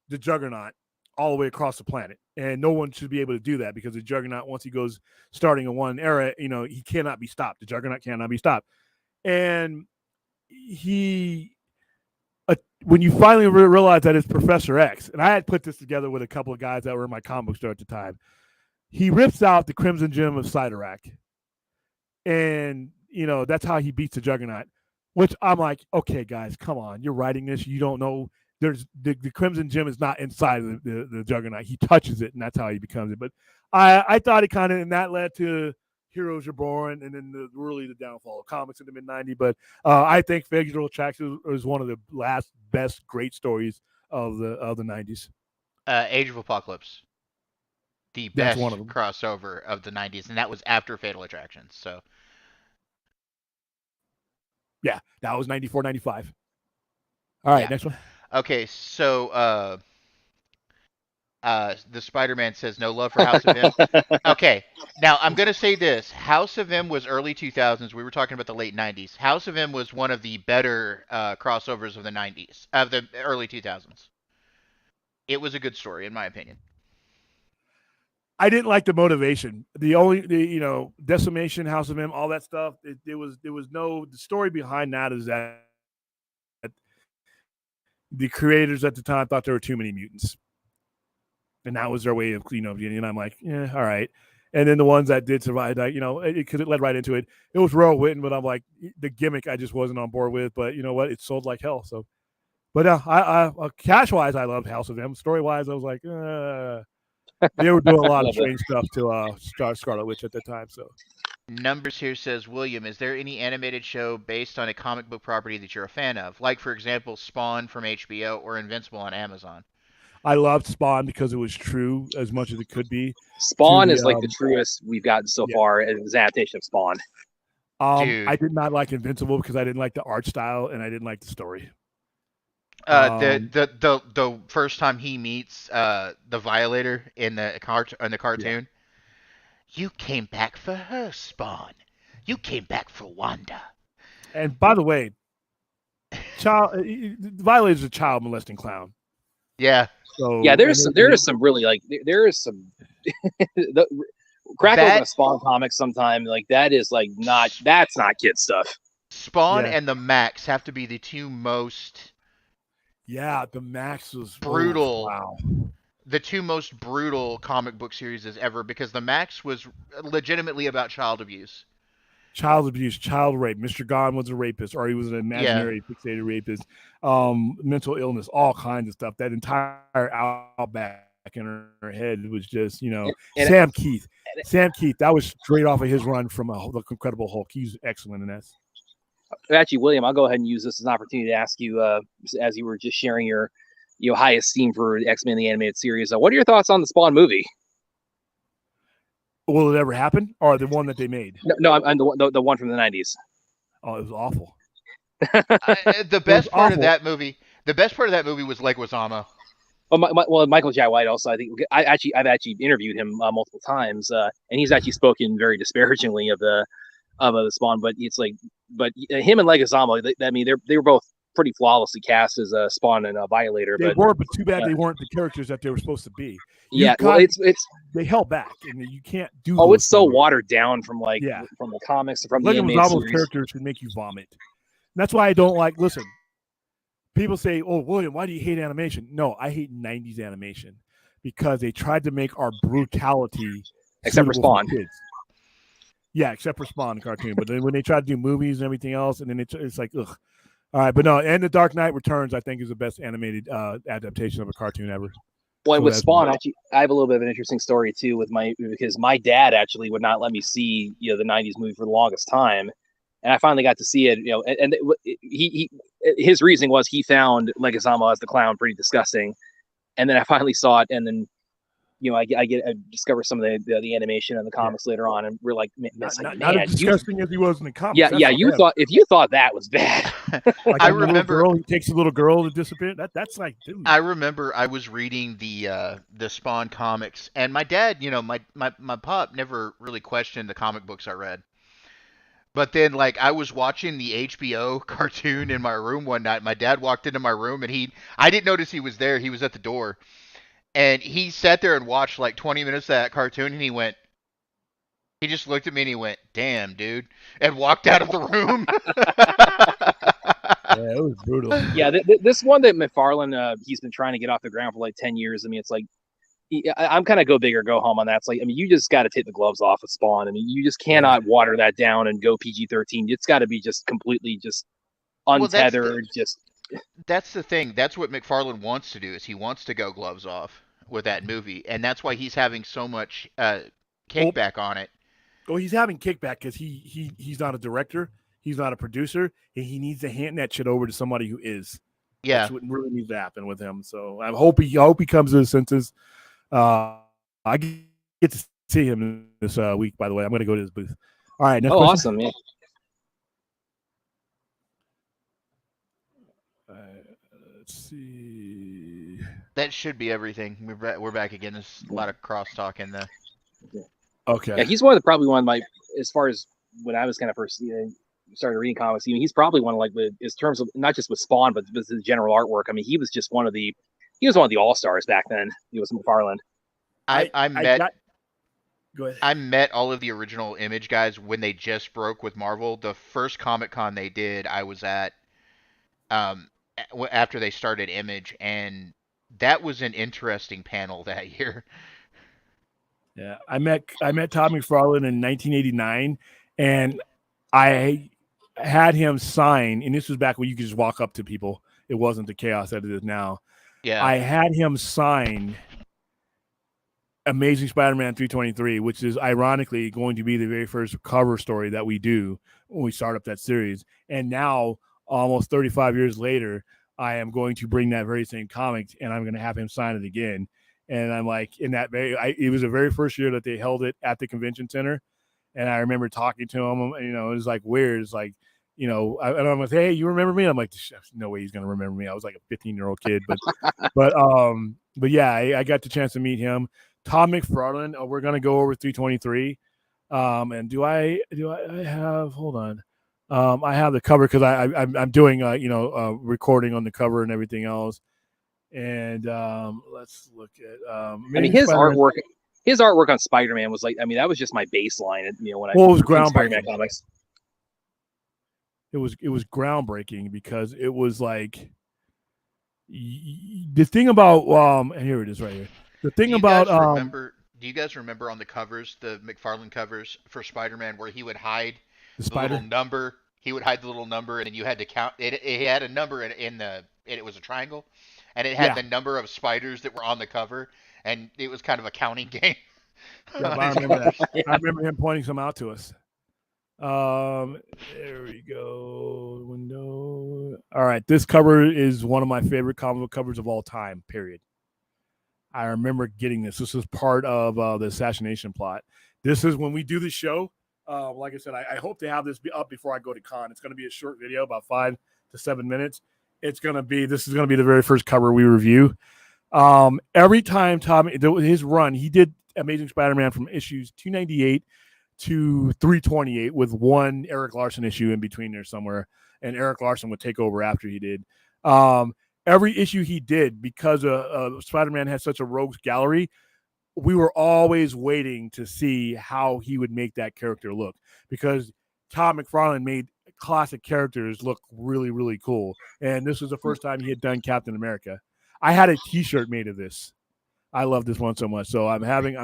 the Juggernaut all the way across the planet, and no one should be able to do that, because the Juggernaut, once he goes starting in one era, he cannot be stopped. The Juggernaut cannot be stopped. And when you finally realize that it's Professor X, and I had put this together with a couple of guys that were in my comic book store at the time, he rips out the Crimson Gem of Sidorak, and that's how he beats the Juggernaut. Which I'm like, okay, guys, come on, you're writing this, you don't know. There's the Crimson Gem is not inside of the Juggernaut. He touches it, and that's how he becomes it. But I thought it kind of, and that led to Heroes Reborn, and then the downfall of comics in the mid-90s. But I think Fatal Attractions is one of the last best great stories of the 90s. Age of Apocalypse, the best crossover of the 90s, and that was after Fatal Attractions. So yeah, that was 94, 95. All right, next one. Okay, so the Spider-Man says no love for House of M. Okay, now I'm going to say this. House of M was early 2000s. We were talking about the late 90s. House of M was one of the better crossovers of the 90s, of the early 2000s. It was a good story, in my opinion. I didn't like the motivation. The Decimation, House of M, all that stuff. There was no. The story behind that is that the creators at the time thought there were too many mutants, and that was their way of getting. And I'm like, yeah, all right. And then the ones that did survive, it could have led right into it. It was well written, but I'm like, the gimmick I just wasn't on board with. But you know what? It sold like hell. So, but I cash wise, I loved House of M. Story wise, I was like, they were doing a lot of strange stuff to Scarlet Witch at the time. So. Numbers here says, William, is there any animated show based on a comic book property that you're a fan of? Like, for example, Spawn from HBO or Invincible on Amazon? I loved Spawn because it was true as much as it could be. Spawn is like the truest we've gotten so far as an adaptation of Spawn. I did not like Invincible because I didn't like the art style and I didn't like the story. The first time he meets the Violator in the cartoon. You came back for her, Spawn. You came back for Wanda. And by the way, Violator is a child molesting clown. Yeah. So, yeah, there is some really there is some crack open a Spawn comic sometime that's not kid stuff. Spawn and the Max have to be the two most Yeah, the Max was Brutal. Wow. The two most brutal comic book series ever, because the Max was legitimately about child abuse. Child abuse, child rape. Mr. Gone was a rapist, or he was an Yeah. imaginary fixated rapist. Mental illness, all kinds of stuff. That entire outback in her head was just, And Sam Keith. Sam Keith, that was straight off of his run from the Incredible Hulk. He's excellent in that. actually, William, I'll go ahead and use this as an opportunity to ask you, as you were just sharing your high esteem for X-Men the animated series. What are your thoughts on the Spawn movie? Will it ever happen, or the one that they made? No, I'm the one from the 90s. Oh, it was awful. The best part of that movie was Leguizamo. Well, Michael Jai White also. I think I've actually interviewed him multiple times, and he's actually spoken very disparagingly of the Spawn. But it's like, him and Leguizamo, they were both pretty flawlessly cast as Spawn and Violator. They were, but too bad they weren't the characters that they were supposed to be. They held back, and you can't do. Oh, it's so watered down from from the comics and from the animated series. Characters should make you vomit. And that's why I don't like. Listen, people say, "Oh, William, why do you hate animation?" No, I hate '90s animation because they tried to make our brutality except for Spawn. Kids. Yeah, except for Spawn, the cartoon. But then when they try to do movies and everything else, and then it's like, ugh. All right, but no, and The Dark Knight Returns, I think, is the best animated adaptation of a cartoon ever. Well, with Spawn, actually, I have a little bit of an interesting story too because my dad actually would not let me see the '90s movie for the longest time, and I finally got to see it. And his reasoning was he found Leguizamo as the clown pretty disgusting, and then I finally saw it, and then I discover some of the animation and the comics later on, and we're like, not as disgusting as he was in the comics. Yeah. If you thought that was bad, like I remember he takes a little girl to disappear. That's like, dude. I remember I was reading the Spawn comics, and my dad, my pop never really questioned the comic books I read. But then, I was watching the HBO cartoon in my room one night. My dad walked into my room, and I didn't notice he was there. He was at the door. And he sat there and watched 20 minutes of that cartoon, and he just looked at me and he went, "Damn, dude," and walked out of the room. Yeah, it was brutal. Yeah, this one that McFarlane, he's been trying to get off the ground for 10 years. I mean, it's like, I'm kind of go big or go home on that. It's like, I mean, you just got to take the gloves off of Spawn. I mean, you just cannot water that down and go PG-13. It's got to be just completely just untethered. That's the thing. That's what McFarlane wants to do, is he wants to go gloves off with that movie, and that's why he's having so much kickback on it. Well, he's having kickback because he's not a director, he's not a producer, and he needs to hand that shit over to somebody who is. Yeah, that's what really needs to happen with him. So I hope he comes to his senses. I get to see him this week. By the way, I'm going to go to his booth. All right. Next question. Awesome, man. Let's see. That should be everything. We're back again. There's a lot of crosstalk in there. Okay. Yeah, he's probably one of my, as far as when I was kind of first started reading comics. He's probably one of in terms of not just with Spawn, but with his general artwork. I mean, he was one of the all-stars back then. He was McFarlane. Go ahead. I met all of the original Image guys when they just broke with Marvel. The first Comic-Con they did, I was at. After they started Image, and that was an interesting panel that year. Yeah, I met Todd McFarlane in 1989, and I had him sign, and this was back when you could just walk up to people. It wasn't the chaos that it is now. Yeah, I had him sign Amazing Spider-Man 323, which is ironically going to be the very first cover story that we do when we start up that series. And now, almost 35 years later, I am going to bring that very same comic, and I'm going to have him sign it again. And I'm like, it was the very first year that they held it at the convention center. And I remember talking to him, it was like weird. It's like, and I'm like, "Hey, you remember me?" I'm like, no way he's going to remember me. I was like a 15-year-old kid, but yeah, I got the chance to meet him. Todd McFarlane, we're going to go over 323. And do I have, hold on. I have the cover because I'm doing recording on the cover and everything else. And let's look at his artwork. His artwork on Spider-Man was that was just my baseline. When I it was groundbreaking. Spider-Man comics. It was groundbreaking because it was like The thing about and here it is right here. The thing about Do you guys remember on the covers, the McFarlane covers for Spider-Man, where he would hide the the little spider. number? He would hide the little number, and then you had to count it. It had a number it was a triangle, and it had Yeah, the number of spiders that were on the cover, and it was kind of a counting game yeah, on I his remember that. covers. I remember him pointing some out to us. There we go. Window. All right, this cover is one of my favorite comic book covers of all time. Period. I remember getting this. This was part of the assassination plot. This is when we do the show. Like I said, I hope to have this be up before I go to con. It's going to be a short video, about 5 to 7 minutes. This is going to be the very first cover we review. Every time Tom, his run, he did Amazing Spider-Man from issues 298 to 328 with one Eric Larson issue in between there somewhere, and Eric Larson would take over after he did. Every issue he did, because Spider-Man had such a rogues gallery, we were always waiting to see how he would make that character look, because Todd McFarlane made classic characters look really, really cool. And this was the first time he had done Captain America. I had a T-shirt made of this. I love this one so much. So I'm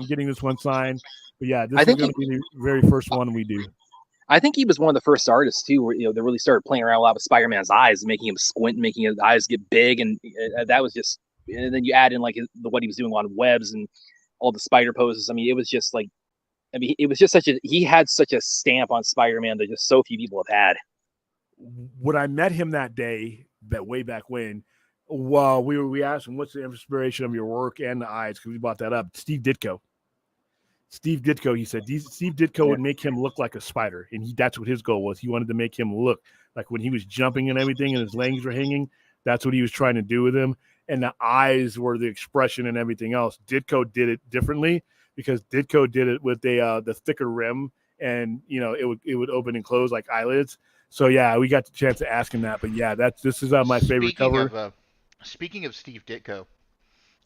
getting this one signed. But yeah, this is going to be the very first one we do. I think he was one of the first artists too, where they really started playing around a lot with Spider-Man's eyes, making him squint, making his eyes get big, and that was just. And then you add in like what he was doing on webs and all the spider poses. I mean, it was just like, it was just he had such a stamp on Spider-Man that just so few people have had. When I met him that day, that way back when, well, we asked him, what's the inspiration of your work and the eyes, because we brought that up. Steve Ditko, he said Steve Ditko would make him look like a spider, and that's what his goal was. He wanted to make him look like, when he was jumping and everything and his legs were hanging, that's what he was trying to do with him. And the eyes were the expression and everything else. Ditko did it differently, because Ditko did it with the thicker rim, and it would open and close like eyelids. So yeah, we got the chance to ask him that. But yeah, this is my favorite cover. Speaking of Steve Ditko,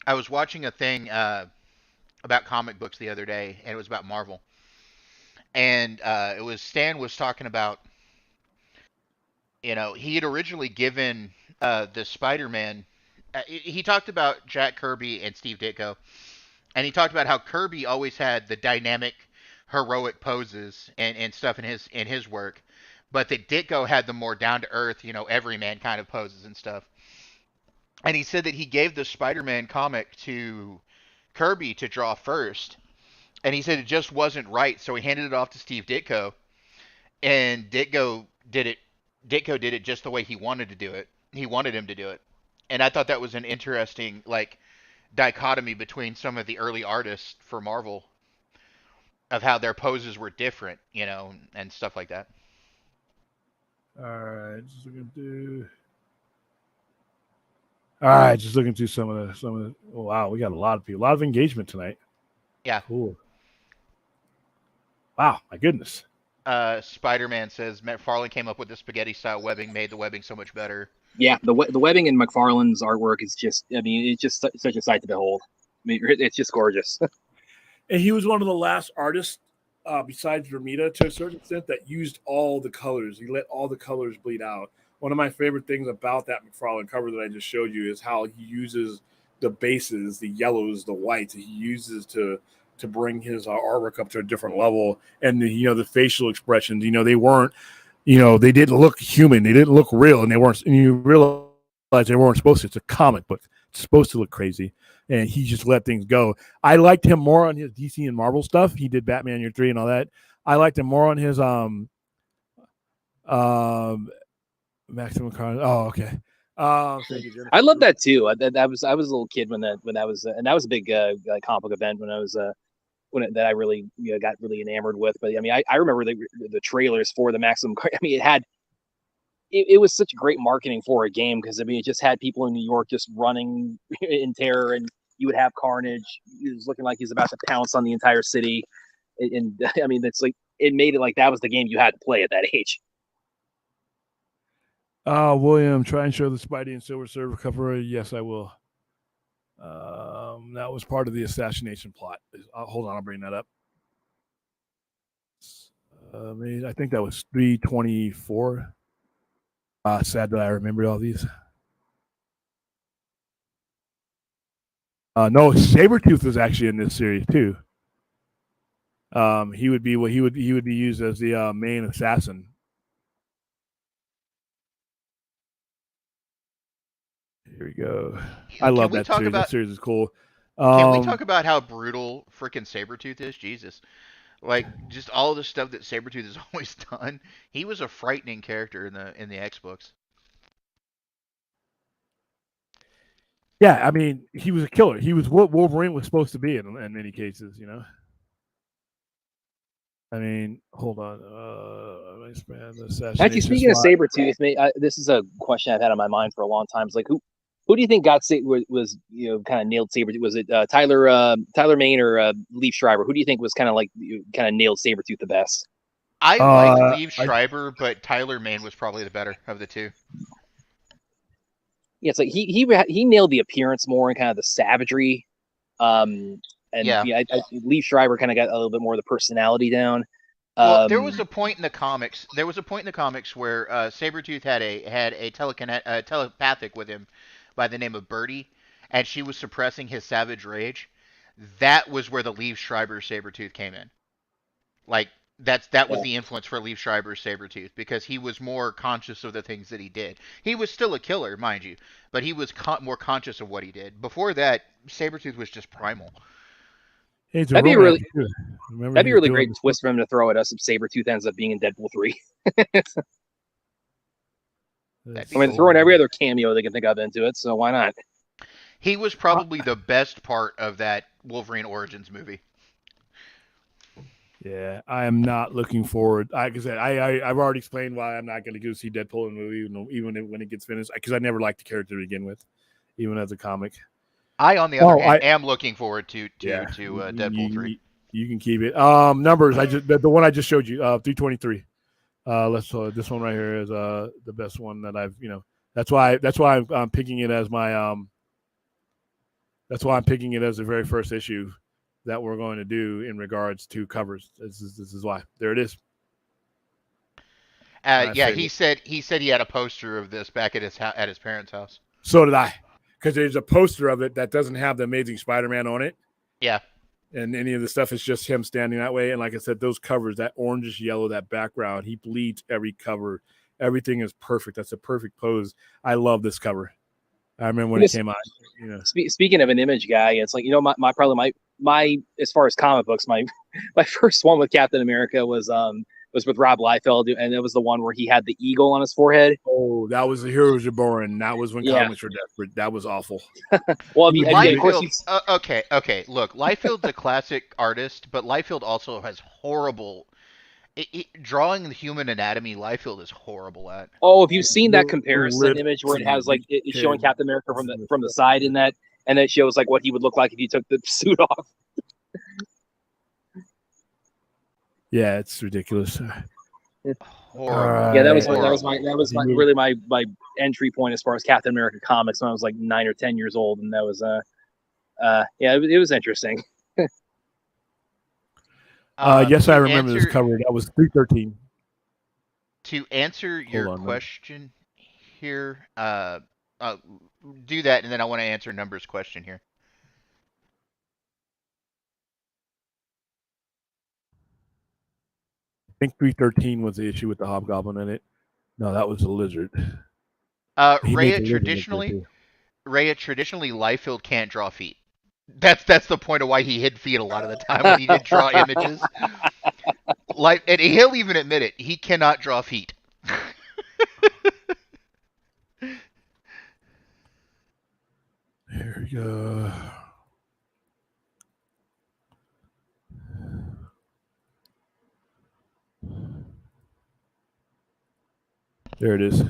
I was watching a thing about comic books the other day, and it was about Marvel. And it was Stan was talking about, he had originally given the Spider-Man. He talked about Jack Kirby and Steve Ditko, and he talked about how Kirby always had the dynamic, heroic poses and stuff in his work, but that Ditko had the more down to earth, everyman kind of poses and stuff. And he said that he gave the Spider-Man comic to Kirby to draw first, and he said it just wasn't right, so he handed it off to Steve Ditko, and Ditko did it just the way he wanted to do it. He wanted him to do it. And I thought that was an interesting dichotomy between some of the early artists for Marvel, of how their poses were different, and stuff like that. All right, just looking through. All right, just looking through some of the. Oh, wow, we got a lot of engagement tonight. Yeah. Cool. Wow, my goodness. Spider-Man says McFarlane came up with the spaghetti-style webbing, made the webbing so much better. Yeah, the webbing in McFarlane's artwork is just, it's just such a sight to behold. It's just gorgeous. And he was one of the last artists, besides Vermita, to a certain extent, that used all the colors. He let all the colors bleed out. One of my favorite things about that McFarlane cover that I just showed you is how he uses the bases, the yellows, the whites, he uses to bring his artwork up to a different level. And the facial expressions, they weren't, they didn't look human, they didn't look real, and you realize they weren't supposed to. It's a comic book, it's supposed to look crazy, and he just let things go. I liked him more on his DC and Marvel stuff. He did Batman Year 3 and all that. I liked him more on his Maximum Carnage. Oh, okay. I love that too. I was a little kid when that was, and that was a big comic book event when I was that I really got really enamored with. But I remember the trailers for the Maximum. It was such great marketing for a game, because it just had people in New York just running in terror, and you would have Carnage. He was looking like he's about to pounce on the entire city, and it's like it made it like that was the game you had to play at that age. William, try and show the Spidey and Silver Surfer cover. Yes, I will. That was part of the assassination plot. Hold on, I'll bring that up. I think that was 324. Sad that I remembered all these. No, Sabretooth was actually in this series too. He would be used as the main assassin. Here we go. I love that series. That series is cool. Can we talk about how brutal freaking Sabretooth is? Jesus. Like, just all the stuff that Sabretooth has always done. He was a frightening character in the X books. Yeah, I mean, he was a killer. He was what Wolverine was supposed to be in many cases, you know. I mean, hold on. Actually, speaking of Sabretooth, this is a question I've had on my mind for a long time. It's like, who do you think was kind of nailed Sabretooth? Was it Tyler Mane or Liev Schreiber? Who do you think was kind of nailed Sabretooth the best? I like Liev Schreiber, but Tyler Mane was probably the better of the two. Yeah, it's like he nailed the appearance more and kind of the savagery. Liev Schreiber kind of got a little bit more of the personality down. Well, there was a point in the comics. Where Sabretooth had a telepathic with him by the name of Birdie, and she was suppressing his savage rage. That was where the Liev Schreiber Sabretooth came in. Like that was the influence for Liev Schreiber's Sabretooth, because he was more conscious of the things that he did. He was still a killer, mind you, but he was more conscious of what he did. Before that, Sabretooth was just primal. That'd be a really great twist for him to throw at us if Sabretooth ends up being in Deadpool 3. Throwing every other cameo they can think of into it, so why not? He was probably the best part of that Wolverine Origins movie. Yeah, I am not looking forward. Like I said, I've already explained why I'm not going to go see Deadpool in the movie, even when it gets finished, because I never liked the character to begin with, even as a comic. I, on the other hand, am looking forward to Deadpool 3. You can keep it. Numbers. The one I just showed you, 323. This one right here is the best one that I've. That's why I'm picking it as my. That's why I'm picking it as the very first issue that we're going to do in regards to covers. This is why. There it is. He said he had a poster of this back at his parents' house. So did I, because there's a poster of it that doesn't have the Amazing Spider-Man on it. Yeah. And any of the stuff is just him standing that way. And like I said, those covers, that orangish yellow, that background, he bleeds every cover. Everything is perfect. That's a perfect pose. I love this cover. I remember when it came out. Speaking of an image guy, it's like, my as far as comic books, my first one with Captain America was with Rob Liefeld, and it was the one where he had the eagle on his forehead. Oh, that was the Heroes Are Born. That was when comics were desperate. That was awful. Well, okay. Look, Liefeld's a classic artist, but Liefeld also has horrible. Drawing the human anatomy, Liefeld is horrible at. Oh, if you've seen that comparison image where it has like it's showing Captain America from the side in that, and it shows like what he would look like if he took the suit off. Yeah, it's ridiculous. Horrible. Yeah, that was my entry point as far as Captain America comics when I was like 9 or 10 years old, and that was it was interesting. Yes, I remember this cover. That was 313. To answer your question here, do that, and then I want to answer Numbers' question here. I think 313 was the issue with the Hobgoblin in it. No, that was the Lizard. Rhea, traditionally, Liefeld can't draw feet. That's the point of why he hid feet a lot of the time when he did draw images. And he'll even admit it. He cannot draw feet. There we go. There it is.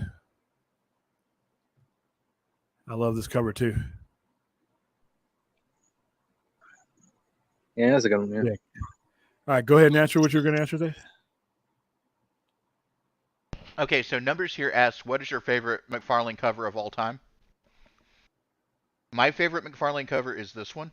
I love this cover too. Yeah, that's a good one. Yeah. All right, go ahead and answer what you're going to answer there. Okay, so Numbers here asks, what is your favorite McFarlane cover of all time? My favorite McFarlane cover is this one.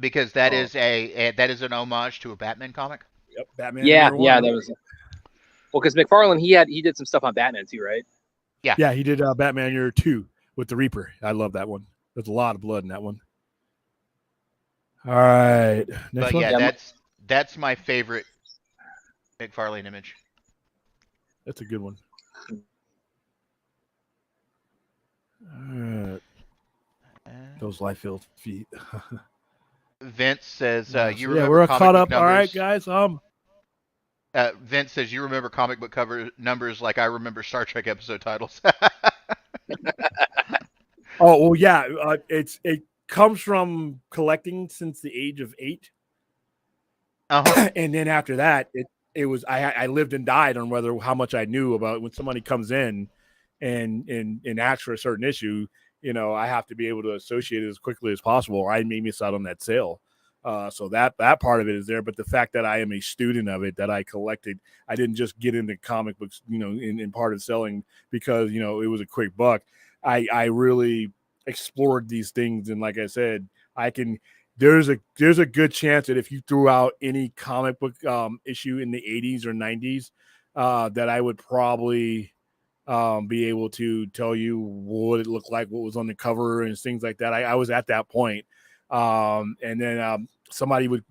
Because that is an homage to a Batman comic. Yep, Batman. Yeah, that was. Well, because McFarlane, he did some stuff on Batman too, right? Yeah, he did Batman Year 2 with the Reaper. I love that one. There's a lot of blood in that one. All right, next But one. yeah, that's my favorite McFarlane image. That's a good one. All right. Those Liefeld feet. Vince says you So, remember we're comic caught book up. numbers. All right, guys. Vince says you remember comic book cover numbers like I remember Star Trek episode titles. Oh well, yeah. It comes from collecting since the age of 8, and then after that, it was I lived and died on how much I knew about when somebody comes in and asks for a certain issue. I have to be able to associate it as quickly as possible, or I may miss out on that sale. So that part of it is there, but the fact that I am a student of it, that I collected, I didn't just get into comic books, in part of selling because it was a quick buck. I really explored these things, and like I said, there's a good chance that if you threw out any comic book issue in the 80s or 90s, that I would probably be able to tell you what it looked like, what was on the cover, and things like that. I was at that point. And then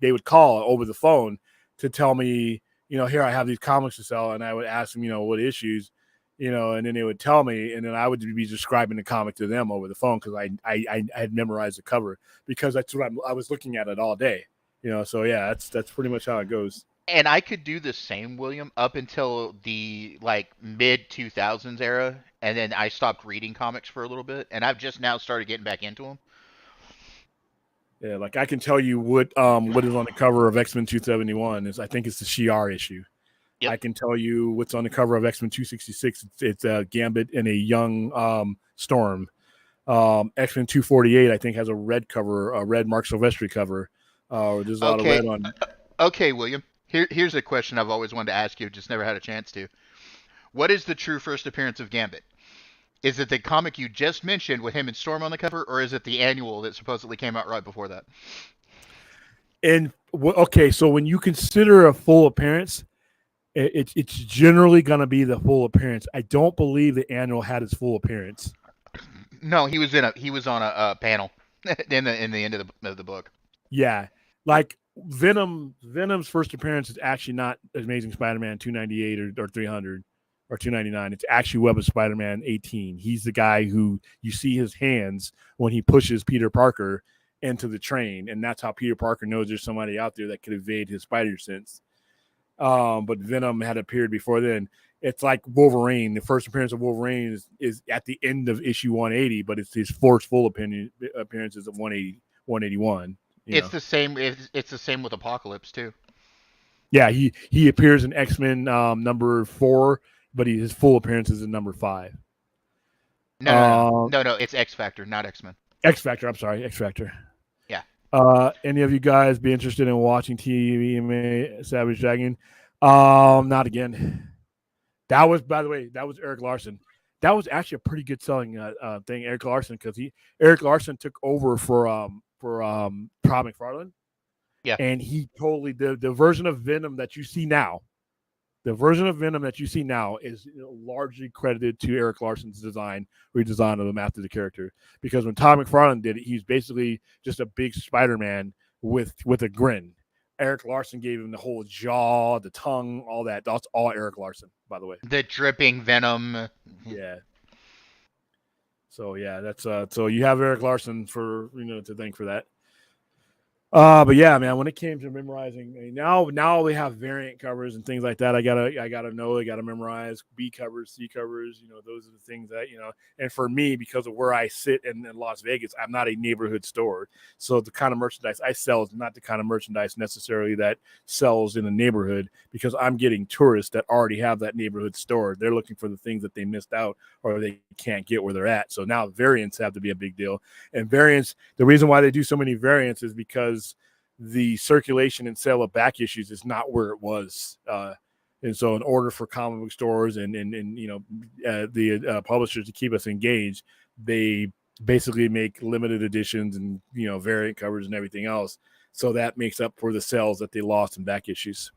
they would call over the phone to tell me, here I have these comics to sell, and I would ask them, what issues, and then they would tell me, and then I would be describing the comic to them over the phone because I had memorized the cover because that's what I was looking at it all day, So yeah, that's pretty much how it goes. And I could do the same, William, up until the mid 2000s era, and then I stopped reading comics for a little bit, and I've just now started getting back into them. Yeah, like I can tell you what is on the cover of X-Men 271 is I think it's the Shi'ar issue. Yep. I can tell you what's on the cover of X-Men 266. It's Gambit and a young Storm. X-Men 248 I think has a red cover, a red Mark Silvestri cover. There's a lot of red on. Okay, William. Here's a question I've always wanted to ask you, just never had a chance to. What is the true first appearance of Gambit? Is it the comic you just mentioned with him and Storm on the cover, or is it the annual that supposedly came out right before that? And okay, so when you consider a full appearance, it's generally going to be the full appearance. I don't believe the annual had his full appearance. No, he was on a panel in the end of the book. Yeah, like Venom's first appearance is actually not Amazing Spider-Man 298 or 300 or 299. It's actually Web of Spider-Man 18. He's the guy who you see his hands when he pushes Peter Parker into the train, and that's how Peter Parker knows there's somebody out there that could evade his spider sense. But Venom had appeared before then. It's like Wolverine. The first appearance of Wolverine is at the end of issue 180, but it's his first full appearances of 181. It's the same. It's the same with Apocalypse too. Yeah, he appears in X-Men number 4, but his full appearance is in number 5. No. It's X Factor, not X-Men. X Factor. I'm sorry, X Factor. Yeah. Any of you guys be interested in watching TVMA Savage Dragon? Not again. That was, by the way, that was Eric Larson. That was actually a pretty good selling thing, Eric Larson, because Eric Larson took over for Todd McFarlane. Yeah. And he totally the version of Venom that you see now. The version of Venom that you see now is largely credited to Eric Larson's redesign of him after the character. Because when Todd McFarlane did it, he's basically just a big Spider-Man with a grin. Eric Larson gave him the whole jaw, the tongue, all that. That's all Eric Larson, by the way. The dripping venom. Yeah. So yeah, that's so you have Eric Larson for to thank for that. But yeah, man, when it came to memorizing, I mean, now we have variant covers and things like that. I gotta know, I gotta memorize B covers, C covers. Those are the things that And for me, because of where I sit in Las Vegas, I'm not a neighborhood store, so the kind of merchandise I sell is not the kind of merchandise necessarily that sells in a neighborhood. Because I'm getting tourists that already have that neighborhood store. They're looking for the things that they missed out or they can't get where they're at. So now variants have to be a big deal. And variants, the reason why they do so many variants is because the circulation and sale of back issues is not where it was. And so in order for comic book stores and the publishers to keep us engaged, they basically make limited editions and, variant covers and everything else. So that makes up for the sales that they lost in back issues.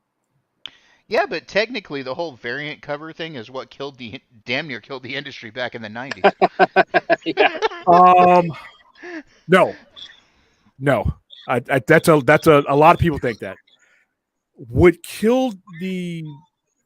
Yeah, but technically, the whole variant cover thing is what damn near killed the industry back in the 90s. Yeah. No, no. That's a lot of people think that. What killed the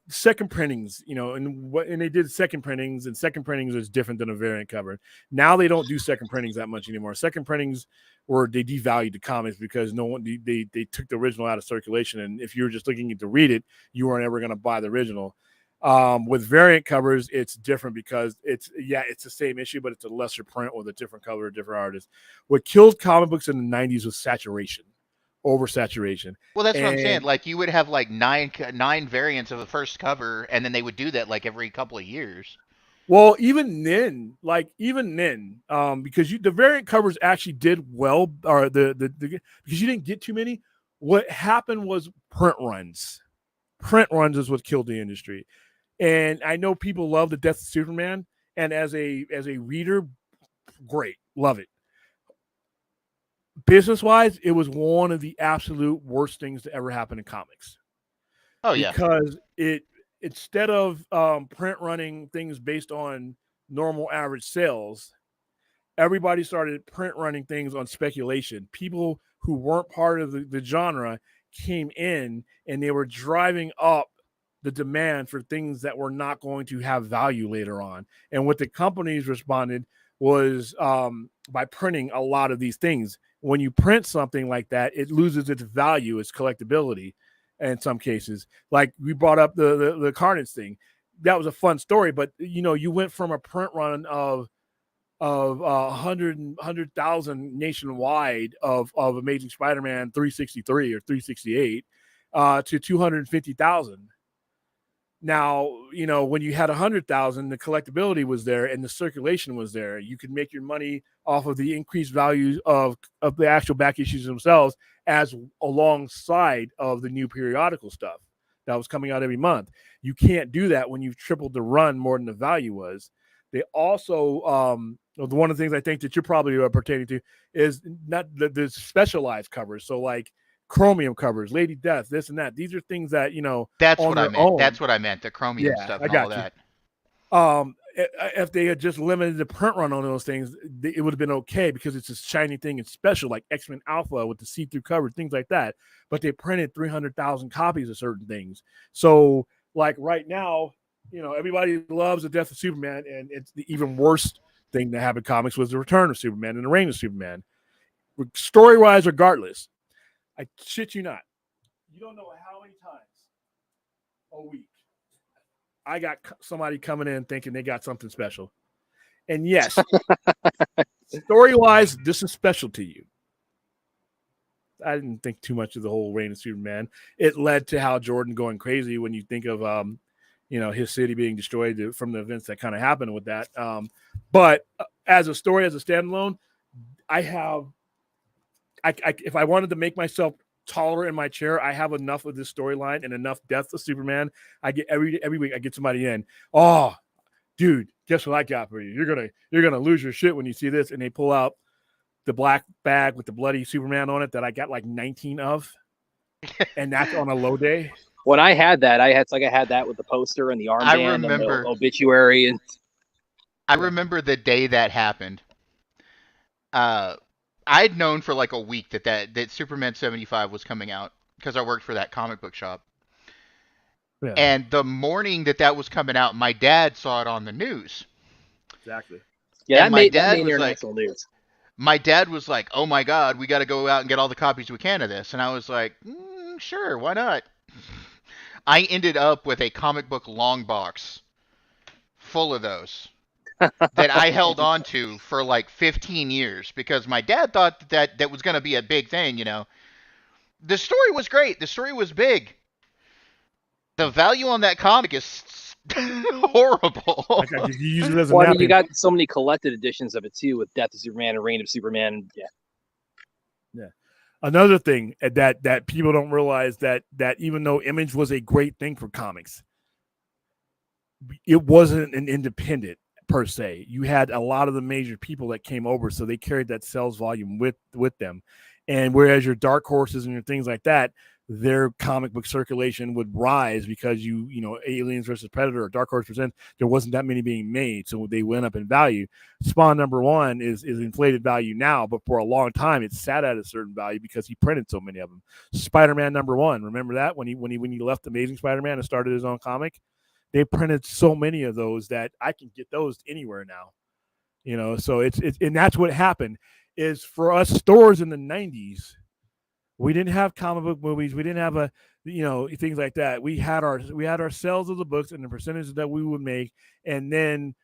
second printings, and they did second printings, and second printings is different than a variant cover. Now they don't do second printings that much anymore. Second printings they devalued the comics because no one they took the original out of circulation, and if you were just looking to read it, you weren't ever going to buy the original. With variant covers, it's different because it's the same issue, but it's a lesser print with a different cover, a different artist. What killed comic books in the 90s was saturation. Oversaturation. Well, that's what I'm saying. Like, you would have like nine variants of the first cover, and then they would do that like every couple of years. Well, even then, because the variant covers actually did well, or the because you didn't get too many. What happened was print runs. Print runs is what killed the industry. And I know people love the Death of Superman, and as a reader, great, love it. Business-wise, it was one of the absolute worst things to ever happen in comics. Oh yeah, because instead of print running things based on normal average sales, everybody started print running things on speculation. People who weren't part of the genre came in, and they were driving up the demand for things that were not going to have value later on. And what the companies responded was by printing a lot of these things. When you print something like that, it loses its value, its collectability in some cases. Like we brought up the Carnage thing. That was a fun story, but you went from a print run of 100,000 nationwide of Amazing Spider-Man 363 or 368 to 250,000. Now, when you had 100,000, the collectability was there and the circulation was there. You could make your money off of the increased value of the actual back issues themselves, as alongside of the new periodical stuff that was coming out every month. You can't do that when you've tripled the run more than the value was. They also, one of the things I think that you're probably pertaining to is not the specialized covers. So like Chromium covers, Lady Death, this and that. These are things that that's what I meant. Own, That's what I meant. The Chromium stuff and all that. If they had just limited the print run on those things, it would have been okay because it's a shiny thing and special, like X-Men Alpha with the see-through cover, things like that. But they printed 300,000 copies of certain things. So, like right now, everybody loves the Death of Superman, and it's the even worst thing that happened in comics was the Return of Superman and the Reign of Superman. Story-wise, regardless, I shit you not, you don't know how many times a week I got somebody coming in thinking they got something special. And yes, story-wise, this is special to you. I didn't think too much of the whole Reign of Superman. It led to Hal Jordan going crazy when you think of, his city being destroyed from the events that kind of happened with that. But as a story, as a standalone, if I wanted to make myself taller in my chair, I have enough of this storyline and enough Death of Superman. I get every week I get somebody in. Oh, dude, guess what I got for you? You're gonna lose your shit when you see this. And they pull out the black bag with the bloody Superman on it that I got like 19 of, and that's on a low day. When I had that, I had that with the poster and the armband and the obituary. And I remember the day that happened. I'd known for like a week that Superman 75 was coming out because I worked for that comic book shop. Yeah. And the morning that was coming out, my dad saw it on the news. Exactly. Yeah, that made international news. My dad was like, "Oh my God, we got to go out and get all the copies we can of this." And I was like, "Sure, why not?" I ended up with a comic book long box full of those. That I held on to for like 15 years because my dad thought that was going to be a big thing, The story was great. The story was big. The value on that comic is horrible. You use it as a napkin. You got so many collected editions of it too with Death of Superman and Reign of Superman. Yeah. Another thing that people don't realize that even though Image was a great thing for comics, it wasn't an independent per se. You had a lot of the major people that came over, so they carried that sales volume with them. And whereas your dark horses and your things like that, their comic book circulation would rise because you know, Aliens versus Predator or Dark Horse Presents, there wasn't that many being made, so they went up in value. Spawn #1 is inflated value now, but for a long time it sat at a certain value because he printed so many of them. Spider-Man #1, remember that when he left Amazing Spider-Man and started his own comic? They printed so many of those that I can get those anywhere now. You know, so it's and that's what happened is for us stores in the 90s. We didn't have comic book movies. We didn't have things like that. We had our sales of the books and the percentages that we would make, and then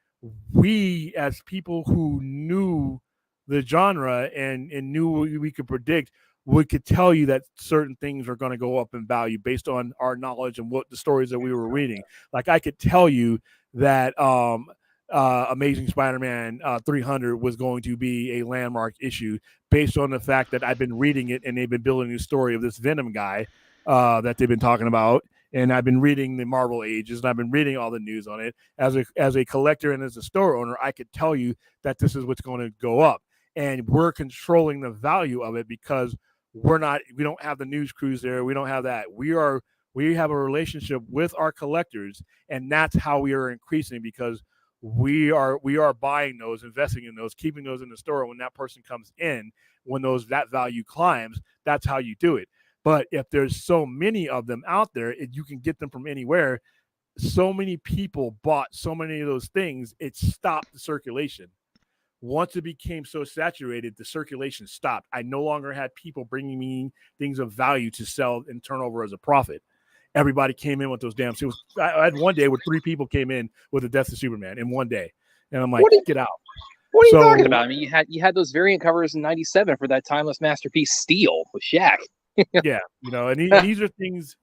we, as people who knew the genre and knew what we could predict, we could tell you that certain things are going to go up in value based on our knowledge and what the stories that we were reading. Like I could tell you that Amazing Spider-Man 300 was going to be a landmark issue based on the fact that I've been reading it and they've been building a story of this Venom guy that they've been talking about. And I've been reading the Marvel Ages and I've been reading all the news on it. As a collector and as a store owner, I could tell you that this is what's going to go up. And we're controlling the value of it because we don't have the news crews there. We don't have that. We have a relationship with our collectors, and that's how we are increasing because we are buying those, investing in those, keeping those in the store. When that person comes in, when that value climbs, that's how you do it. But if there's so many of them out there, you can get them from anywhere. So many people bought so many of those things, it stopped the circulation. Once it became so saturated, the circulation stopped. I no longer had people bringing me things of value to sell and turn over as a profit. Everybody came in with those damn suits. I had one day where 3 people came in with the Death of Superman in one day. And I'm like, get out. What are you talking about? I mean, you had those variant covers in '97 for that timeless masterpiece Steel with Shaq. Yeah, and these are things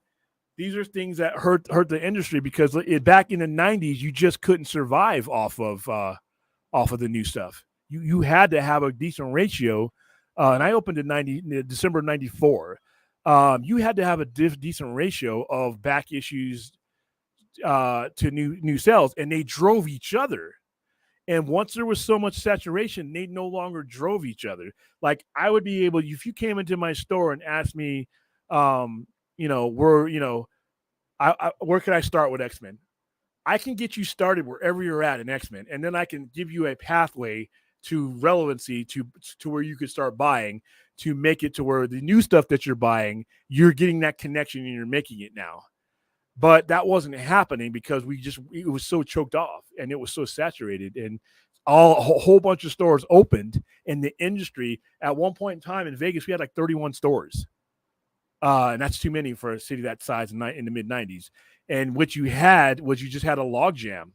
that hurt the industry because back in the 90s you just couldn't survive off of the new stuff. You had to have a decent ratio, and I opened in December '94. You had to have a decent ratio of back issues to new sales, and they drove each other. And once there was so much saturation, they no longer drove each other. Like I would be able, if you came into my store and asked me, where can I start with X-Men? I can get you started wherever you're at in X-Men, and then I can give you a pathway to relevancy to where you could start buying to make it to where the new stuff that you're buying, you're getting that connection and you're making it now. But that wasn't happening because it was so choked off and it was so saturated, and a whole bunch of stores opened in the industry. At one point in time in Vegas, we had like 31 stores. And that's too many for a city that size in the mid 90s. And what you had was you just had a log jam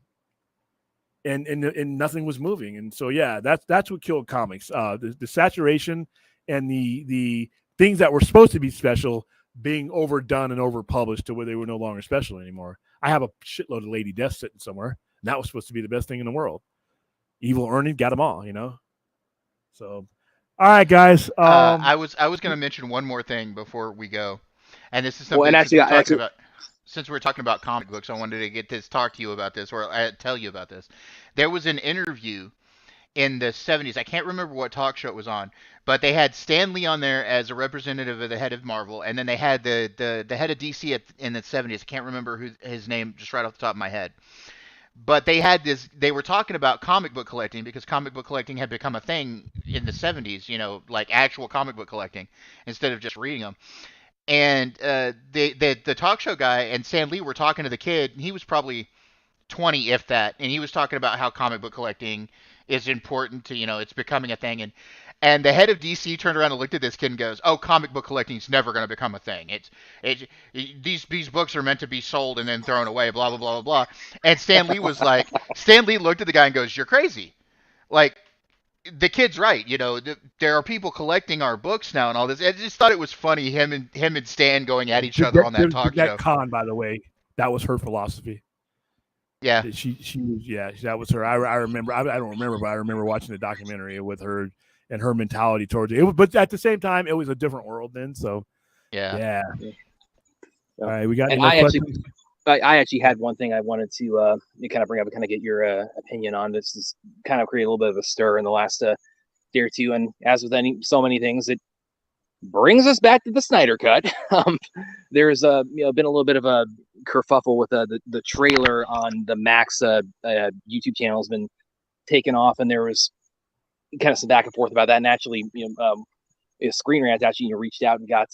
and nothing was moving. And so, yeah, that's what killed comics. The saturation and the things that were supposed to be special being overdone and overpublished to where they were no longer special anymore. I have a shitload of Lady Death sitting somewhere. And that was supposed to be the best thing in the world. Evil Ernie got them all, So, all right, guys. I was going to mention one more thing before we go, and this is something since we're talking about comic books. I wanted to talk to you about this, or tell you about this. There was an interview in the 70s. I can't remember what talk show it was on, but they had Stan Lee on there as a representative of the head of Marvel, and then they had the head of DC in the 70s. I can't remember his name just right off the top of my head. But they were talking about comic book collecting because comic book collecting had become a thing in the 70s, like actual comic book collecting instead of just reading them. And the talk show guy and Stan Lee were talking to the kid, and he was probably 20, if that, and he was talking about how comic book collecting is important to, it's becoming a thing. And the head of DC turned around and looked at this kid and goes, "Oh, comic book collecting is never going to become a thing. These books are meant to be sold and then thrown away, blah, blah, blah, blah, blah." And Stan Lee Stan Lee looked at the guy and goes, "You're crazy. Like, the kid's right. There are people collecting our books now and all this." I just thought it was funny, him and Stan going at each other on that talk show. That con, by the way, that was her philosophy. Yeah. She was, that was her. I remember, I don't remember, but I remember watching the documentary with her and her mentality towards it. But at the same time, it was a different world then. So, yeah. All right, we got. And I actually had one thing I wanted to kind of bring up and kind of get your opinion on. This is kind of create a little bit of a stir in the last day or two, and as with so many things, brings us back to the Snyder Cut. There's been a little bit of a kerfuffle with the trailer on the Max YouTube channel has been taken off, and there was kind of some back and forth about that. And actually, Screen Rant actually reached out and got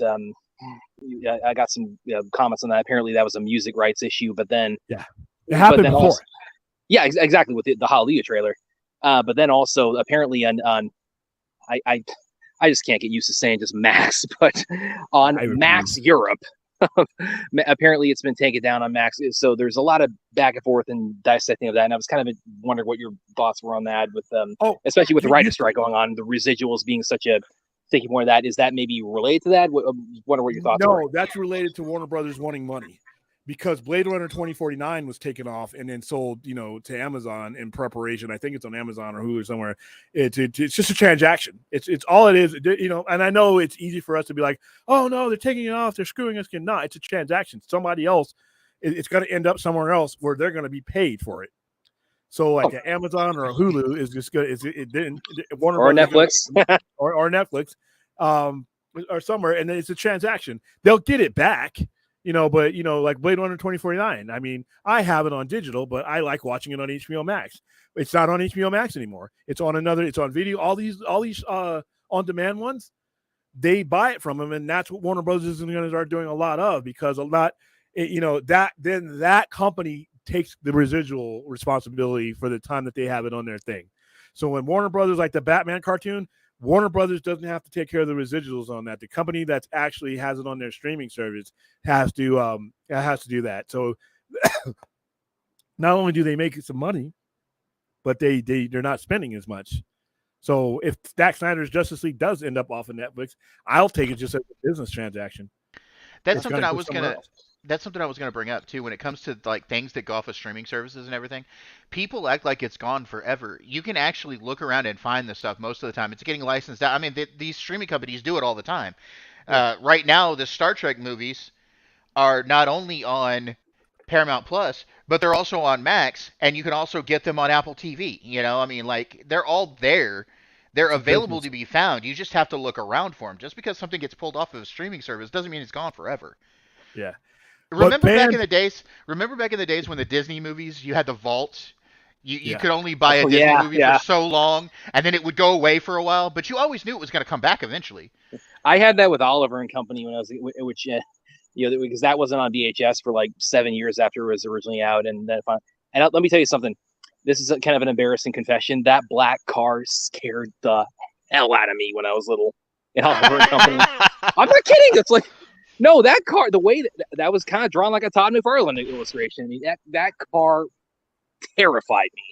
I got some comments on that. Apparently, that was a music rights issue, but then it happened before. Also, exactly with the Hallelujah trailer. But then also apparently on I just can't get used to saying just Max, but on Max Europe, apparently it's been taken down on Max. So there's a lot of back and forth and dissecting of that. And I was kind of wondering what your thoughts were on that, with especially with the writer's strike going on, the residuals being such a thinking more of that. Is that maybe related to that? Wonder what your thoughts are. No, that's related to Warner Brothers wanting money. Because Blade Runner 2049 was taken off and then sold, to Amazon in preparation. I think it's on Amazon or Hulu or somewhere. It's just a transaction. It's all it is, And I know it's easy for us to be like, oh no, they're taking it off, they're screwing us. No, it's a transaction. Somebody else, it's going to end up somewhere else where they're going to be paid for it. So like Amazon or a Hulu is just good. Warner or Netflix or Netflix, or somewhere, and then it's a transaction. They'll get it back. But like Blade Runner 2049. I mean, I have it on digital, but I like watching it on HBO Max. It's not on HBO Max anymore. It's on it's on video. All these on-demand ones, they buy it from them, and that's what Warner Brothers is going to start doing a lot of, because that company takes the residual responsibility for the time that they have it on their thing. So when Warner Brothers, like the Batman cartoon, Warner Brothers doesn't have to take care of the residuals on that. The company that actually has it on their streaming service has to do that. So not only do they make some money, but they're not spending as much. So if Zack Snyder's Justice League does end up off of Netflix, I'll take it just as a business transaction. That's something I was gonna bring up too when it comes to like things that go off of streaming services and everything. People act like it's gone forever. You can actually look around and find this stuff most of the time. It's getting licensed out. I mean, these streaming companies do it all the time. Right now, the Star Trek movies are not only on Paramount Plus, but they're also on Max, and you can also get them on Apple TV. I mean, like, they're all there. They're available to be found. You just have to look around for them. Just because something gets pulled off of a streaming service doesn't mean it's gone forever. Yeah. Remember back in the days when the Disney movies, you had the vault. You could only buy a Disney movie for so long, and then it would go away for a while, but you always knew it was going to come back eventually. I had that with Oliver and Company when I was, because that wasn't on VHS for like 7 years after it was originally out, and then let me tell you something. This is kind of an embarrassing confession. That black car scared the hell out of me when I was little in Oliver and Company. I'm not kidding. It's like, no, that car, the way that was kind of drawn like a Todd McFarlane illustration. I mean, that car terrified me.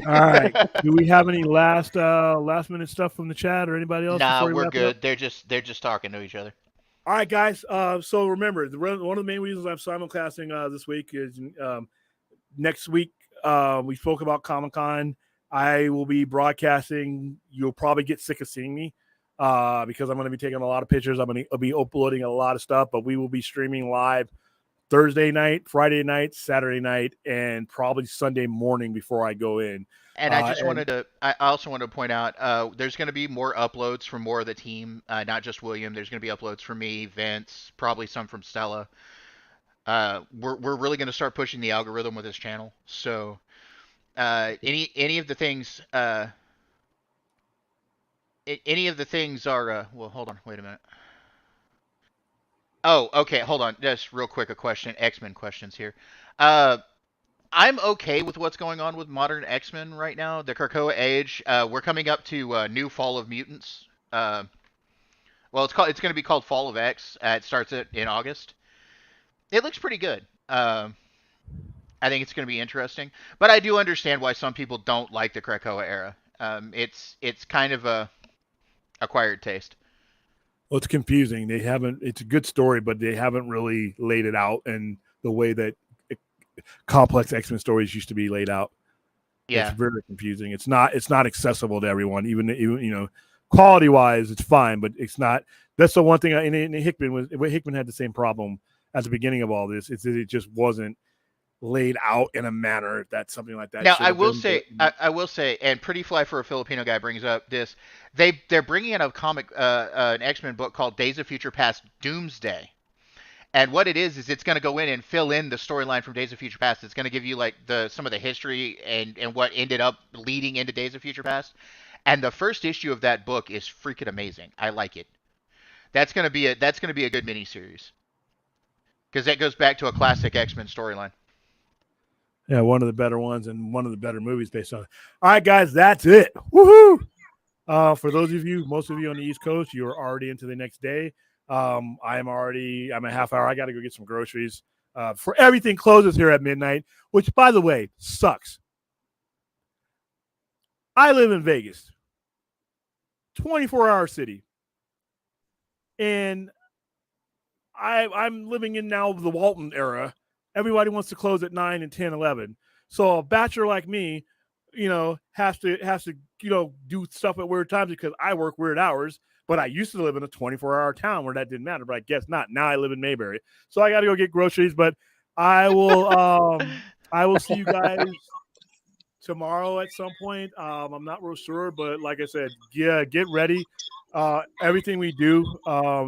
All right. Do we have any last minute stuff from the chat or anybody else? Nah, we're good. They're just talking to each other. All right, guys. So remember, one of the main reasons I'm simulcasting this week is next week. We spoke about Comic-Con. I will be broadcasting. You'll probably get sick of seeing me because I'm going to be taking a lot of pictures. I'm going to be uploading a lot of stuff, but we will be streaming live Thursday night, Friday night, Saturday night, and probably Sunday morning before I go in. And I also wanted to point out, there's going to be more uploads from more of the team, not just William. There's going to be uploads from me, Vince, probably some from Stella. We're really going to start pushing the algorithm with this channel. So, any of the things are, well, hold on, wait a minute. Oh, okay, hold on. Just real quick, a question. X-Men questions here. I'm okay with what's going on with modern X-Men right now. The Krakoa Age. We're coming up to New Fall of Mutants. Well, it's going to be called Fall of X. It starts in August. It looks pretty good. I think it's going to be interesting, but I do understand why some people don't like the Krakoa era. It's kind of a acquired taste. Well, it's confusing. It's a good story, but they haven't really laid it out in the way that complex X-Men stories used to be laid out. Yeah. It's very confusing. It's not accessible to everyone. Even quality wise, it's fine, but it's not. That's the one thing. And Hickman had the same problem at the beginning of all this. Is that it just wasn't laid out in a manner that something like that. Now, I will say, and Pretty Fly for a Filipino guy brings up this. they're bringing in a comic, an X-Men book called Days of Future Past Doomsday. And what it is it's going to go in and fill in the storyline from Days of Future Past. It's going to give you like some of the history and what ended up leading into Days of Future Past. And the first issue of that book is freaking amazing. I like it. That's going to be a good miniseries. Because that goes back to a classic X-Men storyline. Yeah, one of the better ones and one of the better movies based on it. All right, guys, that's it. Woohoo! For those of you, most of you on the East Coast, you are already into the next day. I'm a half hour. I got to go get some groceries. For everything closes here at midnight, which, by the way, sucks. I live in Vegas, 24-hour city, and I'm living in now the Walton era. Everybody wants to close at 9 and 10, 11. So a bachelor like me, has to do stuff at weird times because I work weird hours. But I used to live in a 24-hour town where that didn't matter. But I guess not. Now I live in Mayberry, so I got to go get groceries. But I will see you guys tomorrow at some point. I'm not real sure, but like I said, yeah, get ready. Everything we do will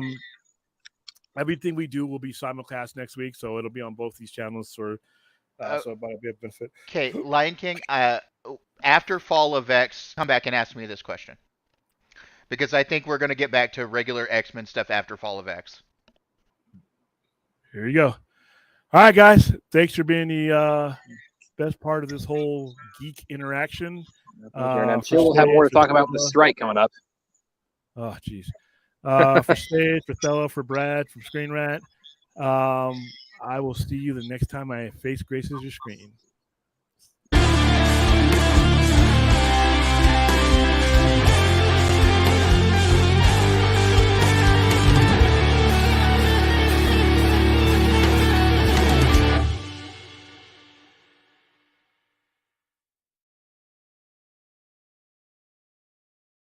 be simulcast next week, so it'll be on both these channels. So it might be a benefit. Okay, Lion King. After Fall of X, come back and ask me this question, because I think we're going to get back to regular X-Men stuff after Fall of X. Here you go. All right, guys. Thanks for being the best part of this whole geek interaction. I'm sure we'll have more to talk about with the strike coming up. Oh, geez. For Sage, for Thella, for Brad, from Screen Rat. I will see you the next time my face graces your screen.